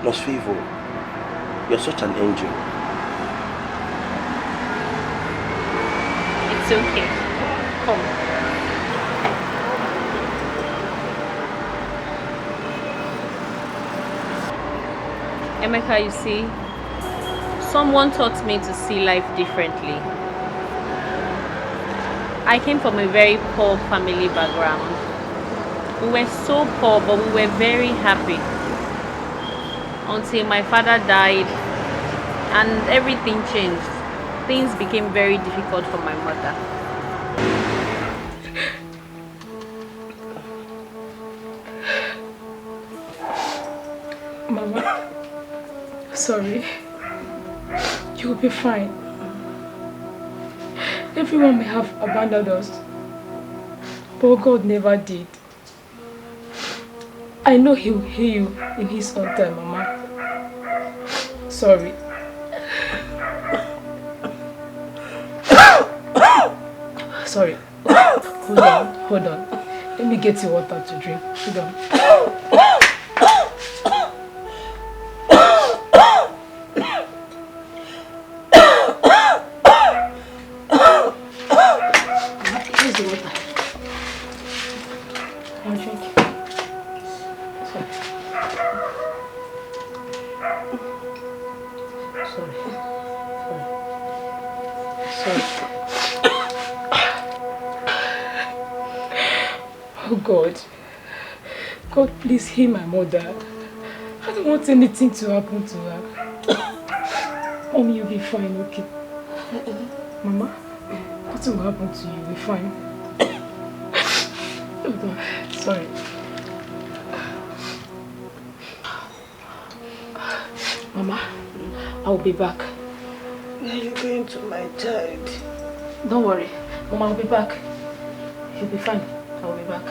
Nurse Favor, you're such an angel. It's okay. Come. Emeka, you see, someone taught me to see life differently. I came from a very poor family background. We were so poor, but we were very happy. Until my father died and everything changed. Things became very difficult for my mother. Mama, sorry. You'll be fine. Everyone may have abandoned us, but God never did. I know He will heal you in His own time, Mama. Sorry. Sorry. Hold on. Let me get you water to drink. Hold on. Here's the water. I'll drink. Sorry. Oh God. God, please heal my mother. I don't want anything to happen to her. Mommy, you'll be fine, okay? Mama, nothing will happen to you. You'll be fine. Hold on. Sorry. Mama, I'll be back. Are you going to my child? Don't worry. Mama, I'll be back. You'll be fine. I'll be back.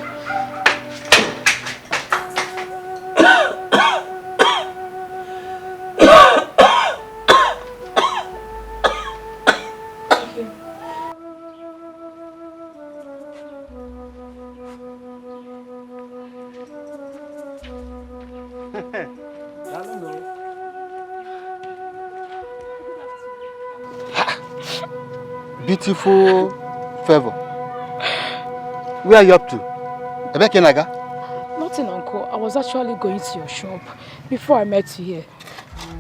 Beautiful Favor. Where are you up to? Ebekenaga? Nothing, Uncle. I was actually going to your shop before I met you here.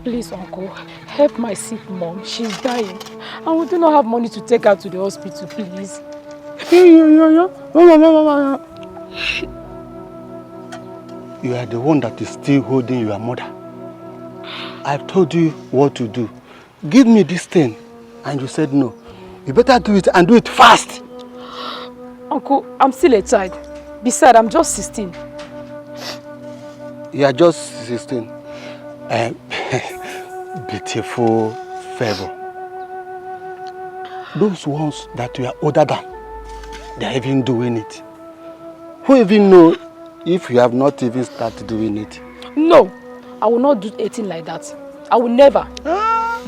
Please, Uncle, help my sick mom. She's dying. And we do not have money to take her to the hospital, please. You are the one that is still holding your mother. I've told you what to do. Give me this thing. And you said no. You better do it and do it fast. Uncle, I'm still a child. Besides, I'm just 16. You are just 16. Beautiful Favor. Those ones that you are older than, they are even doing it. Who even know if you have not even started doing it? No, I will not do anything like that. I will never.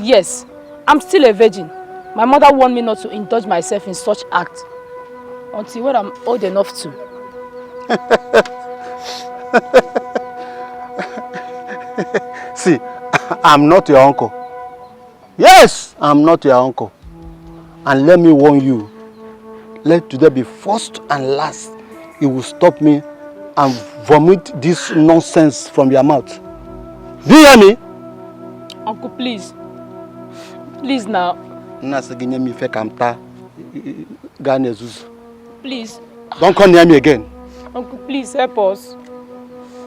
Yes, I'm still a virgin. My mother warned me not to indulge myself in such acts until when I'm old enough to. See, I'm not your uncle. Yes, I'm not your uncle. And let me warn you, let today be first and last. You will stop me and vomit this nonsense from your mouth. Do you hear me? Uncle, please. Please now. Please. Don't come near me again. Uncle, please help us.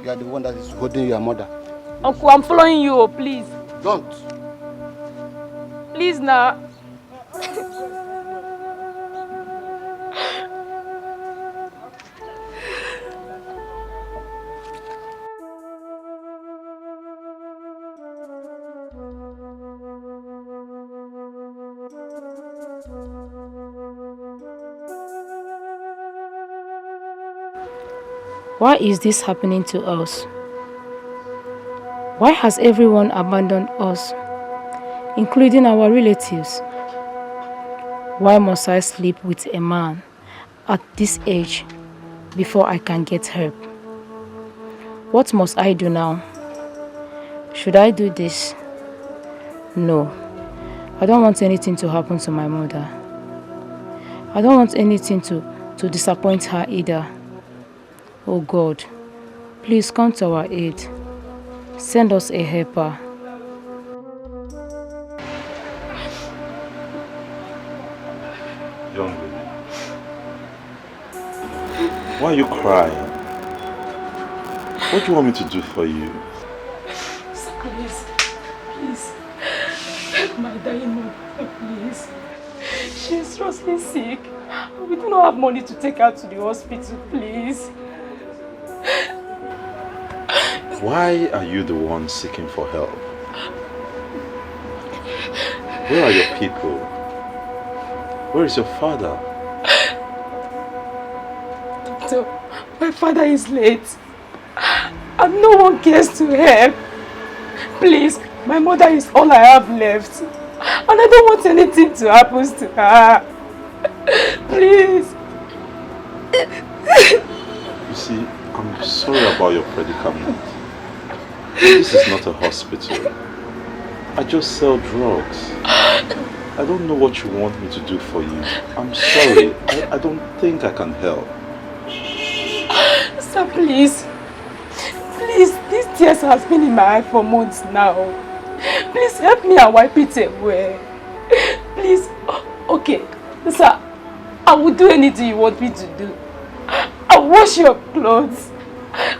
You are the one that is holding your mother. Uncle, I'm following you, please. Don't. Please now. Why is this happening to us? Why has everyone abandoned us, including our relatives? Why must I sleep with a man at this age before I can get help? What must I do now? Should I do this? No. I don't want anything to happen to my mother. I don't want anything to disappoint her either. Oh God, please come to our aid. Send us a helper. Young lady, why are you crying? What do you want me to do for you? Please, help my dying mother, please. She's seriously sick. We do not have money to take her to the hospital, please. Why are you the one seeking for help? Where are your people? Where is your father? Doctor, my father is late. And no one cares to help. Please, my mother is all I have left. And I don't want anything to happen to her. Please. You see, I'm sorry about your predicament. This is not a hospital. I just sell drugs. I don't know what you want me to do for you. I'm sorry. I don't think I can help. Sir, please. Please, these tears has been in my eye for months now. Please help me and wipe it away. Please. Okay. Sir, I will do anything you want me to do. I'll wash your clothes.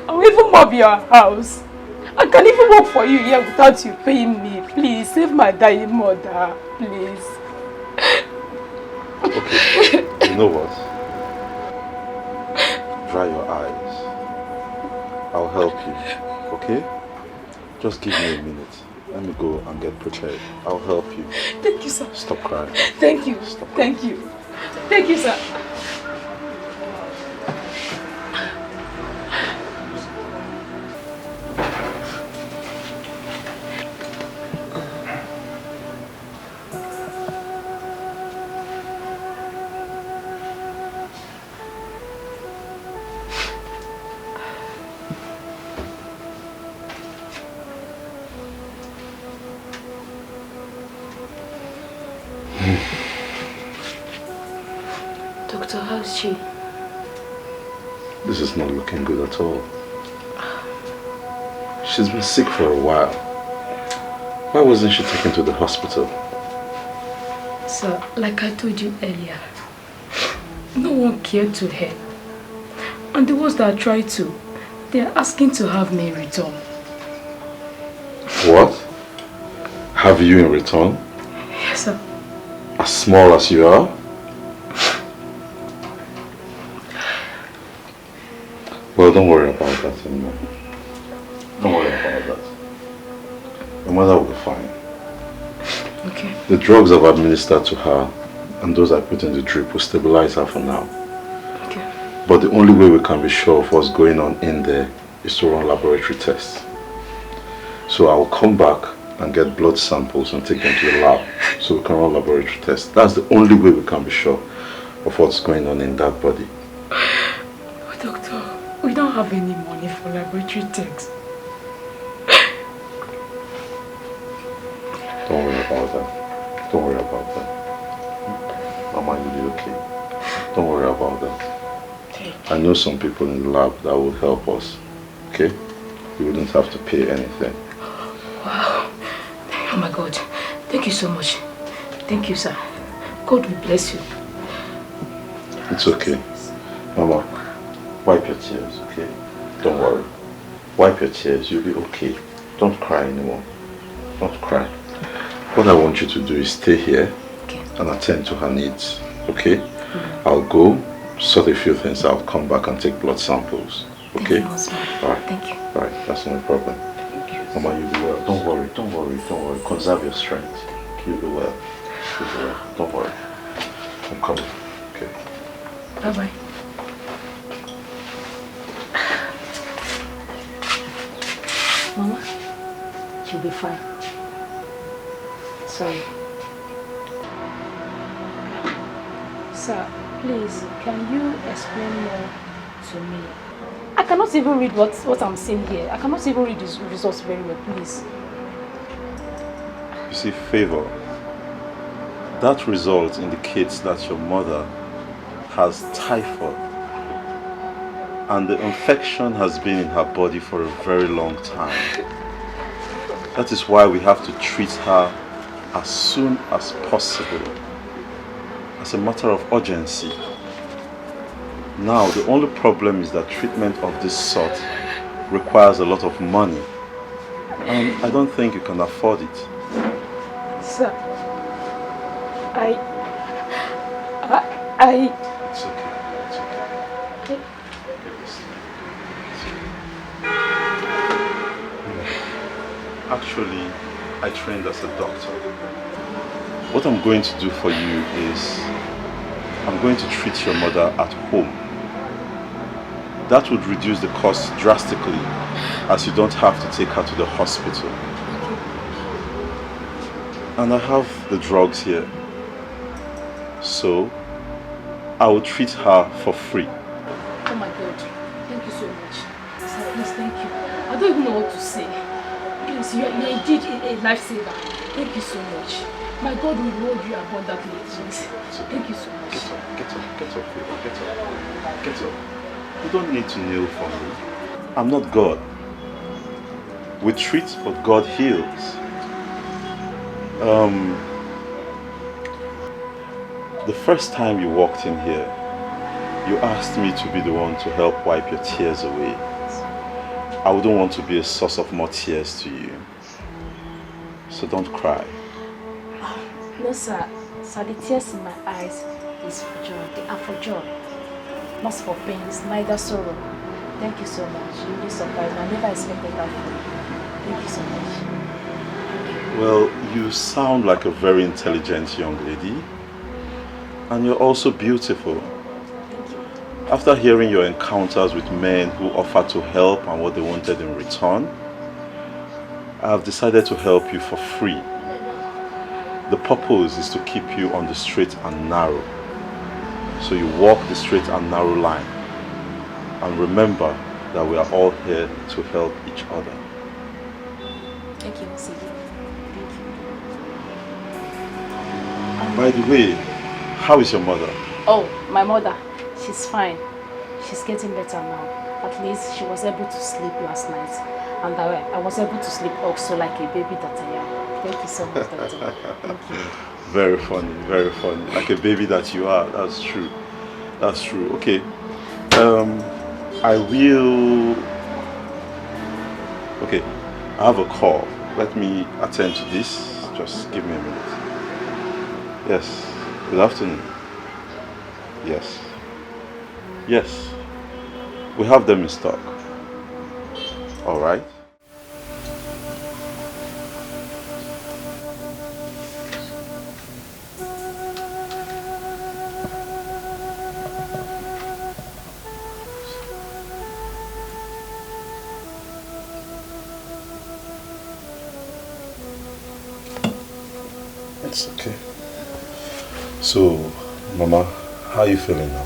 I'll even mop your house. I can even work for you here without you paying me. Please, save my dying mother. Please. Okay, you know what? Dry your eyes. I'll help you, okay? Just give me a minute. Let me go and get prepared. I'll help you. Thank you, sir. Stop crying. Thank you. Stop crying. Thank you. Thank you, sir. Doctor, how's she? This is not looking good at all. She's been sick for a while. Why wasn't she taken to the hospital? Sir, like I told you earlier, no one cared to help. And the ones that tried to, they are asking to have me return. What? Have you in return? Yes, sir. As small as you are? Well, don't worry about that anymore. Don't worry about that. Your mother will be fine. Okay. The drugs I've administered to her and those I put in the drip will stabilize her for now. Okay. But the only way we can be sure of what's going on in there is to run laboratory tests. So I will come back and get blood samples and take them to the lab so we can run laboratory tests. That's the only way we can be sure of what's going on in that body. But doctor, we don't have any money for laboratory tests. about that. Don't worry about that. Mama, you'll be okay. Don't worry about that. I know some people in the lab that will help us. Okay? You wouldn't have to pay anything. Wow. Oh my God. Thank you so much. Thank you, sir. God will bless you. It's okay. Mama, wipe your tears, okay? Don't worry. Wipe your tears, you'll be okay. Don't cry anymore. Don't cry. What I want you to do is stay here and attend to her needs, okay? I'll go, sort a few things out, come back and take blood samples, okay? Alright. Thank you. Alright, that's no problem. Thank you. Mama, you'll be well. Don't worry, don't worry, don't worry. Conserve your strength. You'll be well. You'll be well. Don't worry. I'm coming, okay? Bye-bye. Mama, she'll be fine. Sorry. Sir, please, can you explain more to me? I cannot even read what I'm seeing here. I cannot even read these results very well, please. You see, Favor, that result indicates that your mother has typhoid and the infection has been in her body for a very long time. That is why we have to treat her as soon as possible, as a matter of urgency. Now, the only problem is that treatment of this sort requires a lot of money, and I don't think you can afford it. Sir, It's okay, it's okay. Actually, I trained as a doctor. What I'm going to do for you is I'm going to treat your mother at home. That would reduce the cost drastically, as you don't have to take her to the hospital. And I have the drugs here. So, I will treat her for free. oh my God, thank you so much. Sir, please, thank you. I don't even know what to say. Please, you're indeed a lifesaver. Thank you so much. My God will reward you abundantly, please. Thank you so much. Get up, get up, get up, Favor, get up. Get up. You don't need to kneel for me. I'm not God. We treat, but God heals. The first time you walked in here, you asked me to be the one to help wipe your tears away. I wouldn't want to be a source of more tears to you. So don't cry. No, sir. Sir, the tears in my eyes is for joy. They are for joy. Not for pains, neither sorrow. Thank you so much. You really surprised me. I never expected that from you. Thank you so much. Well, you sound like a very intelligent young lady. And you're also beautiful. After hearing your encounters with men who offered to help and what they wanted in return, I have decided to help you for free. The purpose is to keep you on the straight and narrow. So you walk the straight and narrow line. And remember that we are all here to help each other. Thank you, Mr. Thank you. By the way, how is your mother? Oh, my mother. She's fine. She's getting better now. At least she was able to sleep last night. And I was able to sleep also like a baby that I am. Thank you so much, Doctor. Thank you. Very funny, very funny. Like a baby that you are. That's true. That's true. Okay. I will... Okay. I have a call. Let me attend to this. Just give me a minute. Yes. Good afternoon. Yes. Yes. We have them in stock. All right. It's okay. So, Mama, how are you feeling now?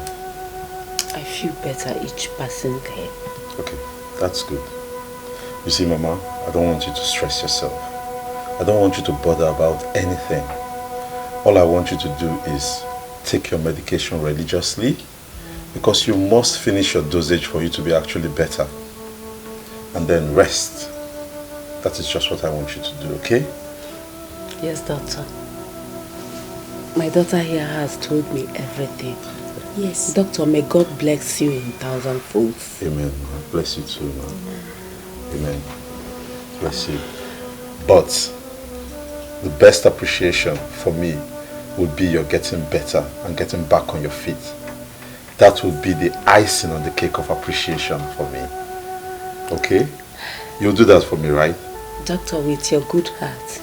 I feel better each passing day. Okay, that's good. You see, Mama, I don't want you to stress yourself. I don't want you to bother about anything. All I want you to do is take your medication religiously, because you must finish your dosage for you to be actually better. And then rest. That is just what I want you to do, okay? Yes, doctor. My daughter here has told me everything. Yes. Doctor, may God bless you in 1,000 folds. Amen. Bless you too, man. Amen. Bless you. But the best appreciation for me would be your getting better and getting back on your feet. That would be the icing on the cake of appreciation for me. Okay? You'll do that for me, right? Doctor, with your good heart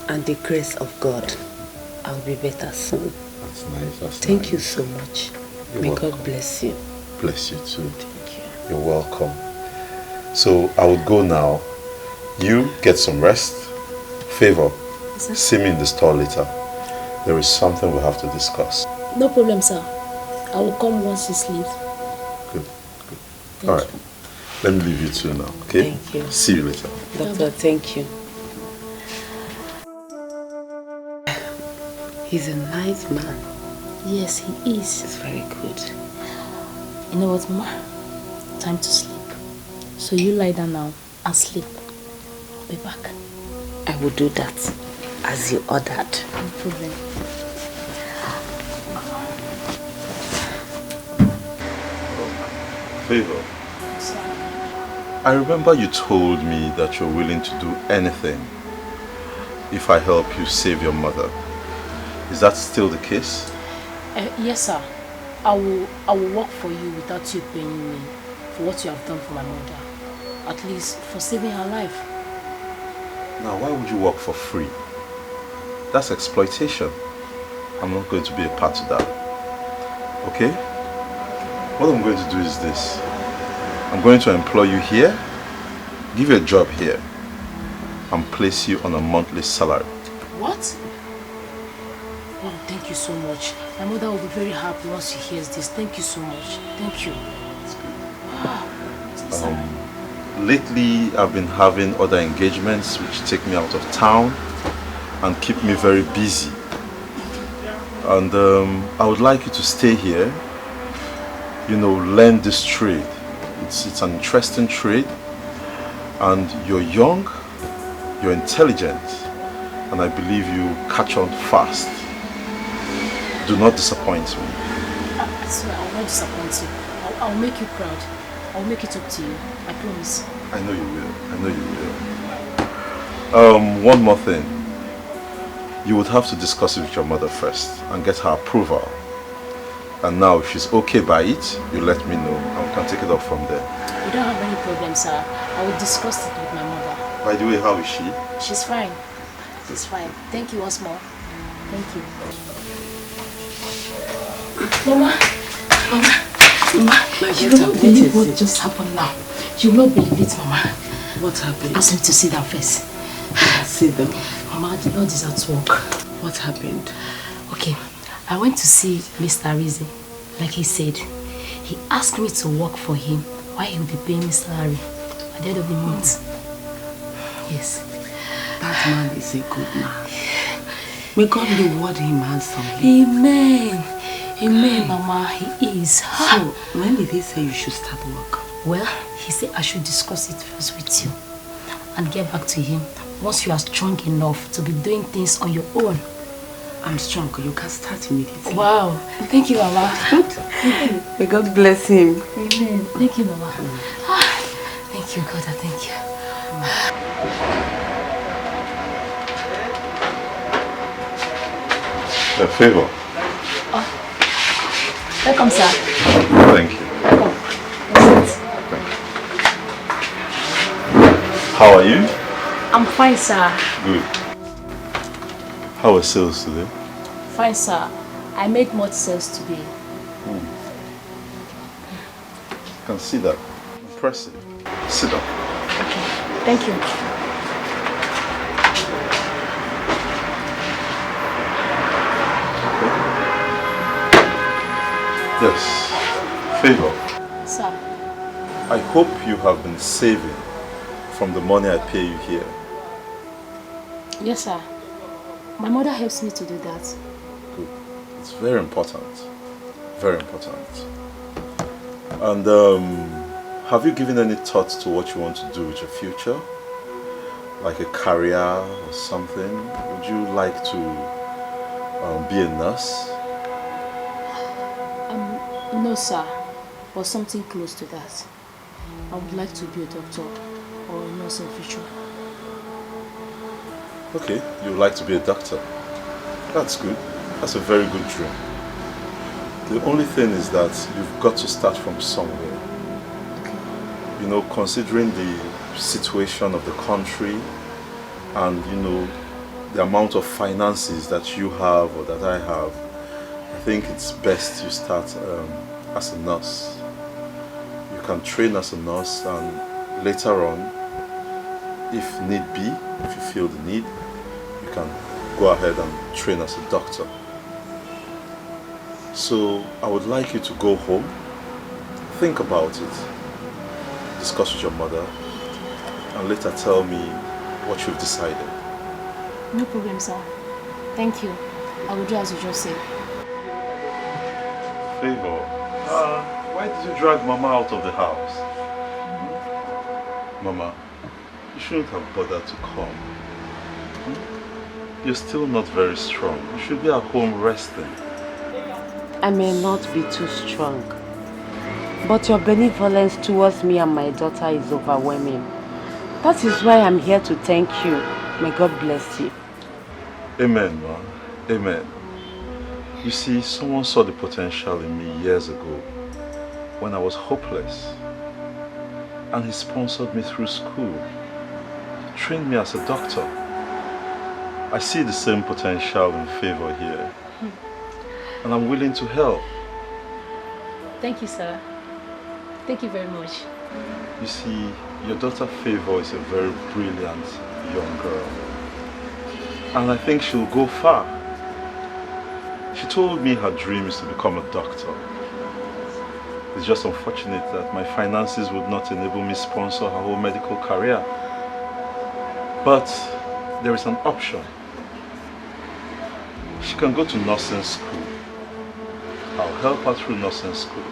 and the grace of God, I'll be better soon. That's nice. Thank you so much. May God bless you. Bless you too. Thank you. You're welcome. So I would go now. You get some rest. Favor, see me in the store later. There is something we have to discuss. No problem, sir. I will come once you sleep. Good. All right. Let me leave you two now, okay? Thank you. See you later. Doctor, thank you. He's a nice man. Yes, he is. He's very good. You know what, Ma? Time to sleep. So you lie down now and sleep. I'll be back. I will do that as you ordered. No problem. Favor, I remember you told me that you're willing to do anything if I help you save your mother. Is that still the case? Yes, sir. I will work for you without you paying me for what you have done for my mother. At least for saving her life. Now, why would you work for free? That's exploitation. I'm not going to be a part of that. Okay? What I'm going to do is this. I'm going to employ you here, give you a job here, and place you on a monthly salary. What? Oh, thank you so much. My mother will be very happy once she hears this. Thank you so much. Thank you. Lately, I've been having other engagements which take me out of town and keep me very busy. And I would like you to stay here, you know, learn this trade. It's an interesting trade, and you're young, you're intelligent, and I believe you catch on fast. Do not disappoint me. I swear, I will not disappoint you. I'll make you proud. I'll make it up to you. I promise. I know you will. I know you will. One more thing. You would have to discuss it with your mother first and get her approval. And now, if she's okay by it, you let me know and we can take it up from there. You don't have any problem, sir. I will discuss it with my mother. By the way, how is she? She's fine. She's fine. Thank you once more. Thank you. Mama, you will not believe what just happened now. You will not believe it, Mama. What happened? Ask me to sit down first. Sit down. Mama, the Lord is at work. What happened? Okay, I went to see Mr. Rizzi. Like he said, he asked me to work for him while he will be paying me salary at the end of the month. Yes. That man is a good man. May God reward him handsomely. Amen. Amen, Mama. He is. So, when did he say you should start work? Well, he said I should discuss it first with you and get back to him once you are strong enough to be doing things on your own. I'm strong. You can start immediately. Wow. Thank you, Mama. May God bless him. Amen. Thank you, Mama. Thank you, God. Thank you. A favor. Oh. Welcome, sir. Thank you. How are you? I'm fine, sir. Good. How are sales today? Fine, sir. I made much sales today. I can see that. Impressive. Sit down. Okay. Thank you. Yes. Favor. Sir. I hope you have been saving from the money I pay you here. Yes, sir. My mother helps me to do that. Good. It's very important. Very important. And have you given any thought to what you want to do with your future? Like a career or something? Would you like to be a nurse? No, sir. Or something close to that. I would like to be a doctor or a nurse in the future. Okay, you would like to be a doctor. That's good. That's a very good dream. The only thing is that you've got to start from somewhere. You know, considering the situation of the country and, you know, the amount of finances that you have or that I have, I think it's best you start as a nurse. You can train as a nurse and later on, if need be, if you feel the need, you can go ahead and train as a doctor. So I would like you to go home, think about it, discuss with your mother, and later tell me what you've decided. No problem, sir. Thank you. I will do as you just said. Favor, why did you drag Mama out of the house? Mama, you shouldn't have bothered to come. You're still not very strong. You should be at home resting. I may not be too strong, but your benevolence towards me and my daughter is overwhelming. That is why I'm here to thank you. May God bless you. Amen, man. Amen. You see, someone saw the potential in me years ago when I was hopeless. And he sponsored me through school, trained me as a doctor. I see the same potential in Favor here. And I'm willing to help. Thank you, sir. Thank you very much. You see, your daughter Favor is a very brilliant young girl. And I think she'll go far. She told me her dream is to become a doctor. It's just unfortunate that my finances would not enable me to sponsor her whole medical career. But there is an option. She can go to nursing school. I'll help her through nursing school.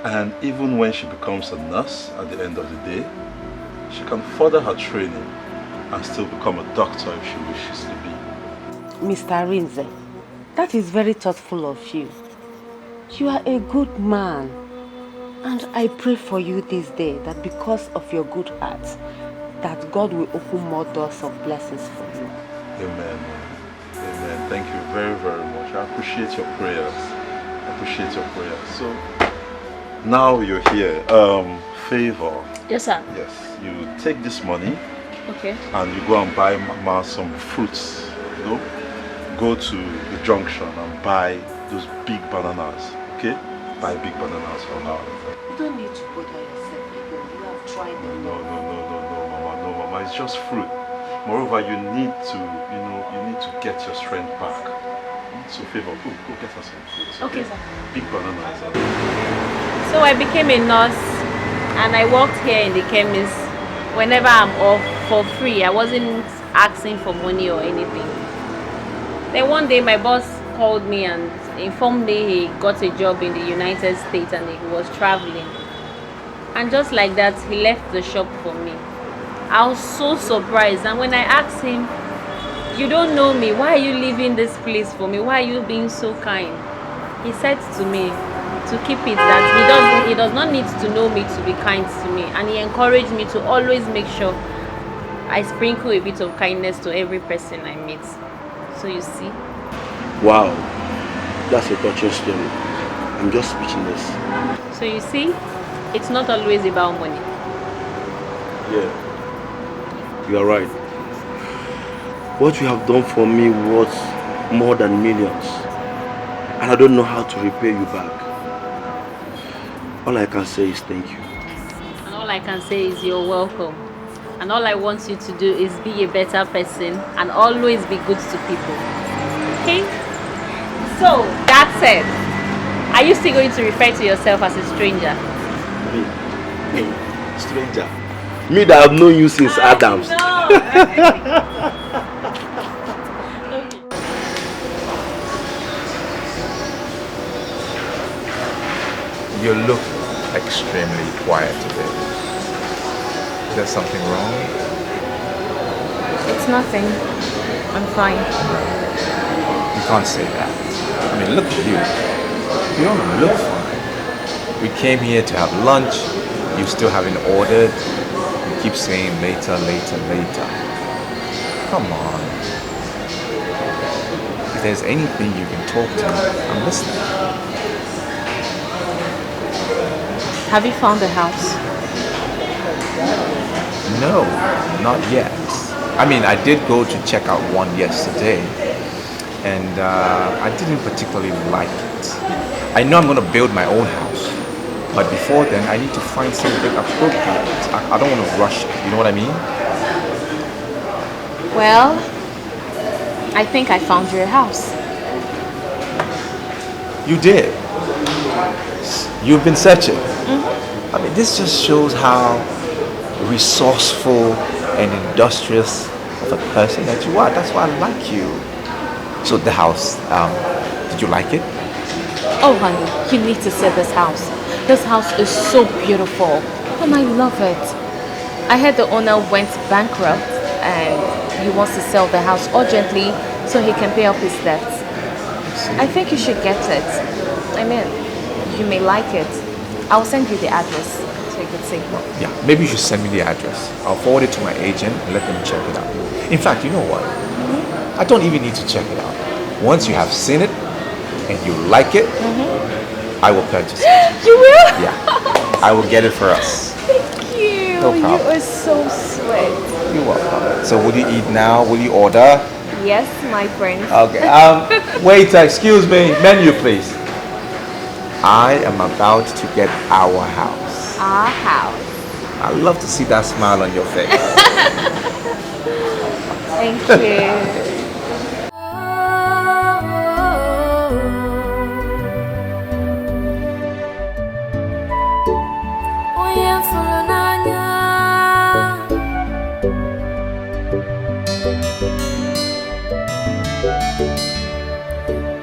And even when she becomes a nurse at the end of the day, she can further her training and still become a doctor if she wishes to be. Mr. Rinze, that is very thoughtful of you. You are a good man. And I pray for you this day that because of your good heart, that God will open more doors of blessings for you. Amen. Amen. Thank you very, very much. I appreciate your prayers. I appreciate your prayers. So, now you're here. Favor. Yes, sir. Yes. You take this money. Okay. And you go and buy Mama some fruits. You know? Go to the junction and buy those big bananas. Okay? Buy big bananas for her. You don't need to bother yourself. You have tried them. No, Mama. No, Mama. It's just fruit. Moreover, you need to get your strength back. So Favor, go get us some fruits. Okay, sir. Big bananas. So I became a nurse and I worked here in the chemist whenever I'm off for free. I wasn't asking for money or anything. Then one day my boss called me and informed me he got a job in the United States and he was traveling. And just like that, he left the shop for me. I was so surprised, and when I asked him, "You don't know me, why are you leaving this place for me? Why are you being so kind?" He said to me to keep it that he does not need to know me to be kind to me, and he encouraged me to always make sure I sprinkle a bit of kindness to every person I meet. So you see. Wow, that's a touching story. I'm just speechless. So you see, it's not always about money. Yeah. You are right. What you have done for me was more than millions. And I don't know how to repay you back. All I can say is thank you. And all I can say is you're welcome. And all I want you to do is be a better person and always be good to people. Okay? So, that said, are you still going to refer to yourself as a stranger? Me? Stranger? Me that have known you since Adams. No. You look extremely quiet today. Is there something wrong? It's nothing. I'm fine. You can't say that. I mean, look at you. You don't look fine. We came here to have lunch. You still haven't ordered. You keep saying later, later, later. Come on. If there's anything you can talk to me, I'm listening. Have you found a house? No, not yet. I mean, I did go to check out one yesterday, and I didn't particularly like it. I know I'm going to build my own house, but before then, I need to find something appropriate. I don't want to rush it, you know what I mean? Well, I think I found you a house. You did. You've been searching. I mean, this just shows how resourceful and industrious of a person that you are. That's why I like you. So the house, did you like it? Oh, honey, you need to see this house. This house is so beautiful, and I love it. I heard the owner went bankrupt, and he wants to sell the house urgently so he can pay off his debts. I think you should get it. I mean, you may like it. I'll send you the address so you can see. Yeah, maybe you should send me the address. I'll forward it to my agent and let them check it out. In fact, you know what? I don't even need to check it out. Once you have seen it and you like it, I will purchase it. You will? Yeah. I will get it for us. Thank you. No problem. You are so sweet. You're welcome. So will you eat now? Will you order? Yes, my friend. Okay. Waiter, excuse me. Menu, please. I am about to get our house. Our house. I love to see that smile on your face. Thank you.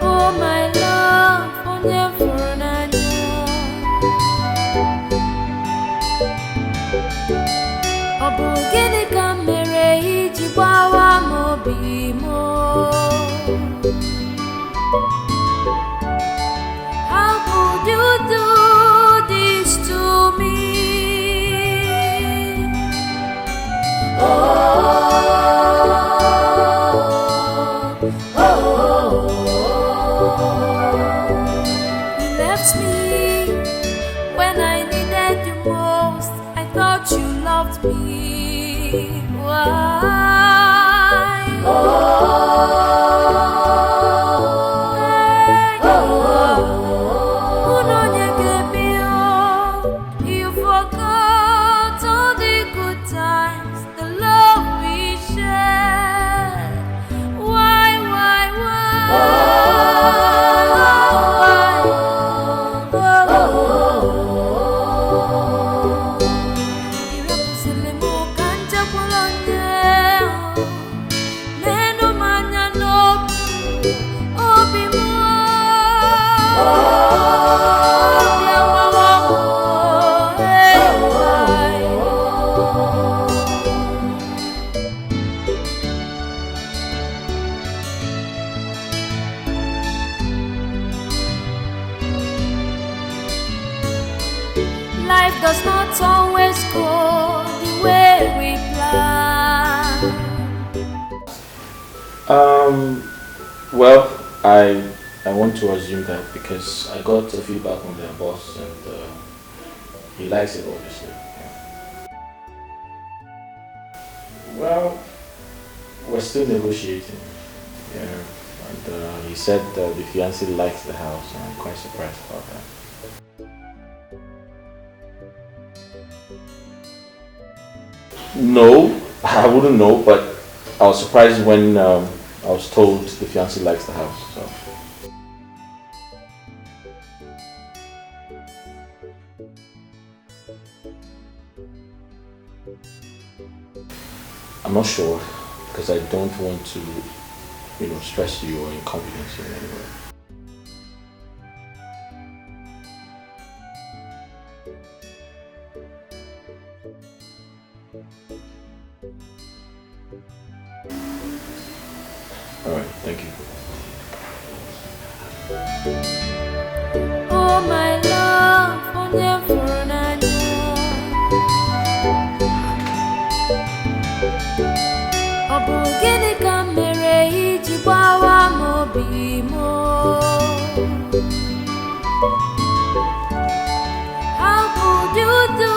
Oh my love, ọ bụ gịnị ka mere iji gbawa m obi m? How could you do this to me? Oh, oh, oh, you left me when I needed you most. I thought you loved me. Why? Oh, you forgot all the good times, the love we shared. Why? Life does not always go the way we plan. Well, I want to assume that because I got a feedback from their boss and he likes it, obviously. Yeah. Well, we're still negotiating. Yeah, and he said the fiancé likes the house, and I'm quite surprised about that. No, I wouldn't know, but I was surprised when I was told the fiancé likes the house. So. I'm not sure because I don't want to, stress you or inconvenience you in any way. All right, thank you. Oh my love, forever and Obugini kamere ijibawa mobimo. How could you do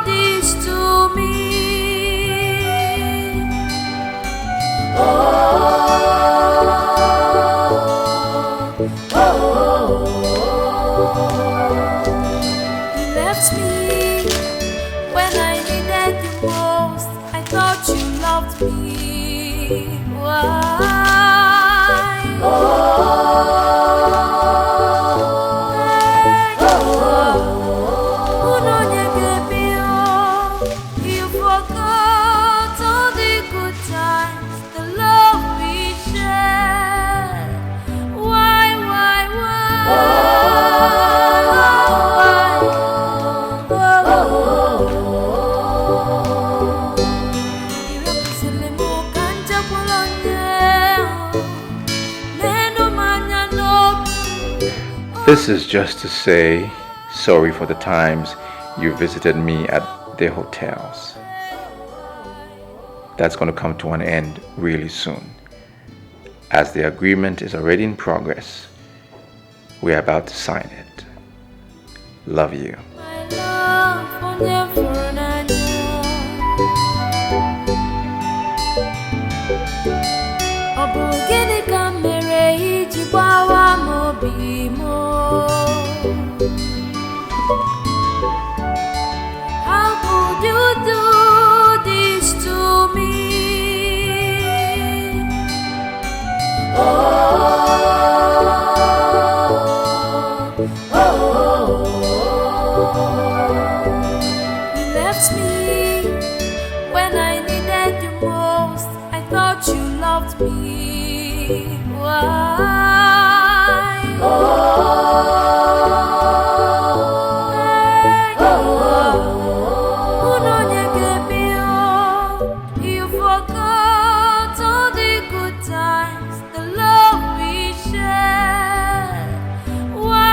this to me? You left me when I needed you most. I thought you loved me. Why? You forgot all the good times, the love we shared. Why? This is just to say sorry for the times you visited me at their hotels. That's going to come to an end really soon, as the agreement is already in progress. We're about to sign it. Love you. How could you do this to me? You left me when I needed you most. I thought you loved me. Why? You forgot all the good times, the love we shared. Why?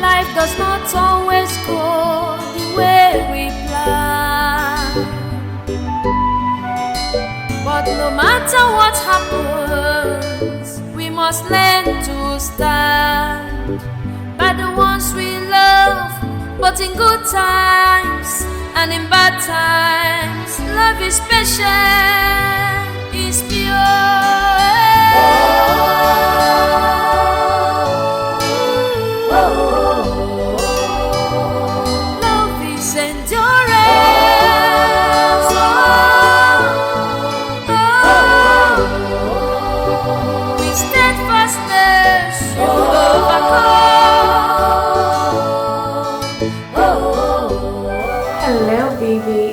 Life does not always go the way we plan, but no matter what happens, we must learn to stand by the ones we love. But in good times and in bad times, love is patient, is pure. Love is endurance. With steadfastness you overcome. Hello, baby.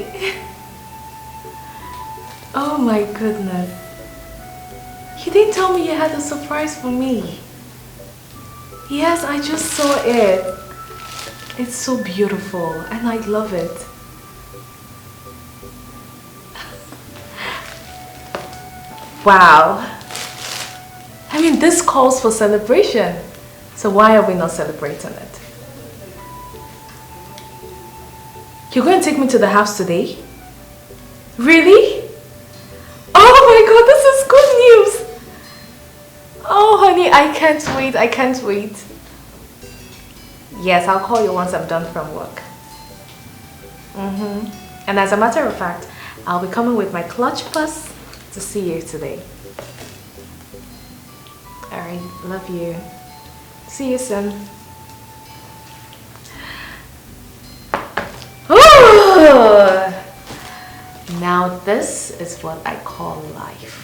Oh my goodness. You didn't tell me you had a surprise for me. Yes, I just saw it. It's so beautiful and I love it. Wow. I mean, this calls for celebration. So why are we not celebrating it? You're going to take me to the house today? Really? Oh my God, this is good news. Oh honey, I can't wait, I can't wait. Yes, I'll call you once I'm done from work. And as a matter of fact, I'll be coming with my clutch plus to see you today. Alright, love you. See you soon. Ooh! Now this is what I call life.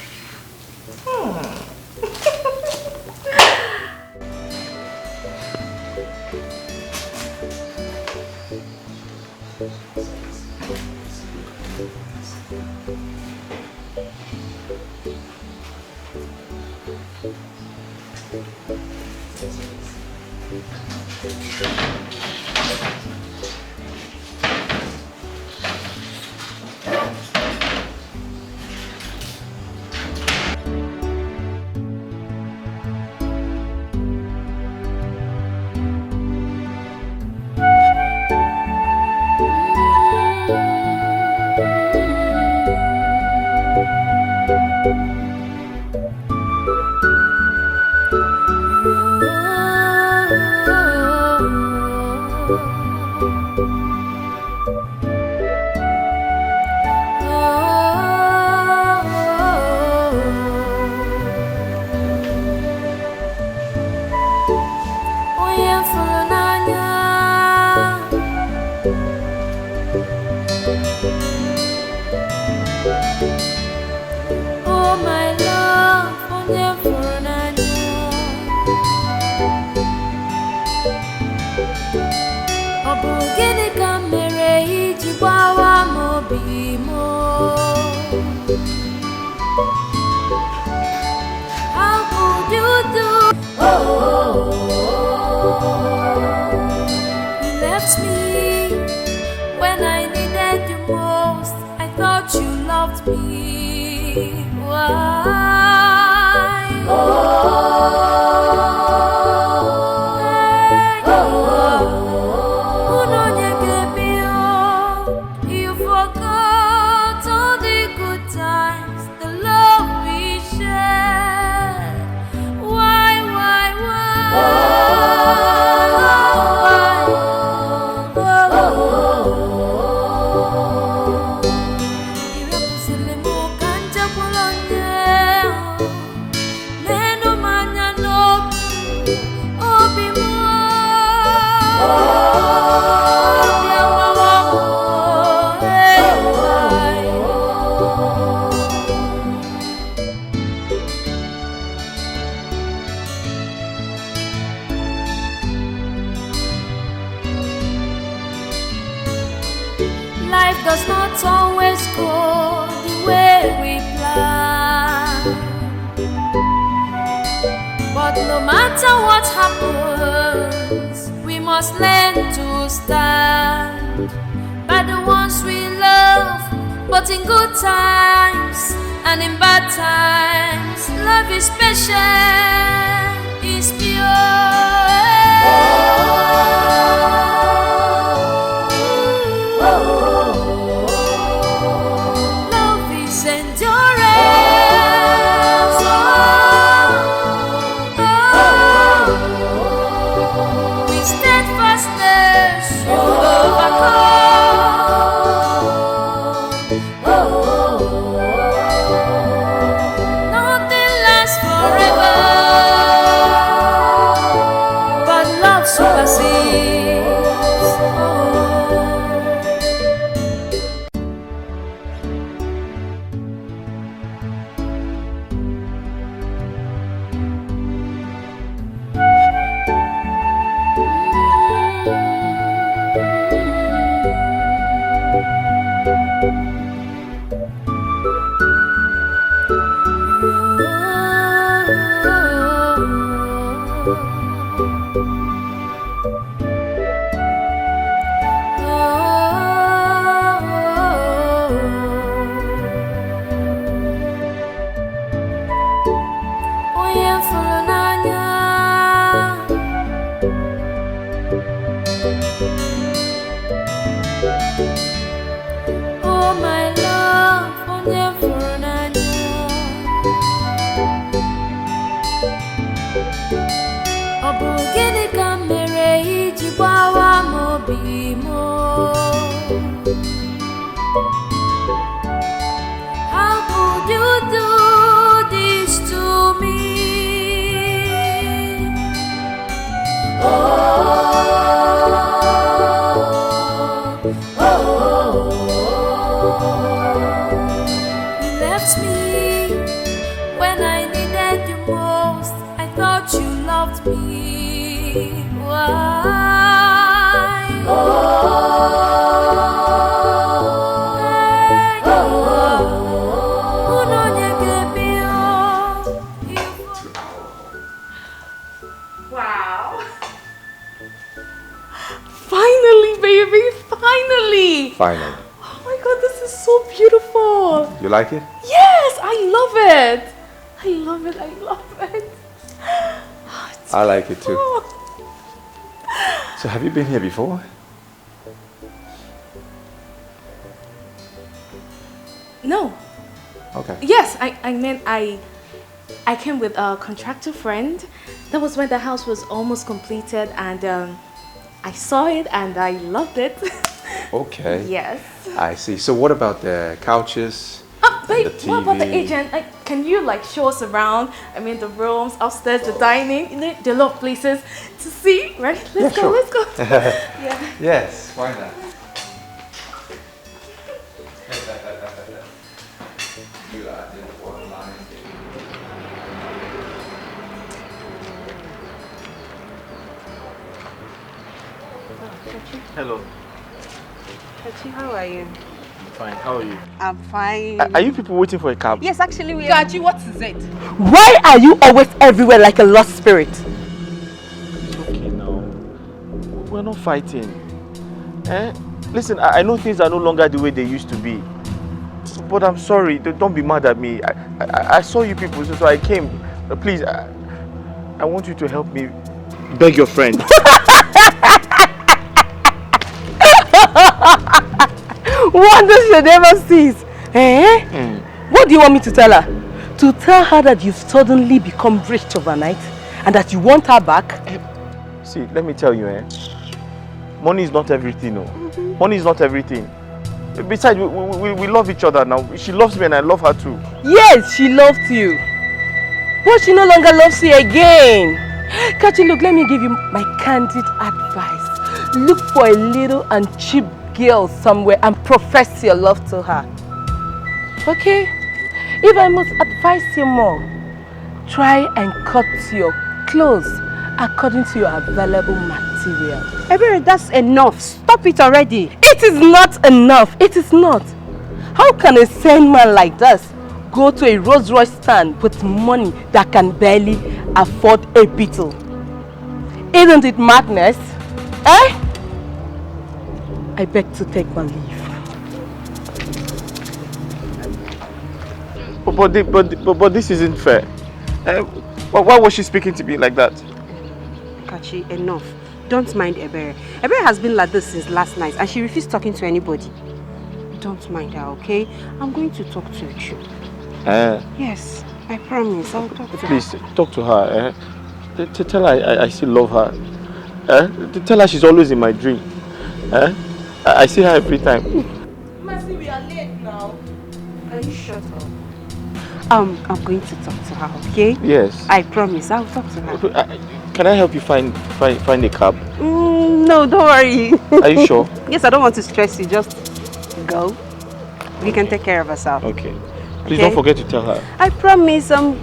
Finally. Oh my god, this is so beautiful. You like it? Yes, I love it. I love it, I love it. I like it too. So have you been here before? No. Okay. Yes, I meant I came with a contractor friend. That was when the house was almost completed, and I saw it and I loved it. Okay. Yes. I see. So what about the couches? Babe, the TV? what about the agent? Can you show us around? I mean, the rooms, upstairs, the dining. You know, there are a lot of places to see, right? Let's go. Let's go. Yeah. Yes. Why not? Hello. Kachi, how are you? Fine. How are you? I'm fine. Are you people waiting for a cab? Yes, actually we are. Kachi, what is it? Why are you always everywhere like a lost spirit? It's okay now. We're not fighting. Listen, I know things are no longer the way they used to be. But I'm sorry. Don't be mad at me. I saw you people, so I came. Please, I want you to help me beg your friend. Wonders you never cease. Eh? What do you want me to tell her? To tell her that you've suddenly become rich overnight and that you want her back? See, let me tell you, money is not everything, no. Money is not everything. Besides, we love each other now. She loves me and I love her too. Yes, she loved you. But she no longer loves you again. Kachi, look, let me give you my candid advice. Look for a little and cheap girl somewhere and profess your love to her. Okay? If I must advise you more, try and cut your clothes according to your available material. Ebere, that's enough. Stop it already. It is not enough. It is not. How can a sane man like this go to a Rolls Royce stand with money that can barely afford a beetle? Isn't it madness? Eh? I beg to take my leave. But this isn't fair. Why was she speaking to me like that? Kachi, enough. Don't mind Ebere. Ebere has been like this since last night and she refused talking to anybody. Don't mind her, okay? I'm going to talk to you. Yes, I promise. I'll talk to her. Please, talk to her. Tell her I still love her. Tell her she's always in my dream. I see her every time. Mercy, we are late now. Can you shut up? I'm going to talk to her, okay? Yes. I promise. I'll talk to her. Can I help you find a cab? No, don't worry. Are you sure? Yes, I don't want to stress you. Just go. We can take care of ourselves. Okay. Please don't forget to tell her. I promise. I'm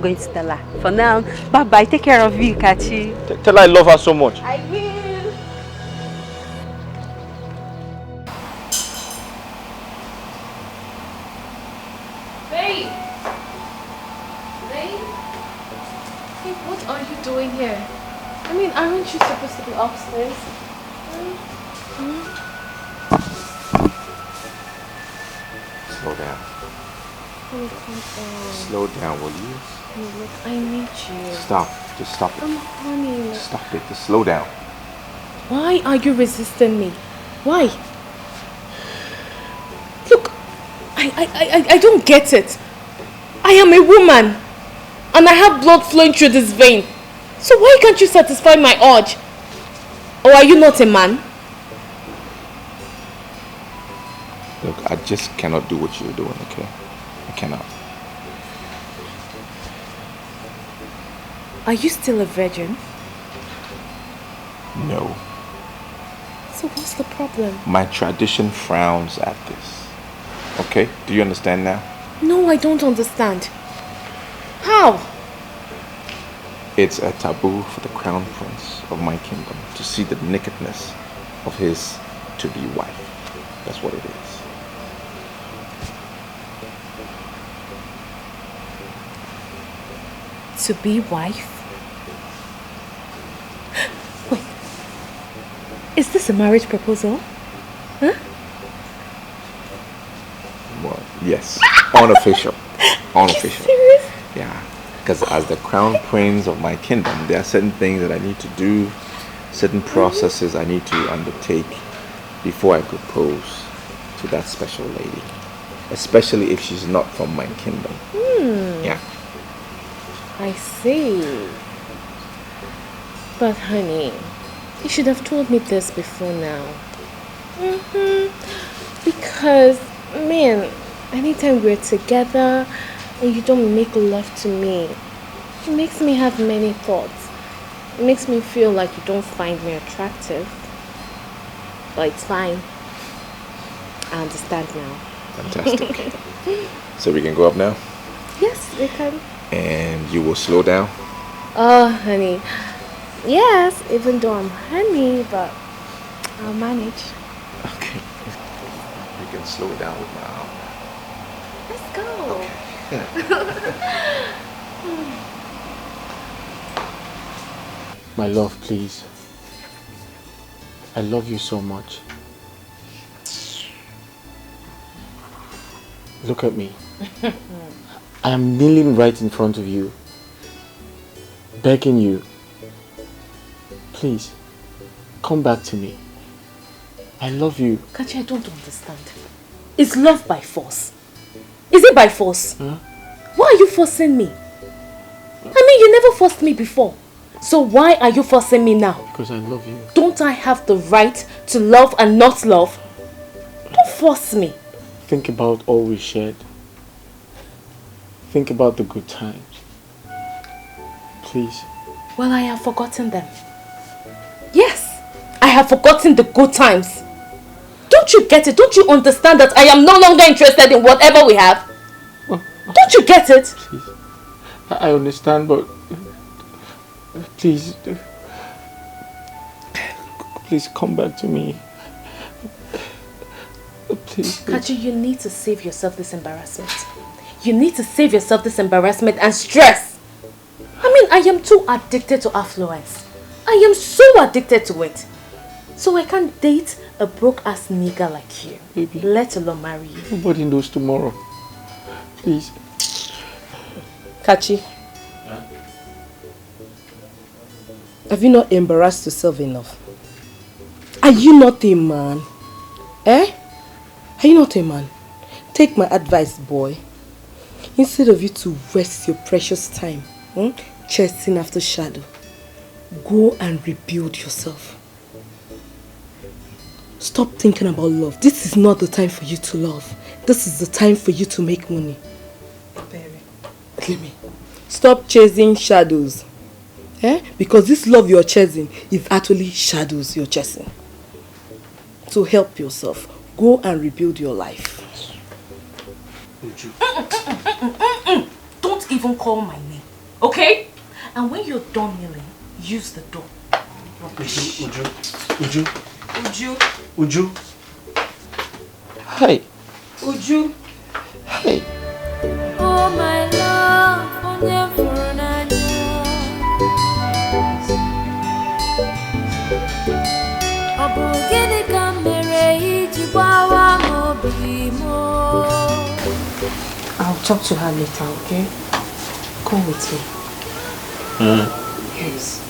going to tell her. For now, bye-bye. Take care of you, Kachi. Tell her I love her so much. I will. Babe! Babe? Hey, what are you doing here? I mean, aren't you supposed to be upstairs? Slow down. Oh, come on. Slow down, will you? Hey, look, I need you. Stop. Just stop it. Honey. Stop it. Just slow down. Why are you resisting me? Why? Look, I don't get it. I am a woman and I have blood flowing through this vein. So why can't you satisfy my urge? Or are you not a man? Look, I just cannot do what you're doing, okay? I cannot. Are you still a virgin? No. So what's the problem? My tradition frowns at this. Okay? Do you understand now? No, I don't understand. How? It's a taboo for the crown prince of my kingdom to see the nakedness of his to-be wife. That's what it is. To-be wife? Wait. Is this a marriage proposal? Huh? Well, yes. Unofficial. Unofficial. Serious? Yeah. Because as the crown prince of my kingdom, there are certain things that I need to do, certain processes I need to undertake before I propose to that special lady. Especially if she's not from my kingdom. Yeah. I see. But honey, you should have told me this before now. Because, man, anytime we're together and you don't make love to me, it makes me have many thoughts. It makes me feel like you don't find me attractive. But it's fine. I understand now. Fantastic. So we can go up now? Yes, we can. And you will slow down? Oh, honey. Yes, even though I'm honey, but I'll manage. Okay. You can slow it down with my arm. Let's go. My love, please. I love you so much. Look at me. I am kneeling right in front of you, begging you. Please, come back to me. I love you. Kachi, I don't understand. Is love by force? Is it by force? Why are you forcing me? I mean, you never forced me before. So why are you forcing me now? Because I love you. Don't I have the right to love and not love? Don't force me. Think about all we shared. Think about the good times. Please. Well, I have forgotten them. Yes, I have forgotten the good times. Don't you get it? Don't you understand that I am no longer interested in whatever we have? Don't you get it? Please. I understand, but please, please come back to me. Please. Kachi, you need to save yourself this embarrassment. You need to save yourself this embarrassment and stress. I mean, I am too addicted to affluence. I am so addicted to it. So I can't date a broke-ass nigger like you. Baby. Let alone marry you. Nobody knows tomorrow. Please. Kachi. Have you not embarrassed yourself enough? Are you not a man? Eh? Are you not a man? Take my advice, boy. Instead of you to waste your precious time chasing after shadow, go and rebuild yourself. Stop thinking about love. This is not the time for you to love. This is the time for you to make money. Let me. Stop chasing shadows. Eh? Because this love you're chasing is actually shadows you're chasing. So help yourself. Go and rebuild your life. Don't even call my name, okay? And when you're done kneeling, use the door. Uju. Hi. Uju. Hi. Oh my love, I'll talk to her later, okay? Come with me. Yes.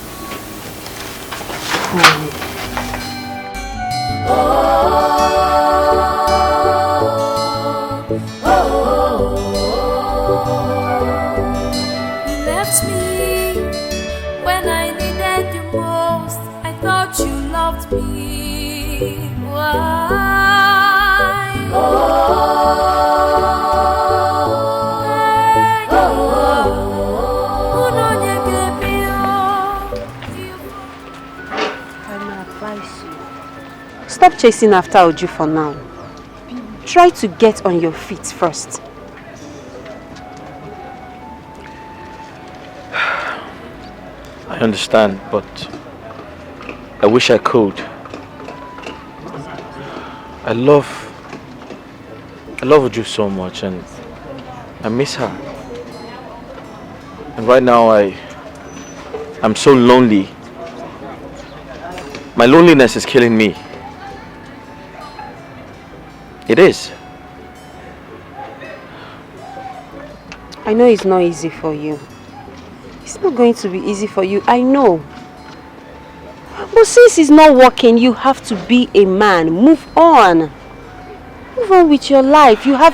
Come with me. You left me when I needed you most. I thought you loved me. Why? Stop chasing after Oju for now. Try to get on your feet first. I understand, but I wish I could. I love Uju so much, and I miss her. And right now I'm so lonely. My loneliness is killing me. It is. I know it's not easy for you. It's not going to be easy for you, I know. But since it's not working, you have to be a man. Move on. Move on with your life. You have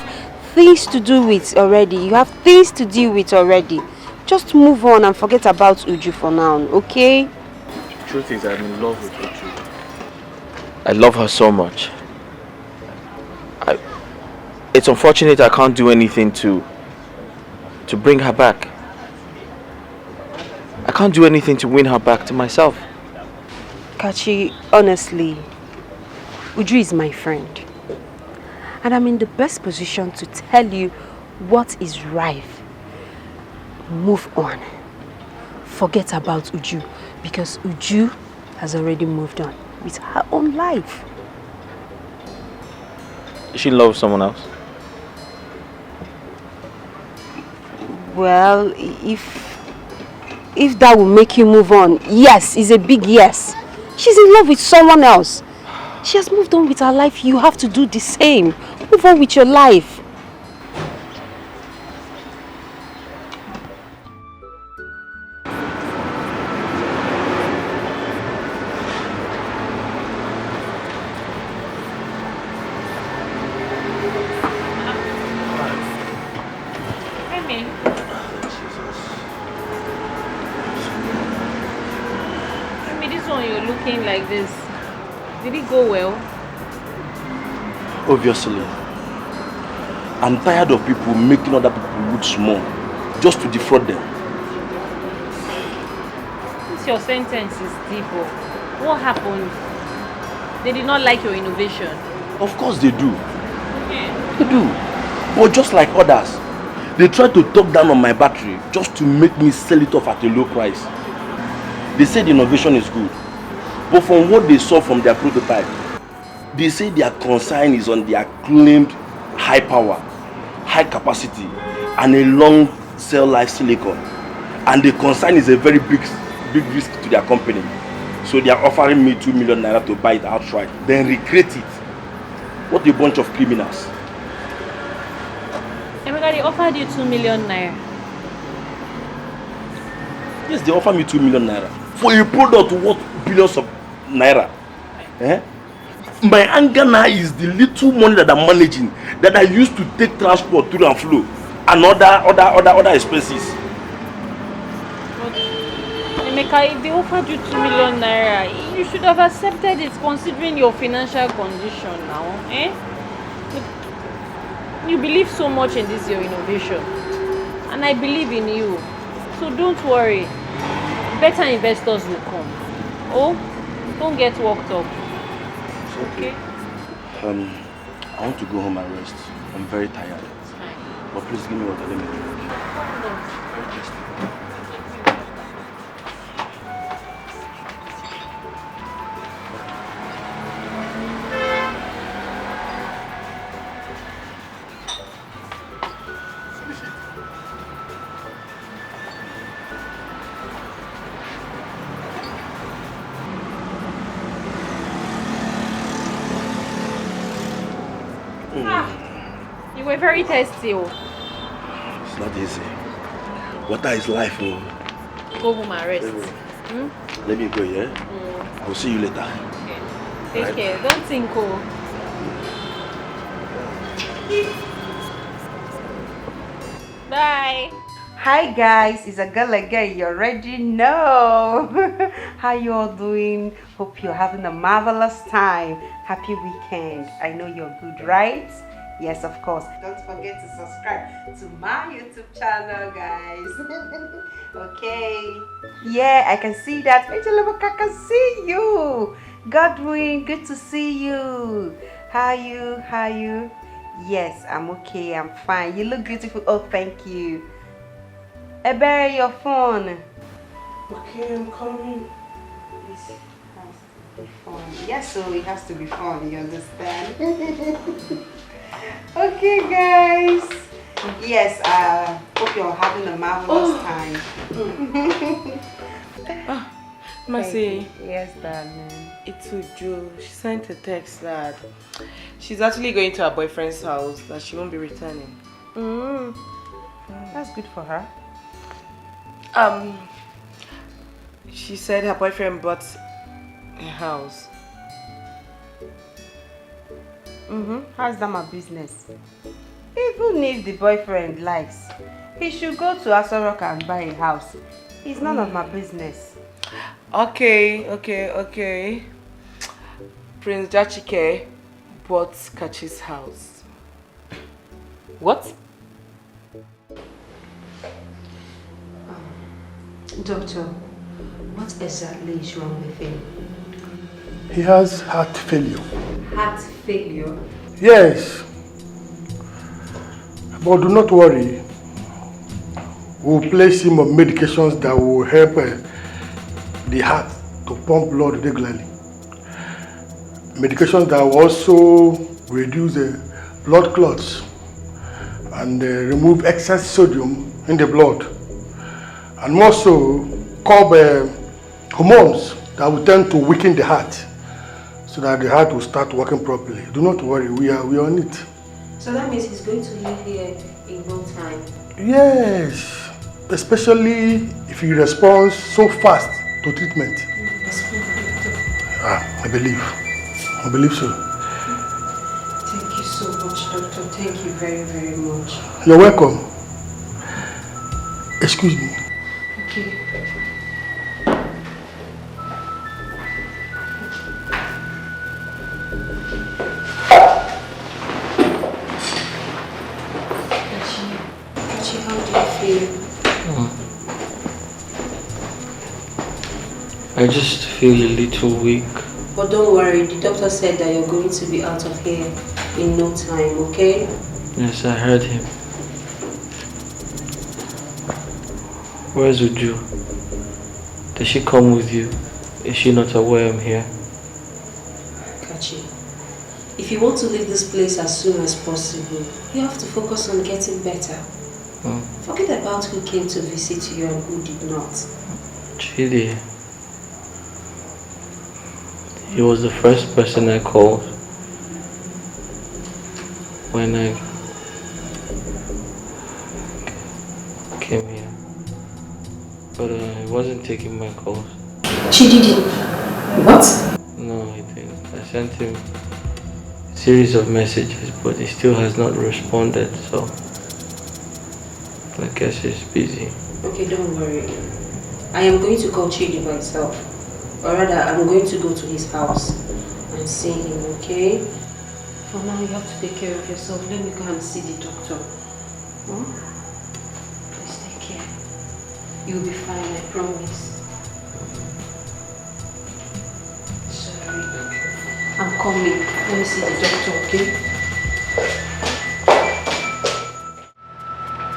things to do with already. You have things to deal with already. Just move on and forget about Uju for now, okay? The truth is, I'm in love with Uju. I love her so much. It's unfortunate I can't do anything to bring her back. I can't do anything to win her back to myself. Kachi, honestly, Uju is my friend. And I'm in the best position to tell you what is right. Move on. Forget about Uju, because Uju has already moved on with her own life. She loves someone else? Well, if that will make you move on, yes, it's a big yes. She's in love with someone else. She has moved on with her life. You have to do the same. Move on with your life. Like this, did it go well? Obviously. I'm tired of people making other people look small just to defraud them. Since your sentence is deep, what happened? They did not like your innovation. Of course they do. They do. But just like others, they try to talk down on my battery just to make me sell it off at a low price. They say the innovation is good. But from what they saw from their prototype, they say their concern is on their claimed high power, high capacity, and a long cell life silicon. And the concern is a very big risk to their company. So they are offering me 2 million naira to buy it outright, then recreate it. What a bunch of criminals. Emeka, they offered you 2 million naira. Yes, they offered me 2 million naira for a product worth billions of naira. My anger now is the little money that I'm managing, that I used to take transport to and flow, and other expenses. But Emeka, if they offered you 2 million naira, you should have accepted it considering your financial condition now. You believe so much in this your innovation, and I believe in you. So don't worry. Better investors will come. Oh, don't get worked up. Okay? I want to go home and rest. I'm very tired. But please give me water, let me drink. You were very thirsty. It's not easy. Water is life. Go home and rest. Let me go, yeah? I will see you later. Okay. Take care. Don't think. Bye. Hi guys, it's a girl again. You already know. How you all doing? Hope you're having a marvelous time. Happy weekend. I know you're good, right? Yes, of course. Don't forget to subscribe to my YouTube channel, guys. Okay. Yeah, I can see that. I can see you. Godwin, good to see you. How are you? Yes, I'm okay. I'm fine. You look beautiful. Oh, thank you. Ebere, your phone. Okay, I'm coming. This has to be fun. Yes, so it has to be fun. You understand? Okay, guys. Yes, I hope you're having a marvelous time. Mercy. Yes, darling. It's Uju. She sent a text that she's actually going to her boyfriend's house, that she won't be returning. That's good for her. She said her boyfriend bought a house. How's that my business? Even if the boyfriend likes, he should go to Asorok and buy a house. It's none of my business. Okay. Prince Dikeh bought Kachi's house. What? Doctor, what exactly is wrong with him? He has heart failure. Heart failure? Yes. But do not worry. We'll place him on medications that will help the heart to pump blood regularly. Medications that will also reduce blood clots and remove excess sodium in the blood. And also curb hormones that will tend to weaken the heart so that the heart will start working properly. Do not worry, we are on it. So that means he's going to live here in no time? Yes, especially if he responds so fast to treatment. I believe so. Thank you so much, doctor. Thank you very, very much. You're welcome. Excuse me. Okay. Kachi, how do you feel? I just feel a little weak. But don't worry, the doctor said that you're going to be out of here in no time, okay? Yes, I heard him. Where's Uju? Does she come with you? Is she not aware I'm here? Kachi, if you want to leave this place as soon as possible, you have to focus on getting better. Forget about who came to visit you and who did not. Chidi. He was the first person I called when I came here. But he wasn't taking my calls. Chidi didn't? What? No, he didn't. I sent him a series of messages, but he still has not responded, so I guess he's busy. Okay, don't worry. I am going to call Chidi myself. Or rather, I'm going to go to his house and see him, okay? For now, you have to take care of yourself. Let me go and see the doctor. Please take care. You'll be fine, I promise. Sorry. I'm coming. Let me see the doctor, okay?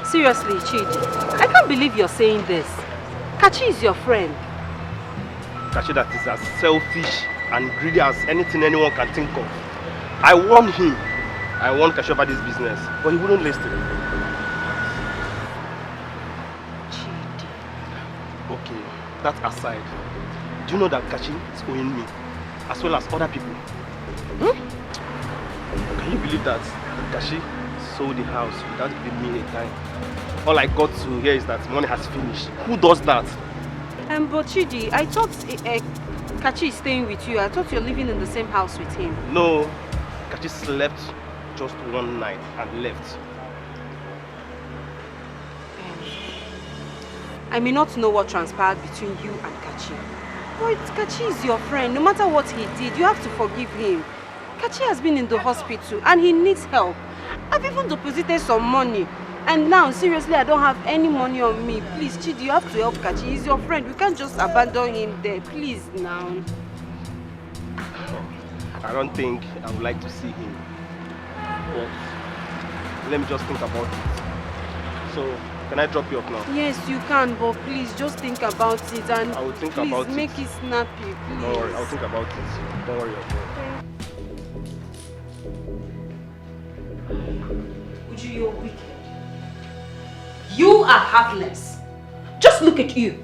Seriously, Chidi, I can't believe you're saying this. Kachi is your friend. Kachi that is as selfish and greedy as anything anyone can think of. I warned him. I warned Kachi about this business, but he wouldn't listen. Okay, that aside, do you know that Kachi is owing me, as well as other people? Can you believe that Kachi sold the house without giving me a dime? All I got to hear is that money has finished. Who does that? But Chidi, I thought Kachi is staying with you. I thought you're living in the same house with him. No, Kachi slept just one night and left. I may not know what transpired between you and Kachi. But Kachi is your friend. No matter what he did, you have to forgive him. Kachi has been in the hospital and he needs help. I've even deposited some money. And now, seriously, I don't have any money on me. Please, Chidi, you have to help Kachi. He's your friend. We can't just abandon him there. Please, now. I don't think I would like to see him. But let me just think about it. So, can I drop you off now? Yes, you can, but please just think about it and I will think please about make it snappy, please. Don't worry, I'll think about it. Don't worry about it. Uju, you're wicked. You are heartless. Just look at you.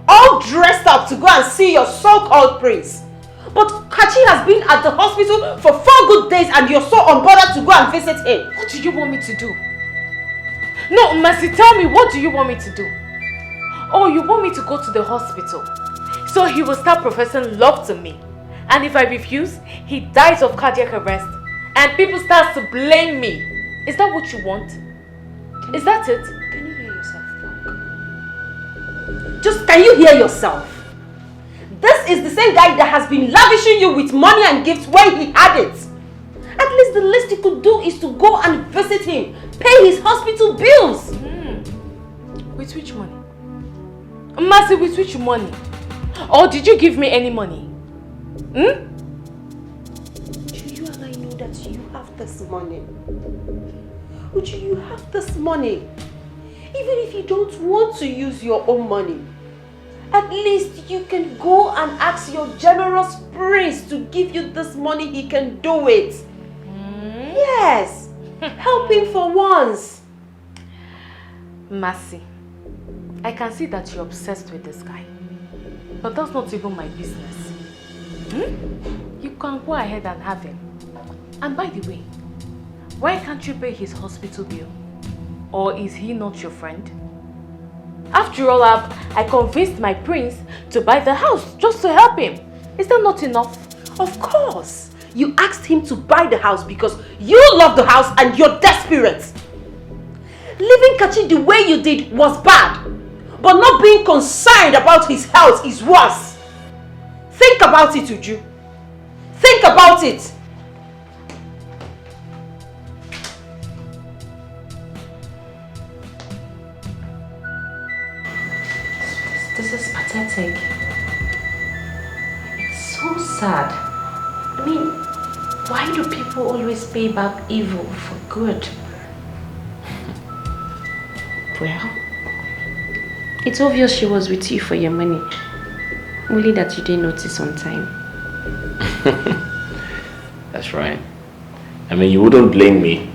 All dressed up to go and see your so-called prince. But Kachi has been at the hospital for 4 good days and you're so unbothered to go and visit him. What do you want me to do? No, Mercy, tell me, what do you want me to do? Oh, you want me to go to the hospital so he will start professing love to me. And if I refuse, he dies of cardiac arrest and people start to blame me. Is that what you want? Is that it? Can you hear yourself talk? Just can you hear yourself? This is the same guy that has been lavishing you with money and gifts when he had it. At least the least you could do is to go and visit him, pay his hospital bills. With which money? Mercy, with which money? Or did you give me any money? Do you and I know that you have this money? Uju, you have this money. Even if you don't want to use your own money, at least you can go and ask your generous prince to give you this money. He can do it. Yes. Help him for once. Mercy, I can see that you're obsessed with this guy. But that's not even my business. You can go ahead and have him. And by the way, why can't you pay his hospital bill? Or is he not your friend? After all, I convinced my prince to buy the house just to help him. Is that not enough? Of course. You asked him to buy the house because you love the house and you're desperate. Leaving Kachi the way you did was bad. But not being concerned about his health is worse. Think about it, Uju. Think about it. This is pathetic. It's so sad. I mean, why do people always pay back evil for good? Well, it's obvious she was with you for your money. Only that you didn't notice on time. That's right. I mean, you wouldn't blame me.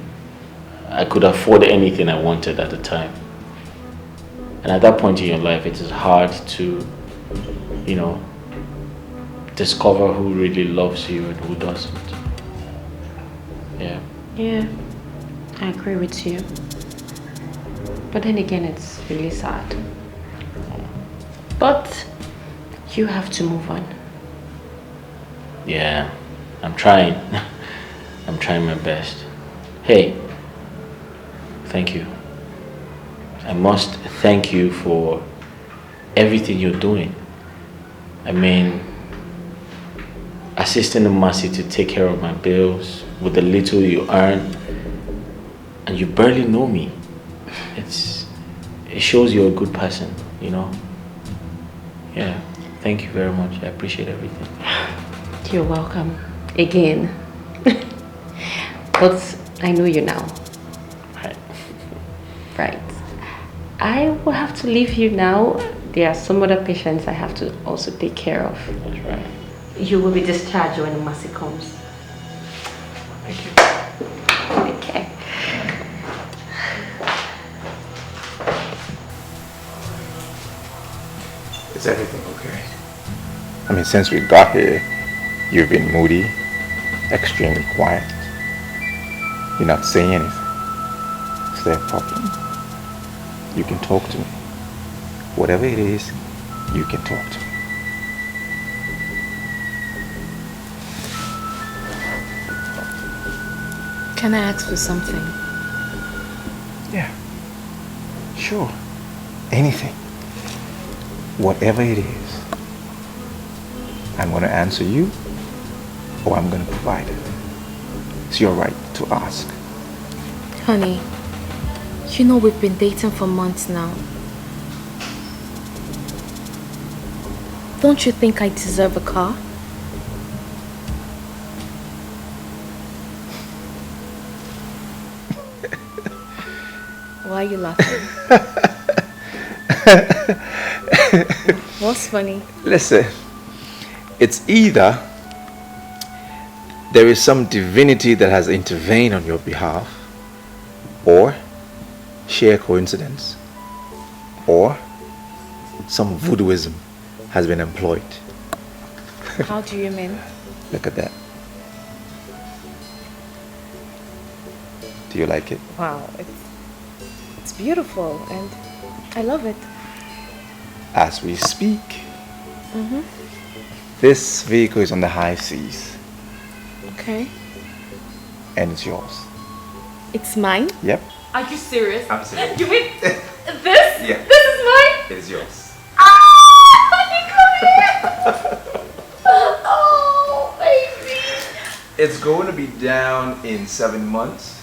I could afford anything I wanted at the time. And at that point in your life, it is hard to, you know, discover who really loves you and who doesn't. Yeah. Yeah, I agree with you. But then again, it's really sad. But you have to move on. Yeah, I'm trying. I'm trying my best. Hey, thank you. I must thank you for everything you're doing. I mean, assisting Mercy to take care of my bills with the little you earn, and you barely know me. It shows you're a good person, you know. Yeah, thank you very much. I appreciate everything. You're welcome. Again. But I know you now. Right. Right. I will have to leave you now. There are some other patients I have to also take care of. That's right. You will be discharged when Mercy comes. Thank you. Okay. Is everything okay? I mean, since we got here, you've been moody, extremely quiet. You're not saying anything. Is there a problem? You can talk to me. Whatever it is, you can talk to me. Can I ask for something? Yeah. Sure. Anything. Whatever it is. I'm going to answer you, or I'm going to provide it. It's your right to ask. Honey, you know we've been dating for months now. Don't you think I deserve a car? Why are you laughing? What's funny? Listen, it's either there is some divinity that has intervened on your behalf, or sheer coincidence, or some voodooism has been employed. How do you mean? Look at that. Do you like it? Wow, It's beautiful and I love it. As we speak, Mm-hmm. this vehicle is on the high seas Okay. and it's yours. It's mine? Yep. Are you serious? I'm serious. You mean this? Yeah. This is mine? It is yours. Oh, baby. It's going to be down in 7 months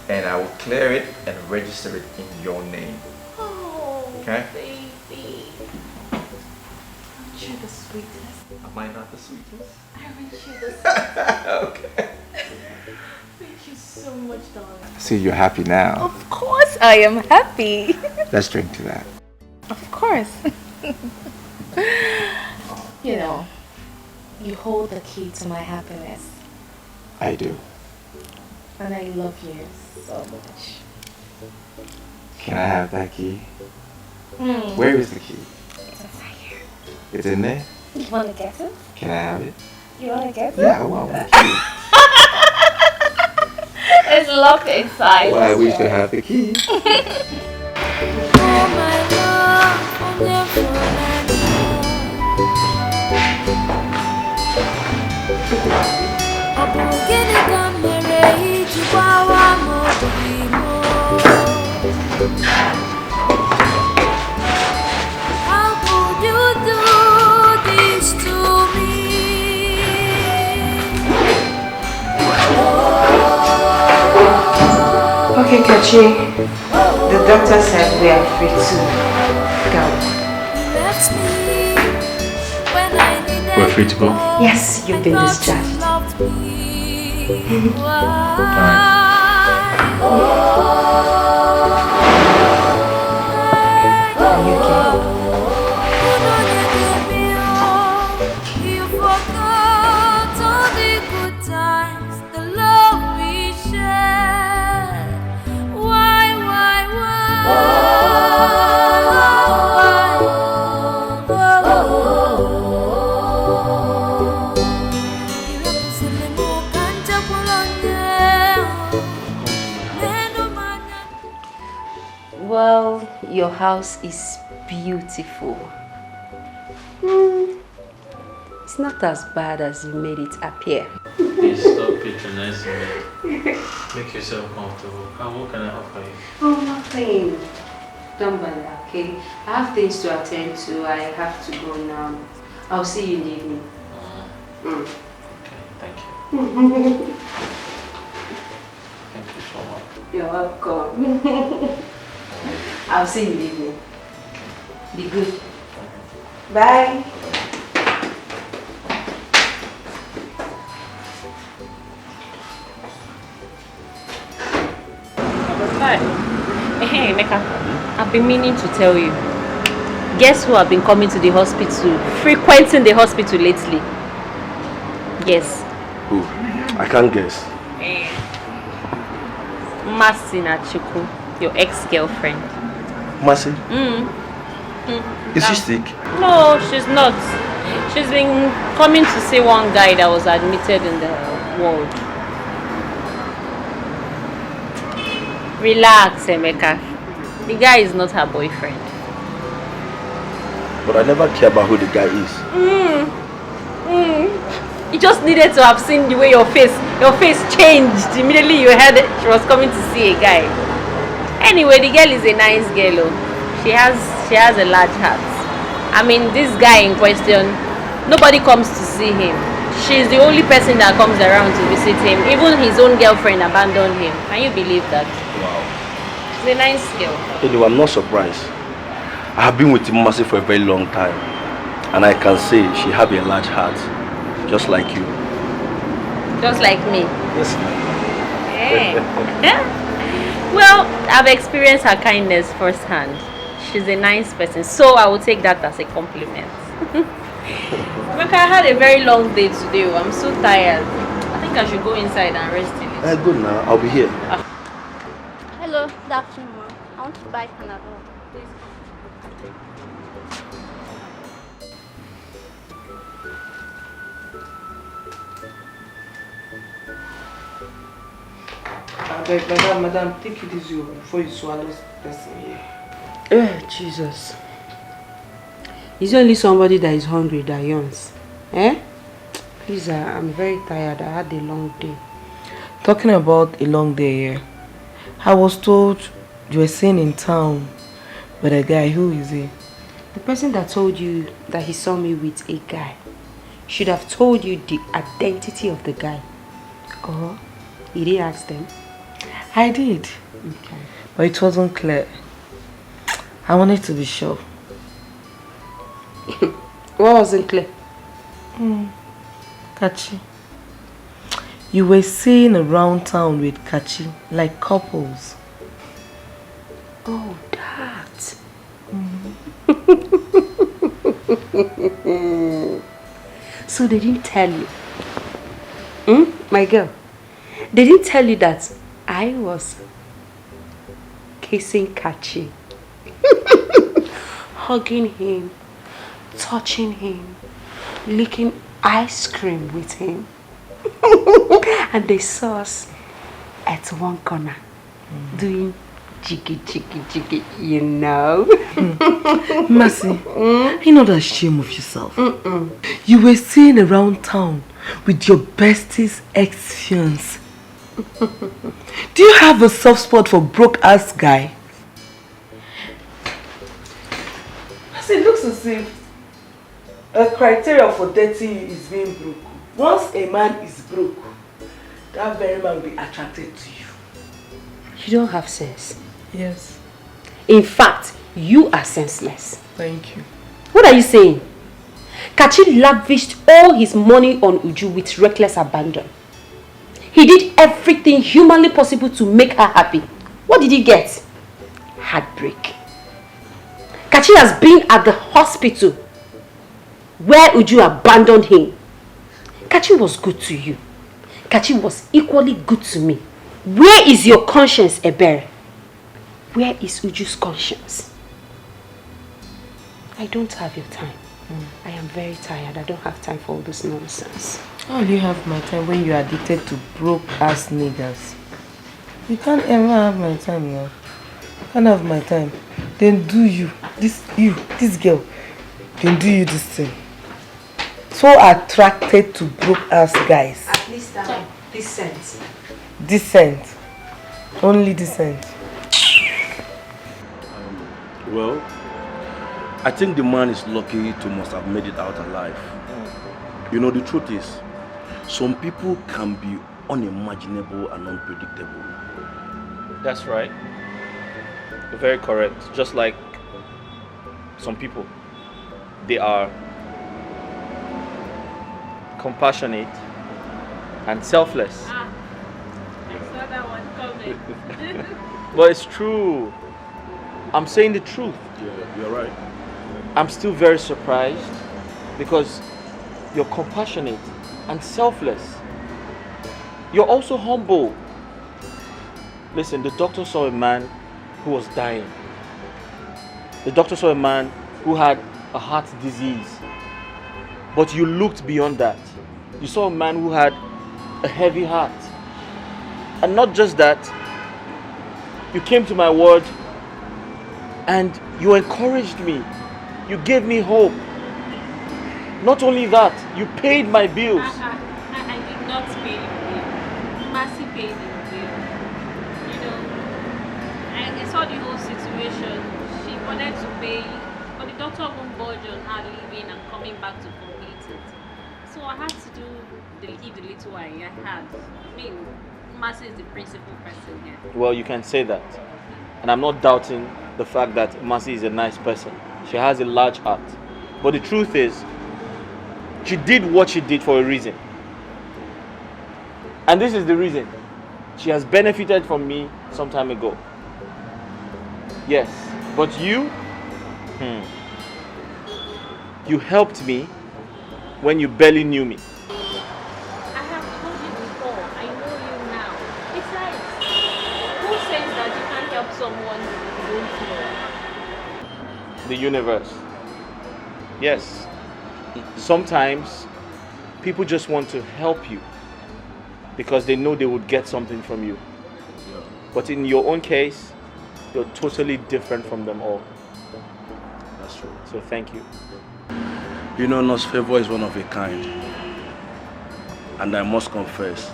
and I will clear it and register it in your name. Oh, Okay? baby. Aren't you the sweetest? Am I not the sweetest? Aren't you the sweetest? Okay. Thank you so much, darling. See, you're happy now. Of course I am happy. Let's drink to that. Of course. You know, you hold the key to my happiness. I do. And I love you so much. Can I have that key? Mm. Where is the key? It's inside here. It's in there? You want to get it? Can I have it? You want to get it? Yeah, I want the key. It's locked inside. Well, I wish to have the key. How could you do this to me? Okay, Kachi. The doctor said we are free to go. We're free to go? Yes, you've been discharged. You forgot all the good times, the love we shared. Why? Well, your house is beautiful. It's not as bad as you made it appear. Please stop patronizing me. Make yourself comfortable. What can I offer you? Oh, nothing. Don't bother, okay? I have things to attend to. I have to go now. I'll see you in the evening. Okay, thank you. Thank you so much. You're welcome. I'll see you in the evening. Be good. Bye. Hey, Mecca, I've been meaning to tell you. Guess who have been coming to the hospital, frequenting the hospital lately? Yes. Who? I can't guess. Masina Chuku, your ex-girlfriend. Mercy? Is she Now- sick? No, she's not. She's been coming to see one guy that was admitted in the ward. Relax, Emeka. The guy is not her boyfriend. But I never care about who the guy is. You just needed to have seen the way your face changed immediately you heard that she was coming to see a guy. Anyway, the girl is a nice girl. Oh. She has a large heart. I mean, this guy in question, nobody comes to see him. She's the only person that comes around to visit him. Even his own girlfriend abandoned him. Can you believe that? Wow. She's a nice girl. Anyway, I'm not surprised. I have been with Mercy for a very long time. And I can say she has a large heart. Just like you. Just like me. Yes. Hey. Well, I've experienced her kindness firsthand. She's a nice person, so I will take that as a compliment. Look, I had a very long day today. I'm so tired. I think I should go inside and rest a little. Good now. I'll be here. Hello, good afternoon, ma'am. I want to buy Panadol. Please. Madam, take it easy before you swallow this person here. Jesus. Is there only somebody that is hungry that yawns? Please, I'm very tired. I had a long day. Talking about a long day here, I was told you were seen in town with a guy. Who is he? The person that told you that he saw me with a guy should have told you the identity of the guy. Oh, you didn't ask them? I did. Okay. But it wasn't clear. I wanted to be sure. What wasn't clear? Kachi. You were seen around town with Kachi, like couples. Oh, that. So they didn't tell you? My girl, they didn't tell you that I was kissing Kachi, hugging him, touching him, licking ice cream with him. And they saw us at one corner doing jiggy, you know. Mercy, you're not ashamed of yourself. You were seen around town with your bestie's ex-fiance. Do you have a soft spot for broke-ass guy? Mercy, it looks as if a criteria for dirty is being broke. Once a man is broke, that very man will be attracted to you. You don't have sense. Yes. In fact, you are senseless. Thank you. What are you saying? Kachi lavished all his money on Uju with reckless abandon. He did everything humanly possible to make her happy. What did he get? Heartbreak. Kachi has been at the hospital where Uju abandoned him. Kachi was good to you. Kachi was equally good to me. Where is your conscience, Ebere? Where is Uju's conscience? I don't have your time. I am very tired. I don't have time for all this nonsense. How do you have my time when you're addicted to broke-ass niggas? You can't ever have my time now. You can't have my time. Then do this girl, then do you this thing. So attracted to broke-ass guys. At least I'm decent. Decent. Only decent. Well, I think the man is lucky to must have made it out alive. You know, the truth is, some people can be unimaginable and unpredictable. That's right. You're very correct. Just like some people, they are compassionate and selfless. I saw that one coming. But it's true. I'm saying the truth. Yeah, you're right. I'm still very surprised because you're compassionate and selfless. You're also humble. Listen, the doctor saw a man who was dying. The doctor saw a man who had a heart disease. But you looked beyond that. You saw a man who had a heavy heart. And not just that, you came to my word and you encouraged me. You gave me hope. Not only that, you paid my bills. I did not pay your bill. Mercy paid your bill. You know, I saw the whole situation. She wanted to pay, but the doctor won't budge on her leaving and coming back to complete it. So I had to give the little I had. I mean, Mercy is the principal person here. Well, you can say that. And I'm not doubting the fact that Mercy is a nice person. She has a large heart. But the truth is, she did what she did for a reason. And this is the reason. She has benefited from me some time ago. Yes. But you helped me when you barely knew me. I have told you before, I know you now. Besides, who says that you can't help someone you don't know? The universe. Yes. Sometimes people just want to help you because they know they would get something from you. But in your own case, you're totally different from them all. That's true. So thank you. You know, Nurse Favor is one of a kind. And I must confess,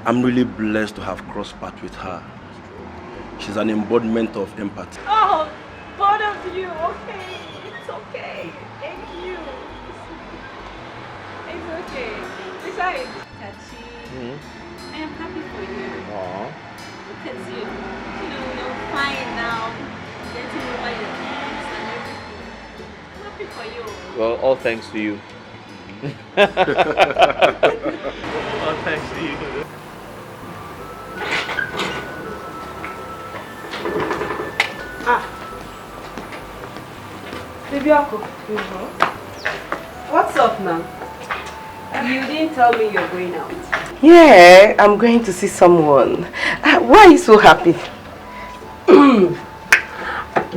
I'm really blessed to have crossed paths with her. She's an embodiment of empathy. Oh, both of you, okay. It's okay. Thank you. It's okay. Besides, Tachi, I am happy for you. Aww. Look at you. You know, you're fine now. Getting over your things and everything. I'm happy for you. Well, all thanks to you. All thanks to you. Baby Uncle. What's up now? You didn't tell me you're going out. Yeah, I'm going to see someone. Why are you so happy?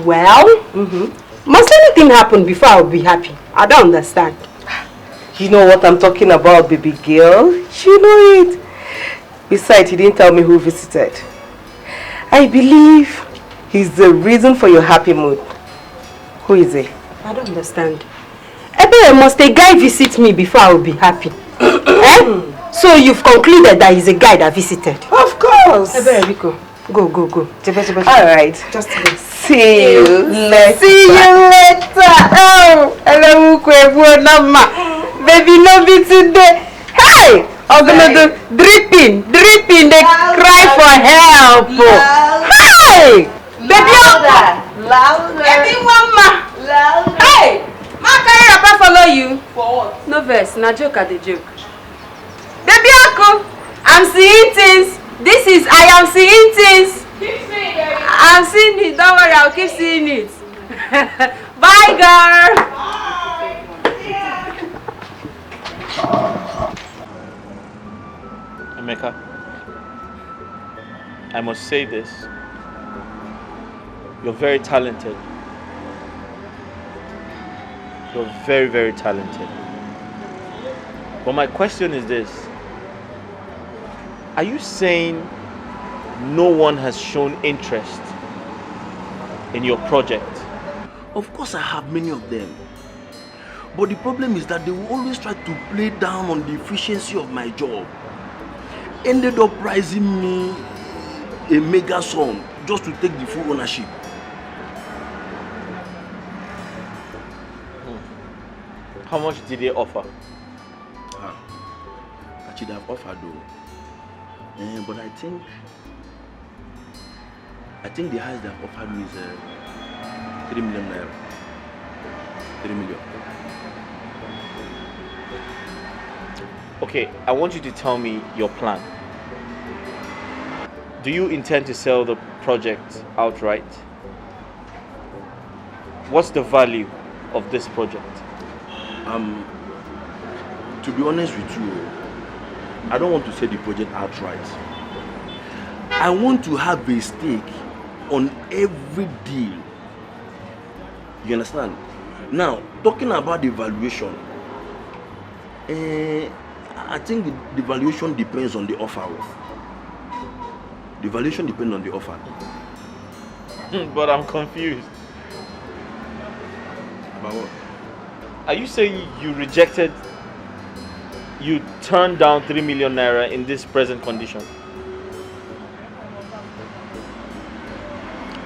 Well, must anything happen before I'll be happy? I don't understand. You know what I'm talking about, baby girl. You know it. Besides, he didn't tell me who visited. I believe he's the reason for your happy mood. Who is he? I don't understand. Ebere, must a guy visit me before I will be happy? Eh? So you've concluded that he's a guy that visited? Of course. Ebere, Rico, go. Alright. Just go. See you later. Oh, hello, Nama. Baby, no be today. Hey! I'm gonna do dripping. They cry for help. Hey! Baby, Louder. Baby, mama. Louder. Hey! Ma, can I follow you? For what? No verse, na joke at the joke. Baby, Uncle, I'm seeing things. I am seeing things. Keep seeing, baby. I'm seeing it. Don't worry, I'll keep seeing it. Bye, girl. Emeka, I must say this. You're very talented. You're very, very talented. But my question is this. Are you saying no one has shown interest in your project? Of course I have many of them. But the problem is that they will always try to play down on the efficiency of my job. Ended up pricing me a mega sum just to take the full ownership. How much did they offer? Actually, they've offered though. But I think the highest they've offered me is 3 million naira. 3 million. Okay, I want you to tell me your plan. Do you intend to sell the project outright? What's the value of this project? To be honest with you, I don't want to sell the project outright. I want to have a stake on every deal. You understand? Now, talking about the valuation, I think the valuation depends on the offer. The valuation depends on the offer. But I'm confused. About what? Are you saying you turned down 3 million naira in this present condition?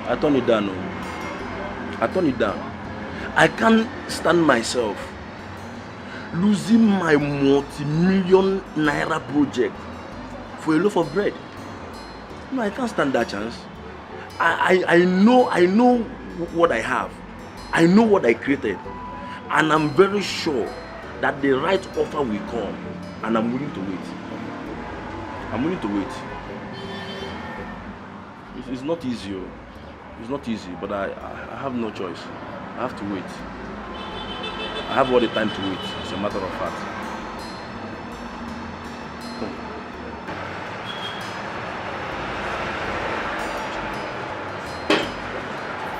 I turned it down. I turned it down. I can't stand myself losing my multi-million naira project for a loaf of bread. No, I can't stand that chance. I know what I have. I know what I created. And I'm very sure that the right offer will come. And I'm willing to wait. I'm willing to wait. It's not easy. It's not easy, but I have no choice. I have to wait. I have all the time to wait, as a matter of fact.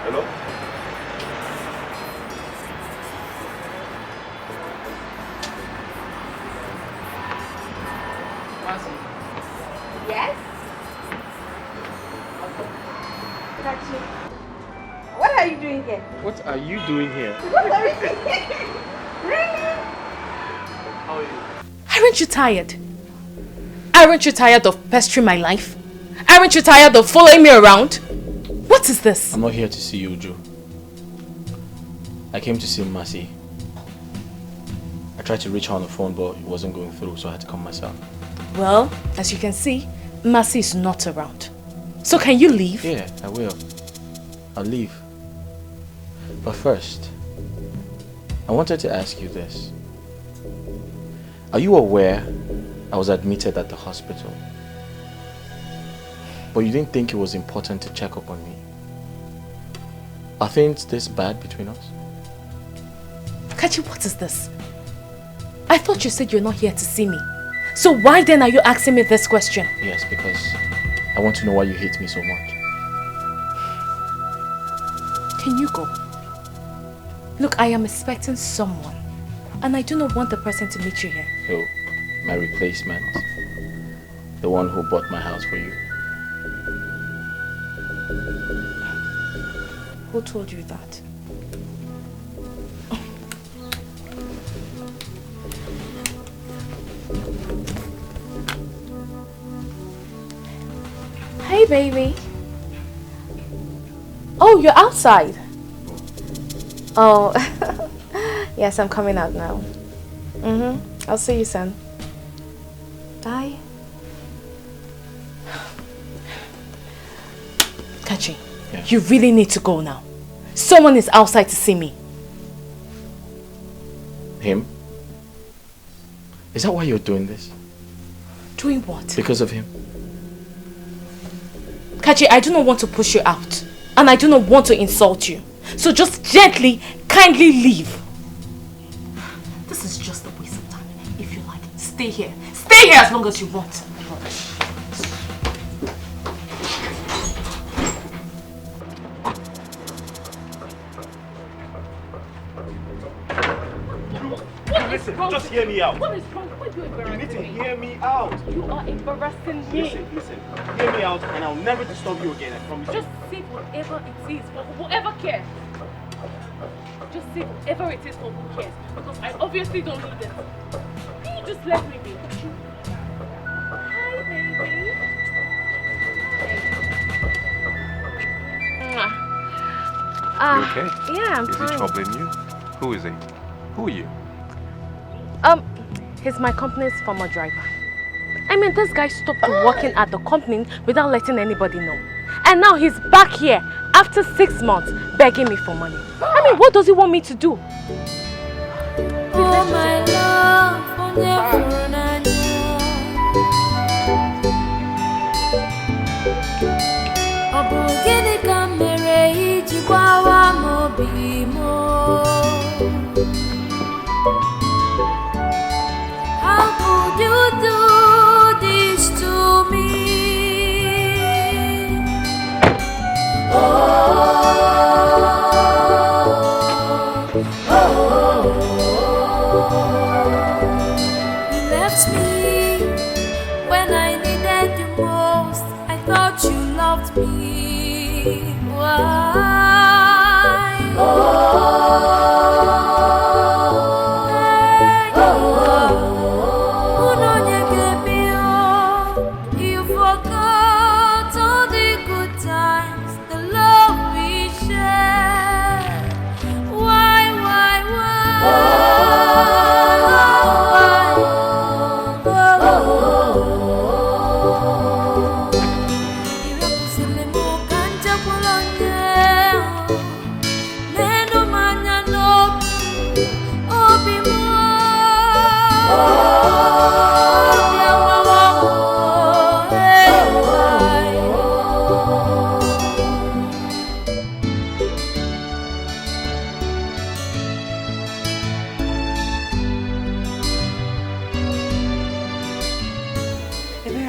Hello? Yes? What are you doing here? What are you doing here? What are you doing here? Really? How are you? Aren't you tired? Aren't you tired of pestering my life? Aren't you tired of following me around? What is this? I'm not here to see you, Joe. I came to see Mercy. I tried to reach her on the phone, but it wasn't going through, so I had to come myself. Well, as you can see, Mercy is not around. So can you leave? Yeah, I will. I'll leave. But first, I wanted to ask you this. Are you aware I was admitted at the hospital? But you didn't think it was important to check up on me? Are things this bad between us? Kachi, what is this? I thought you said you're not here to see me. So why then are you asking me this question? Yes, because I want to know why you hate me so much. Can you go? Look, I am expecting someone. And I do not want the person to meet you here. Who? My replacement? The one who bought my house for you? Who told you that? Hey, baby. Oh, you're outside. Oh, yes, I'm coming out now. I'll see you soon. Bye. Kachi, you really need to go now. Someone is outside to see me. Him? Is that why you're doing this? Doing what? Because of him? Kachi, I do not want to push you out. And I do not want to insult you. So just gently, kindly leave. This is just a waste of time. If you like, stay here. Stay here as long as you want. Listen, just hear me out. What is wrong? Why are you embarrassing You need to me? hear me out. You are embarrassing me. Listen. Hear me out and I'll never disturb you again, I promise you. Just say whatever it is for whoever cares. Just say whatever it is for who cares. Because I obviously don't need it. Can you just let me be? Hi, baby. You okay? Yeah, I'm Is fine. he troubling you? Who is he? Who are you? He's my company's former driver. I mean, this guy stopped working at the company without letting anybody know. And now he's back here after 6 months begging me for money. I mean, what does he want me to do? Oh my love, how could you do this to me? You left me when I needed you most. I thought you loved me. Why? You forgot all the good times, the love we shared. Why?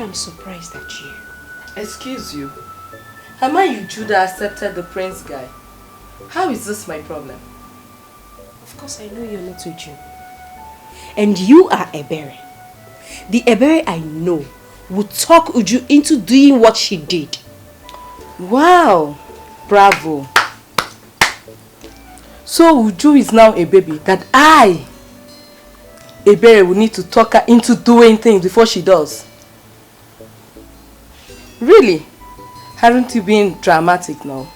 I'm surprised at you. Excuse you. Am I you that accepted the prince guy? How is this my problem? Of course I know you're not Uju. And you are Ebere. The Ebere I know would talk Uju into doing what she did. Wow. Bravo. So Uju is now a baby that I, Ebere, will need to talk her into doing things before she does. Really? Haven't you been dramatic now?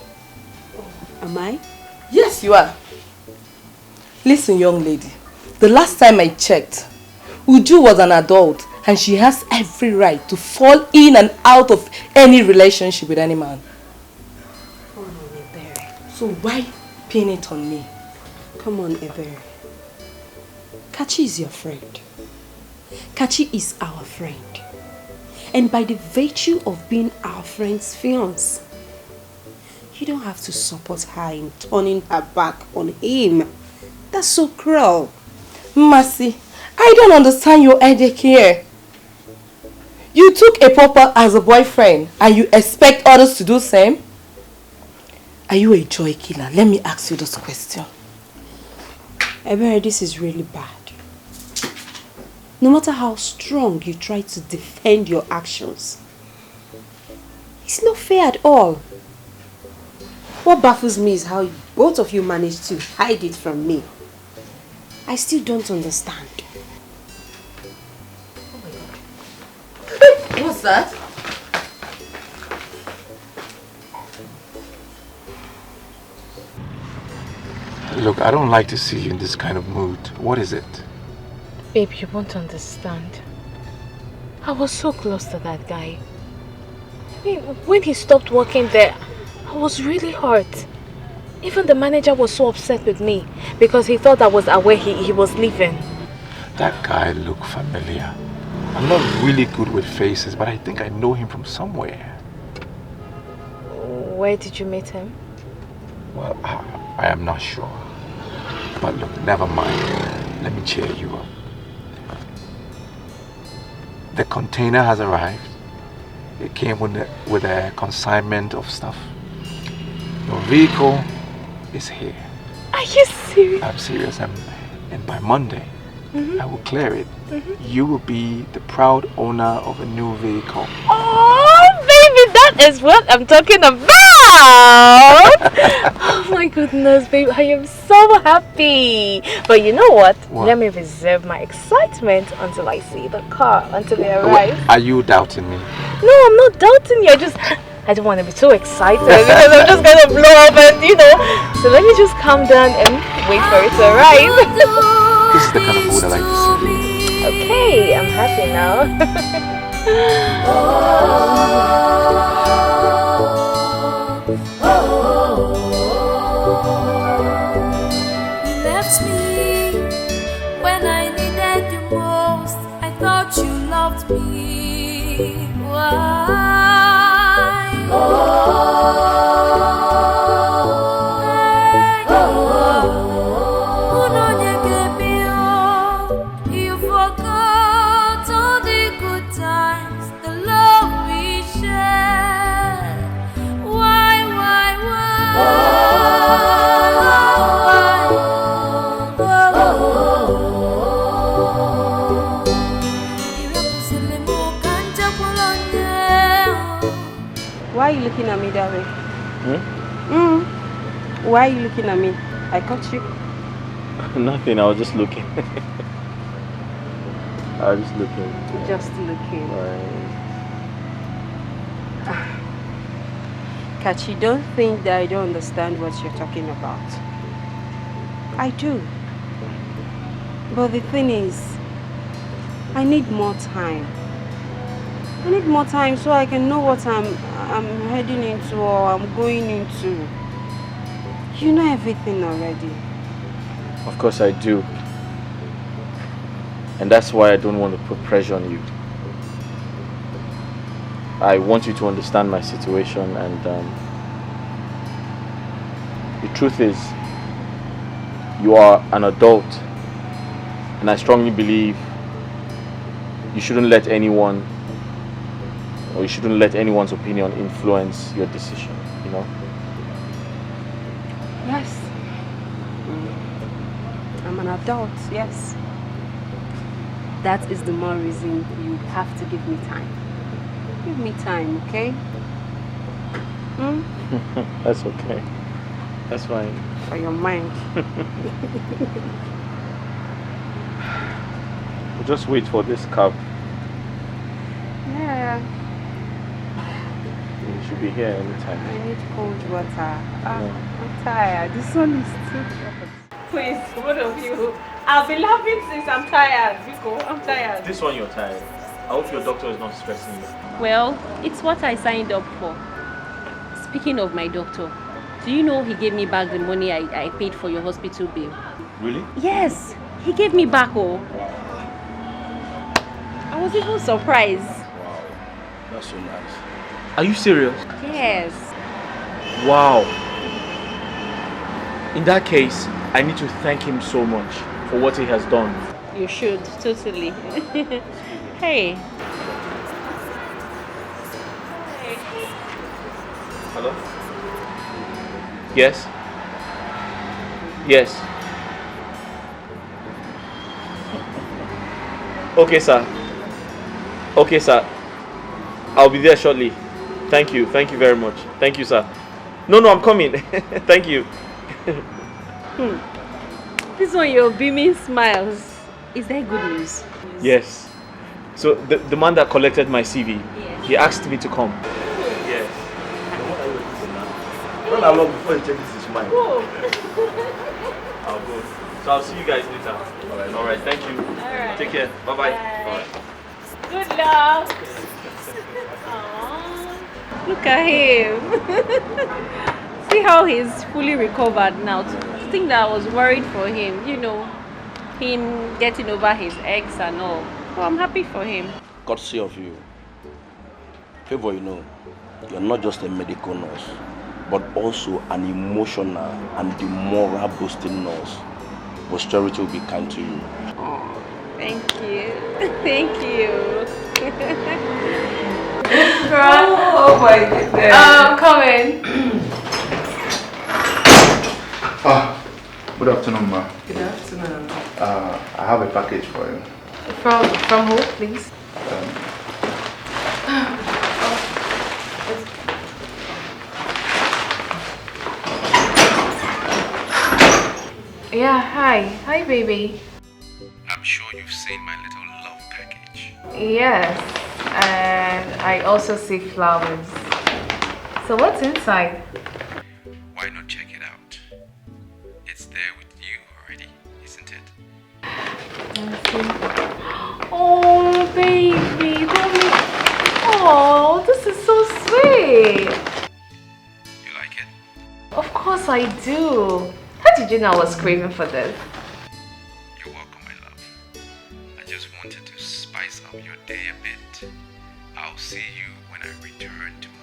Am I? Yes, you are. Listen, young lady. The last time I checked, Uju was an adult and she has every right to fall in and out of any relationship with any man. Come on, Ebere. So why pin it on me? Come on, Ebere. Kachi is your friend. Kachi is our friend. And by the virtue of being our friend's fiancé, you don't have to support her in turning her back on him. That's so cruel. Mercy, I don't understand your headache here. You took a pauper as a boyfriend and you expect others to do the same? Are you a joy killer? Let me ask you this question. Ebere, this is really bad. No matter how strong you try to defend your actions, it's not fair at all. What baffles me is how both of you managed to hide it from me. I still don't understand. Oh my God. What's that? Look, I don't like to see you in this kind of mood. What is it? Babe, you won't understand. I was so close to that guy. I mean, when he stopped working there, I was really hurt. Even the manager was so upset with me because he thought I was aware he was leaving. That guy looked familiar. I'm not really good with faces, but I think I know him from somewhere. Where did you meet him? Well, I am not sure. But look, never mind. Let me cheer you up. The container has arrived. It came with a consignment of stuff. Your vehicle is here. Are you serious? I'm serious. And by Monday, I will clear it. You will be the proud owner of a new vehicle. Oh, baby, that is what I'm talking about. Oh my goodness, babe, I am so happy. But you know what? Let me reserve my excitement until I see the car, until they arrive. Are you doubting me? No, I'm not doubting you. I don't want to be too excited because I'm just going to blow up and, So let me just calm down and wait for it to arrive. This is the kind of mood I like to see. Okay, I'm happy now. You left me when I needed you most. I thought you loved me. Why? You forgot all the good times, the love we shared. Why? Why are you looking at me that way? Why are you looking at me? I caught you. Nothing, I was just looking. I was just looking. Just looking. Kachi, don't think that I don't understand what you're talking about. I do. But the thing is, I need more time. I need more time so I can know what I'm heading into or I'm going into. You know everything already. Of course I do. And that's why I don't want to put pressure on you. I want you to understand my situation, and the truth is, you are an adult, and I strongly believe you shouldn't let anyone, or you shouldn't let anyone's opinion influence your decision, Yes. I'm an adult, yes. That is the more reason you have to give me time. Give me time, okay? That's okay. That's fine. For your mind. We'll just wait for this cab. Yeah. You should be here anytime. I need cold water. I'm tired. The sun is too hot. Please, both of you. I've been laughing since I'm tired. Biko, I'm tired. This one you're tired. I hope your doctor is not stressing you. Well, it's what I signed up for. Speaking of my doctor, do you know he gave me back the money I paid for your hospital bill? Really? Yes, he gave me back, oh. I was even surprised. Wow, that's so nice. Are you serious? Yes. Wow. In that case, I need to thank him so much for what he has done. You should, totally. Hey. Hello? Yes? Yes. Okay, sir. Okay, sir. I'll be there shortly. Thank you. Thank you very much. Thank you, sir. No, I'm coming. Thank you. This one, your beaming smiles. Is that good news? Yes. So the man that collected my CV, he asked me to come. Yes. Run along before you check this is mine. I'll go. So I'll see you guys later. All right. Thank you. Alright. Take care. Bye-bye. Bye. Good luck. Look at him. See how he's fully recovered now. To think that I was worried for him, you know, him getting over his ex and all. So I'm happy for him. Courtesy of you. Favor, you know, you're not just a medical nurse, but also an emotional and the moral boosting nurse. Posterity will be kind to you. Oh, thank you. Thank you. Oh my goodness. Come in. Good afternoon, ma. Good afternoon. I have a package for you. From who, please? Yeah, hi. Hi, baby. I'm sure you've seen my little love package. Yes, and I also see flowers. So what's inside? Why not check it out? It's there with you already, isn't it? Oh, baby, oh, this is so sweet. You like it? Of course I do. How did you know I was craving for this? You're welcome, my love. I just wanted to spice up your day a bit. I'll see you when I return tomorrow.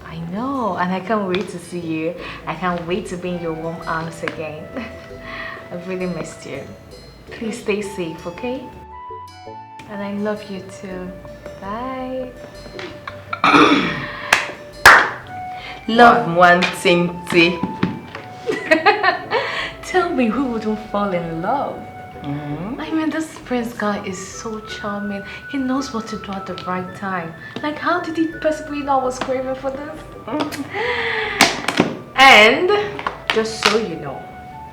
I know, and I can't wait to see you. I can't wait to be in your warm arms again. I've really missed you. Please stay safe, okay? And I love you too. Bye. Love one tinty. Tell me, who wouldn't fall in love? I mean, this prince guy is so charming. He knows what to do at the right time. Like, how did he possibly know I was craving for this? And just so you know,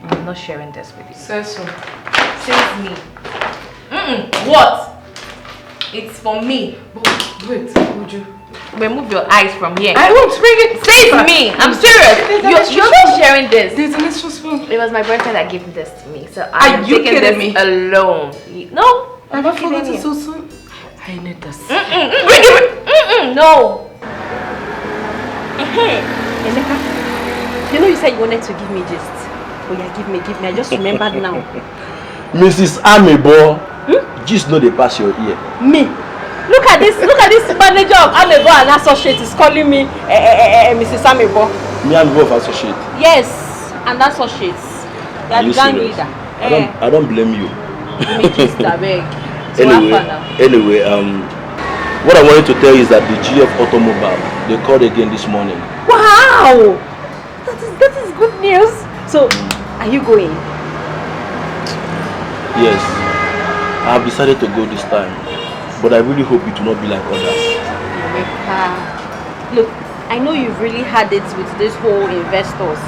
I'm not sharing this with you. Says so. Says me. What? It's for me. Wait, would you? Remove your eyes from here. I won't bring it. Says me. I'm serious. You're not sharing this. There's an extra spoon. It was my boyfriend that gave this to me, so Are I'm you taking kidding this me? alone. No, Have not I forgotten kidding so you. soon? I need this. No. Emeka, you know you said you wanted to give me gist. Oh yeah, give me. I just remembered now. Mrs. Amebo, just know they pass your ear. Me? Look at this manager of Amebo and Associates is calling me Mrs. Amebo. Me and Wolf associate. Yes, and Associates. They are the gang leader. I don't blame you. Give me gist, abeg. Anyway, what I wanted to tell you is that the GF Automobile, they called again this morning. Wow! That is good news. So, are you going? Yes, I have decided to go this time, but I really hope it will not be like others. Look, I know you've really had it with this whole investors,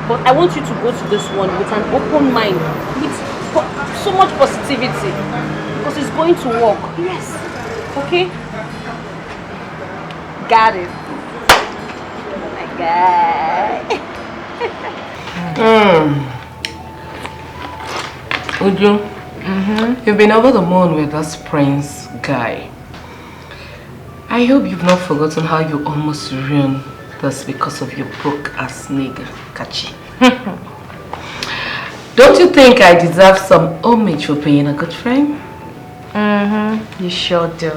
but I want you to go to this one with an open mind, with so much positivity, because it's going to work. Yes. Okay? Got it. Oh my God. Uju, you've been over the moon with this prince guy. I hope you've not forgotten how you almost ruined this because of your broke-ass nigga, Kachi. Don't you think I deserve some homage for being a good friend? You sure do.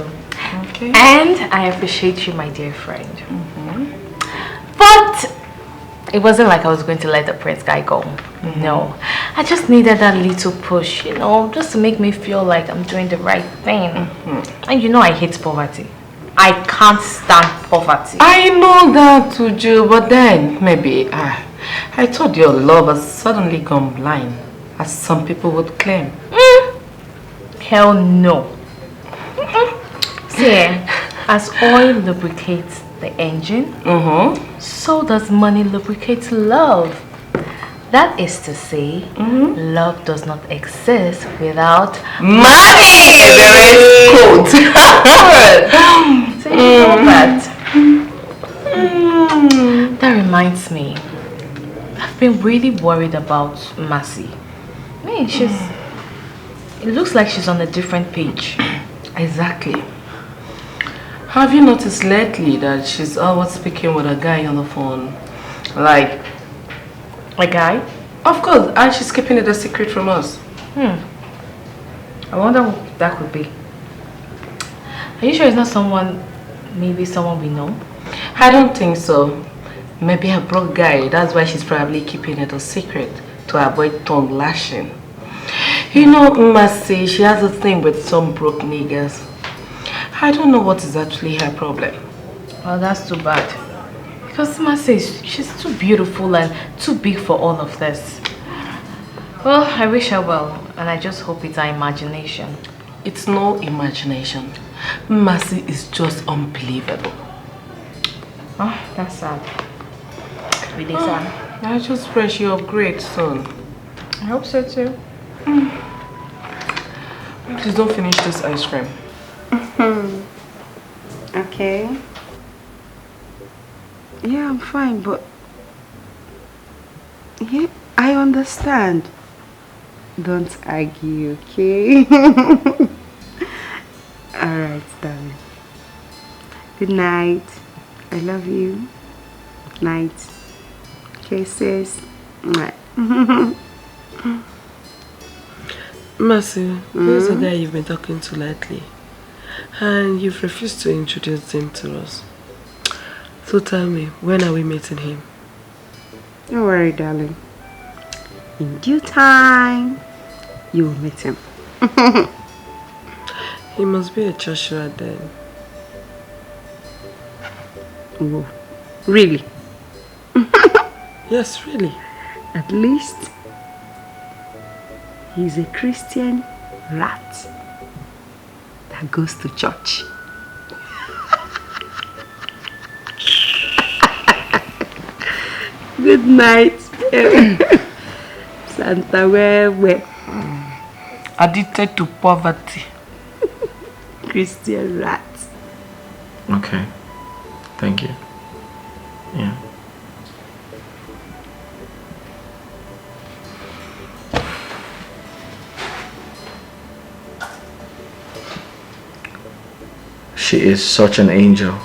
Okay. And I appreciate you, my dear friend. But it wasn't like I was going to let the prince guy go. No. I just needed that little push, you know, just to make me feel like I'm doing the right thing. And you know I hate poverty. I can't stand poverty. I know that, Uju, but then maybe I thought your love has suddenly gone blind, as some people would claim. Hell no. See, as oil lubricates the engine, so does money lubricate love. That is to say, love does not exist without money. There is quote. So you know that. That reminds me, I've been really worried about Mercy. I mean, it looks like she's on a different page. Exactly. Have you noticed lately that she's always speaking with a guy on the phone? Like, a guy? Of course, and she's keeping it a secret from us. I wonder who that could be. Are you sure it's not maybe someone we know? I don't think so. Maybe a broke guy, that's why she's probably keeping it a secret, to avoid tongue lashing. You know, Mercy, she has a thing with some broke niggas. I don't know what is actually her problem. Well, that's too bad. Because Mercy, she's too beautiful and too big for all of this. Well, I wish her well, and I just hope it's our imagination. It's no imagination. Mercy is just unbelievable. Oh, that's sad. Really sad. I just pray she upgrade soon. I hope so too. Please don't finish this ice cream. Okay. Yeah, I'm fine, but yeah, I understand. Don't argue, okay? Alright, darling. Good night. I love you. Night. Kisses. Mercy, who's the guy you've been talking to lately? And you've refused to introduce him to us. So tell me, when are we meeting him? Don't worry, darling. In due time, you will meet him. He must be a Joshua then. Whoa. Really? Yes, really. At least, he's a Christian rat that goes to church. Good night. Santa Wewe. Addicted to poverty. Christian rat. Okay. Thank you. Yeah. She is such an angel.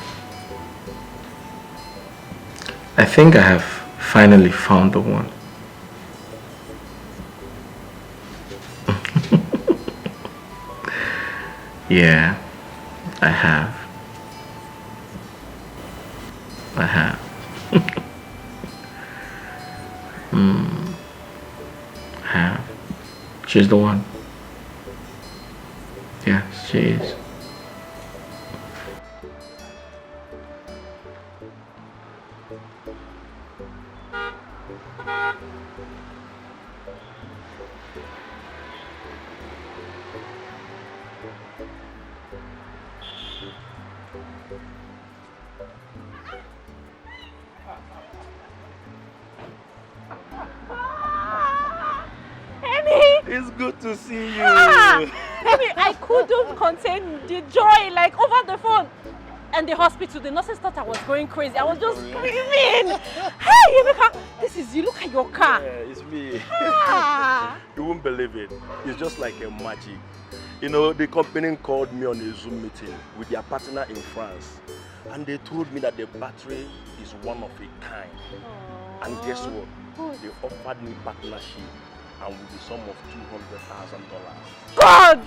I think I have finally found the one. Yeah, I have. I have. I have. She's the one. Yes, she is. It's good to see you. I couldn't contain the joy, like over the phone. And the hospital, the nurses thought I was going crazy. I was just screaming. Hey, Emeka, this is you. Look at your car. Yeah, it's me. You won't believe it. It's just like a magic. You know, the company called me on a Zoom meeting with their partner in France. And they told me that the battery is one of a kind. And guess what? They offered me partnership and with the sum of $200,000. God!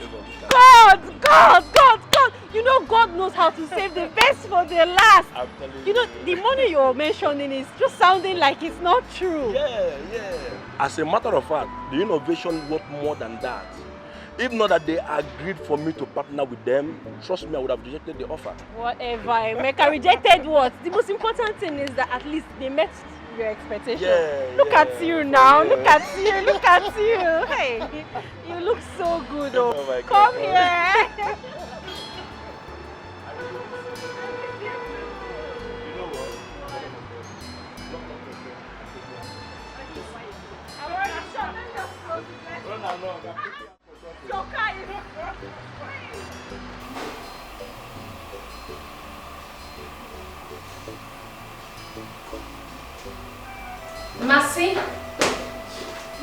You know God knows how to save the best for the last. I'm telling you. You know, the money you're mentioning is just sounding like it's not true. Yeah. As a matter of fact, the innovation worth more than that. If not that they agreed for me to partner with them, trust me, I would have rejected the offer. Whatever, Emeka, rejected what? The most important thing is that at least they met your expectations. Look at you now. Look at you. Hey, you look so good. Oh my God. Come here.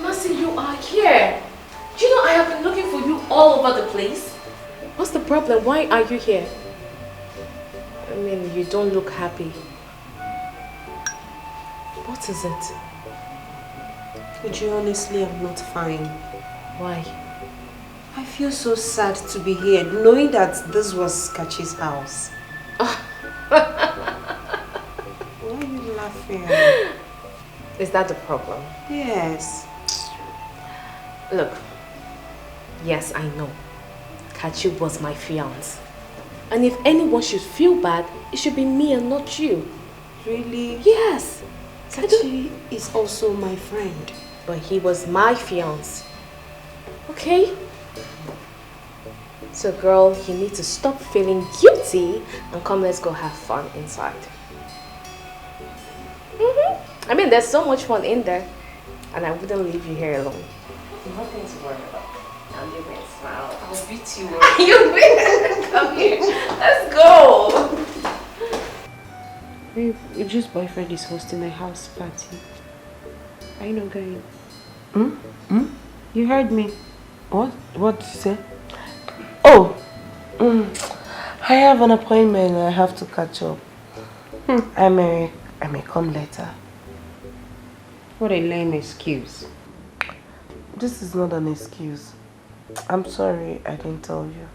Mercy, you are here. Do you know I have been looking for you all over the place? What's the problem? Why are you here? I mean, you don't look happy. What is it? Uju, honestly, I'm not fine. Why? I feel so sad to be here, knowing that this was Kachi's house. Why are you laughing? Is that the problem? Yes. Look, yes, I know. Kachi was my fiance. And if anyone should feel bad, it should be me and not you. Really? Yes. Kachi is also my friend. But he was my fiance. Okay? So girl, you need to stop feeling guilty and come, let's go have fun inside. I mean, there's so much fun in there. And I wouldn't leave you here alone. Nothing to worry about. I'll give me a smile. I'll beat you. You win. Come here. Let's go. Babe, Uju's boyfriend is hosting a house party. Are you not going? You heard me. What? What did you say? Oh, I have an appointment. I have to catch up. I may come later. What a lame excuse. This is not an excuse. I'm sorry I didn't tell you.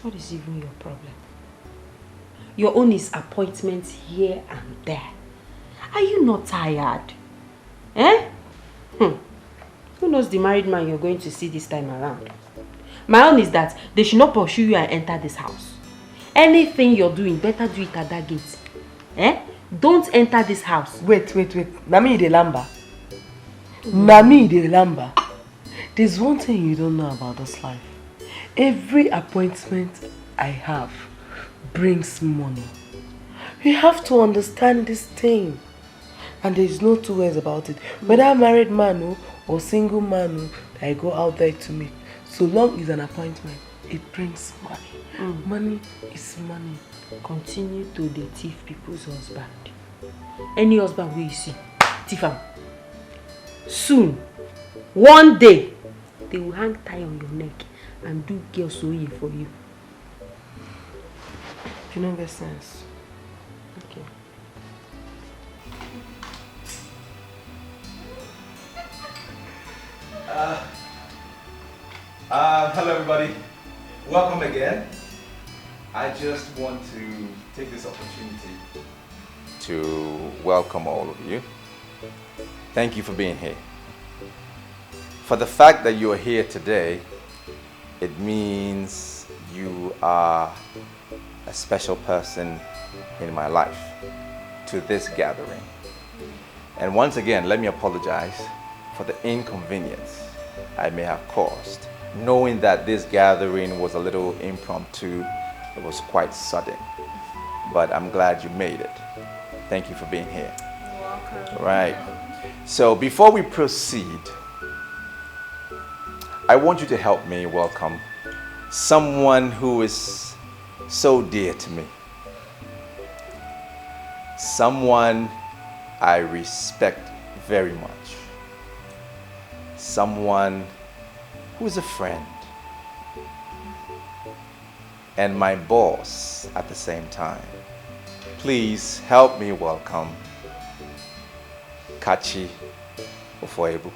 What is even your problem? Your own is appointments here and there. Are you not tired? Eh? Who knows the married man you're going to see this time around? My own is that they should not pursue you and enter this house. Anything you're doing, better do it at that gate. Eh? Don't enter this house. Wait. Nami de lamba. Nami de lamba. There's one thing you don't know about this life. Every appointment I have brings money. You have to understand this thing. And there's no two ways about it. Whether I'm married man or single man that I go out there to meet, so long as an appointment, it brings money. Money is money. Continue to thief people's husband. Any husband where you see, thief him. Soon, one day, they will hang tie on your neck and do girl sewing for you. You know that sense. Okay. Hello everybody, welcome again. I just want to take this opportunity to welcome all of you. Thank you for being here. For the fact that you are here today, it means you are a special person in my life to this gathering. And once again, let me apologize for the inconvenience I may have caused, knowing that this gathering was a little impromptu. It was quite sudden, but I'm glad you made it. Thank you for being here. You're welcome. All right. So before we proceed, I want you to help me welcome someone who is so dear to me. Someone I respect very much. Someone who is a friend. And my boss at the same time. Please help me welcome Kachi Ofoebu.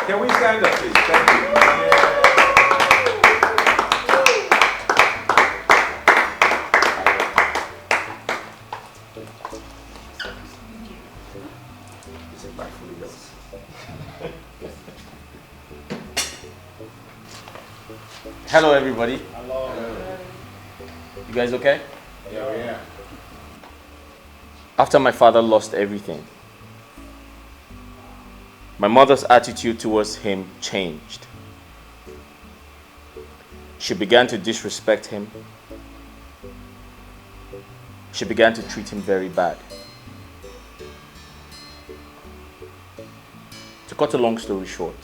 Can we stand up, please? Thank you. Hello, everybody. Hello. You guys okay? Yeah. After my father lost everything, my mother's attitude towards him changed. She began to disrespect him. She began to treat him very bad. To cut a long story short,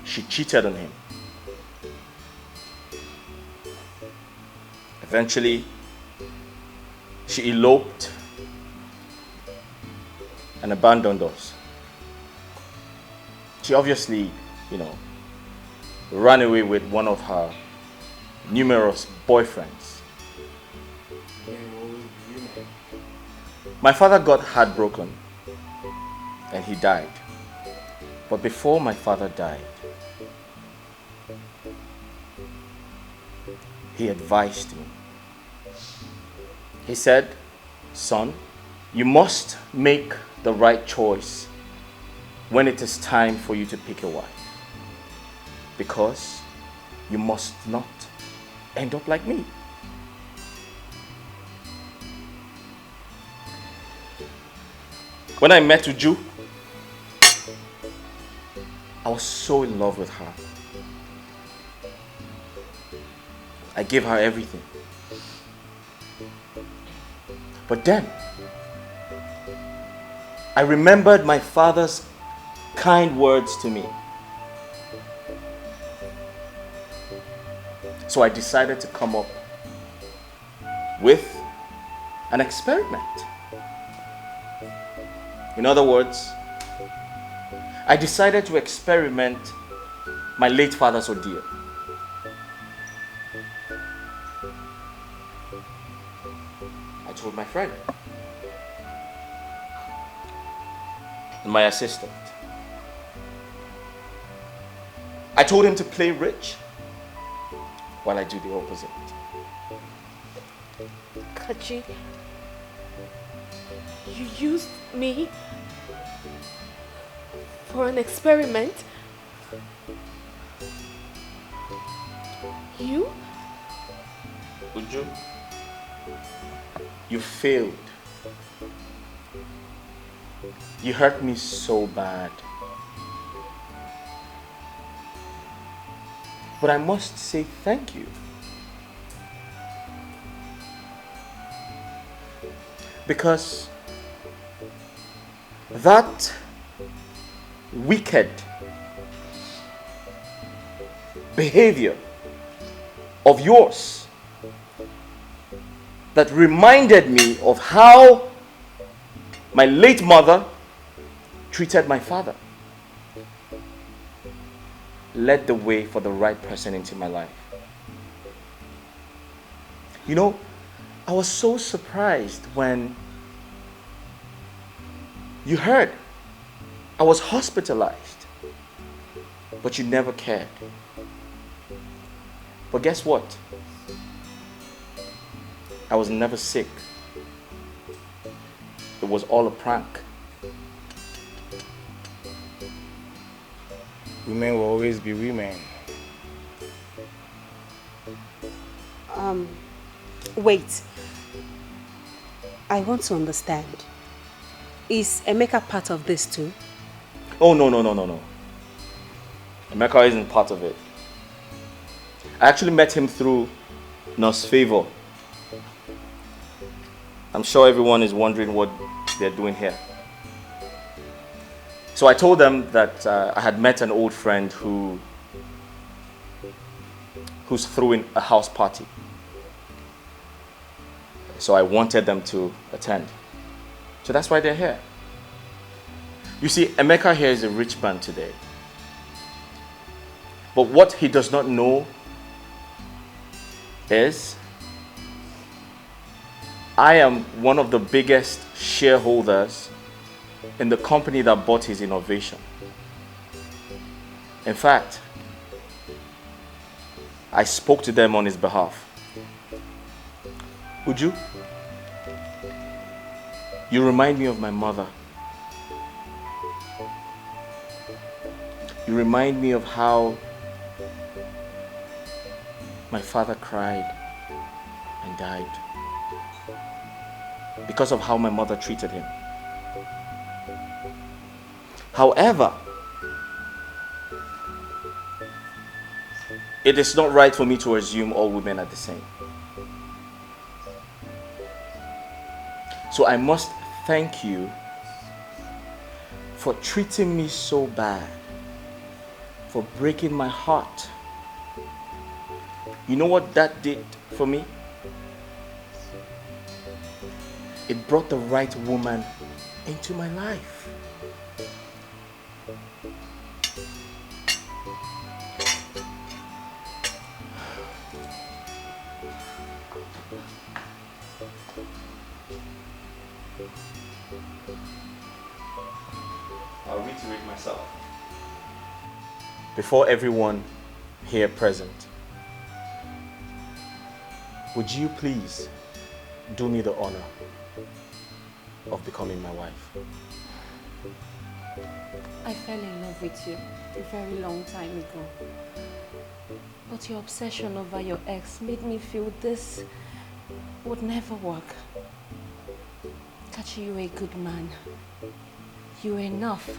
she cheated on him. Eventually, she eloped and abandoned us. She obviously, ran away with one of her numerous boyfriends. My father got heartbroken and he died. But before my father died, he advised me. He said, "Son, you must make the right choice when it is time for you to pick a wife, because you must not end up like me." When I met Uju, I was so in love with her. I gave her everything. But then, I remembered my father's kind words to me. So I decided to come up with an experiment. In other words, I decided to experiment my late father's ordeal. I told my friend and my assistant. I told him to play rich while I do the opposite. Kachi, you used me for an experiment? You? Uju, you failed. You hurt me so bad. But I must say thank you. Because that wicked behavior of yours that reminded me of how my late mother treated my father led the way for the right person into my life. You know, I was so surprised when you heard I was hospitalized, but you never cared. But guess what? I was never sick. It was all a prank. Women will always be women. Wait. I want to understand. Is Emeka part of this too? Oh, no. Emeka isn't part of it. I actually met him through Nurse Favor. I'm sure everyone is wondering what they're doing here. So I told them that I had met an old friend who's throwing a house party. So I wanted them to attend. So that's why they're here. You see, Emeka here is a rich man today. But what he does not know is I am one of the biggest shareholders in the company that bought his innovation. In fact, I spoke to them on his behalf. Uju, you remind me of my mother. You remind me of how my father cried and died because of how my mother treated him. However, it is not right for me to assume all women are the same. So I must thank you for treating me so bad, for breaking my heart. You know what that did for me? It brought the right woman into my life. I'll reiterate myself. Before everyone here present, would you please do me the honor of becoming my wife? I fell in love with you a very long time ago. But your obsession over your ex made me feel this would never work. Kachi, you were a good man. You were enough.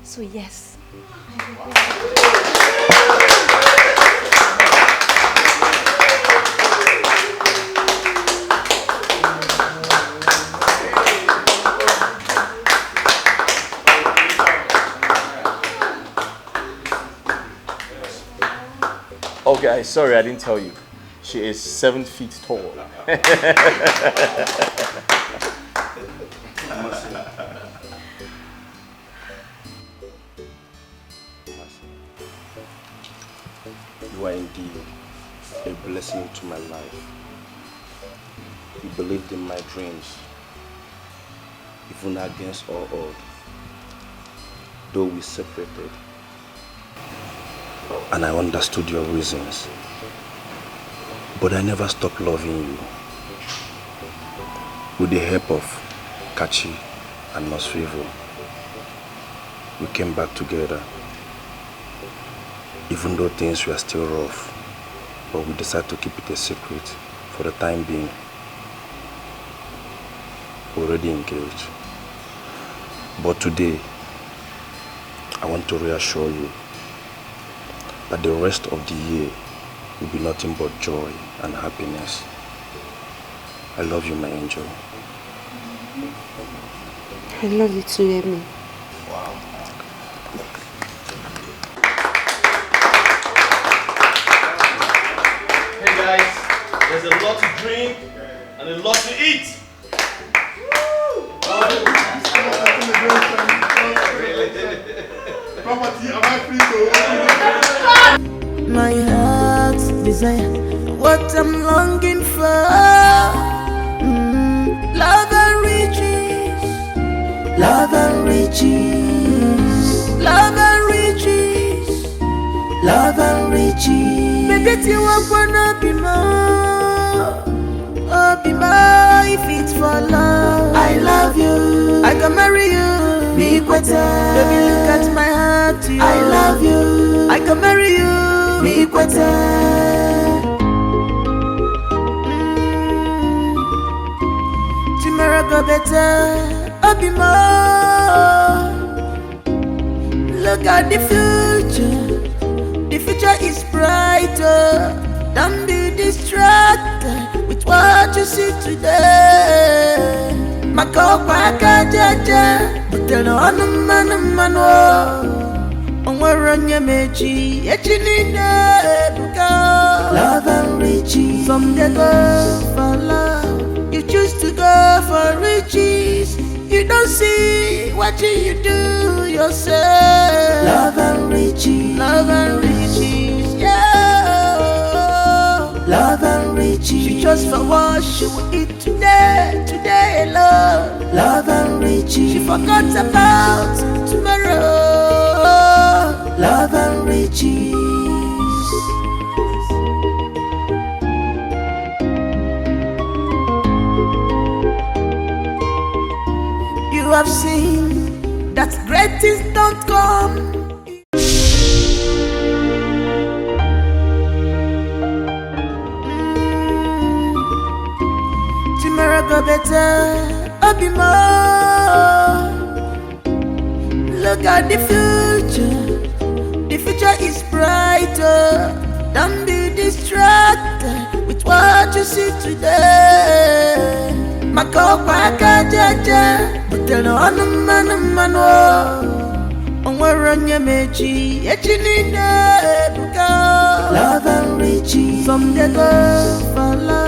So yes. Oh guys, sorry I didn't tell you. She is 7 feet tall. You are indeed a blessing to my life. You believed in my dreams, even against all odds. Though we separated, and I understood your reasons, but I never stopped loving you. With the help of Kachi and Nosrivo, we came back together. Even though things were still rough, but we decided to keep it a secret for the time being. We're already engaged. But today, I want to reassure you that the rest of the year will be nothing but joy and happiness. I love you, my angel. I love you too, Emi. Wow. Hey guys, there's a lot to drink and a lot to eat. My heart's desire, what I'm longing for. Love and riches, love and riches, love and riches, love and riches. Make it you up wanna be more, oh be my feet for love. I love you, I can marry you. me kweta. Baby, look at my heart, I love you. I can marry you, me kweta. Tomorrow go better, I'll be more. Look at the future is brighter. Don't be distracted with what you see today. Makopa kajaja, butelo anumano. Onwaranya meji, echinine buka. Love and riches, some they go for love. You choose to go for riches. You don't see what you do yourself. Love and riches, yeah. Love and riches. She just for what she will eat today alone. Love and riches. She forgot about tomorrow. Love and riches. You have seen that great things don't come. Tomorrow go better, I'll be more. Look at the future is brighter. Don't be distracted with what you see today. Makopa kajaja, butelo anumano. Onwaranya meji, echinine buka. Love and riches, some they go for love.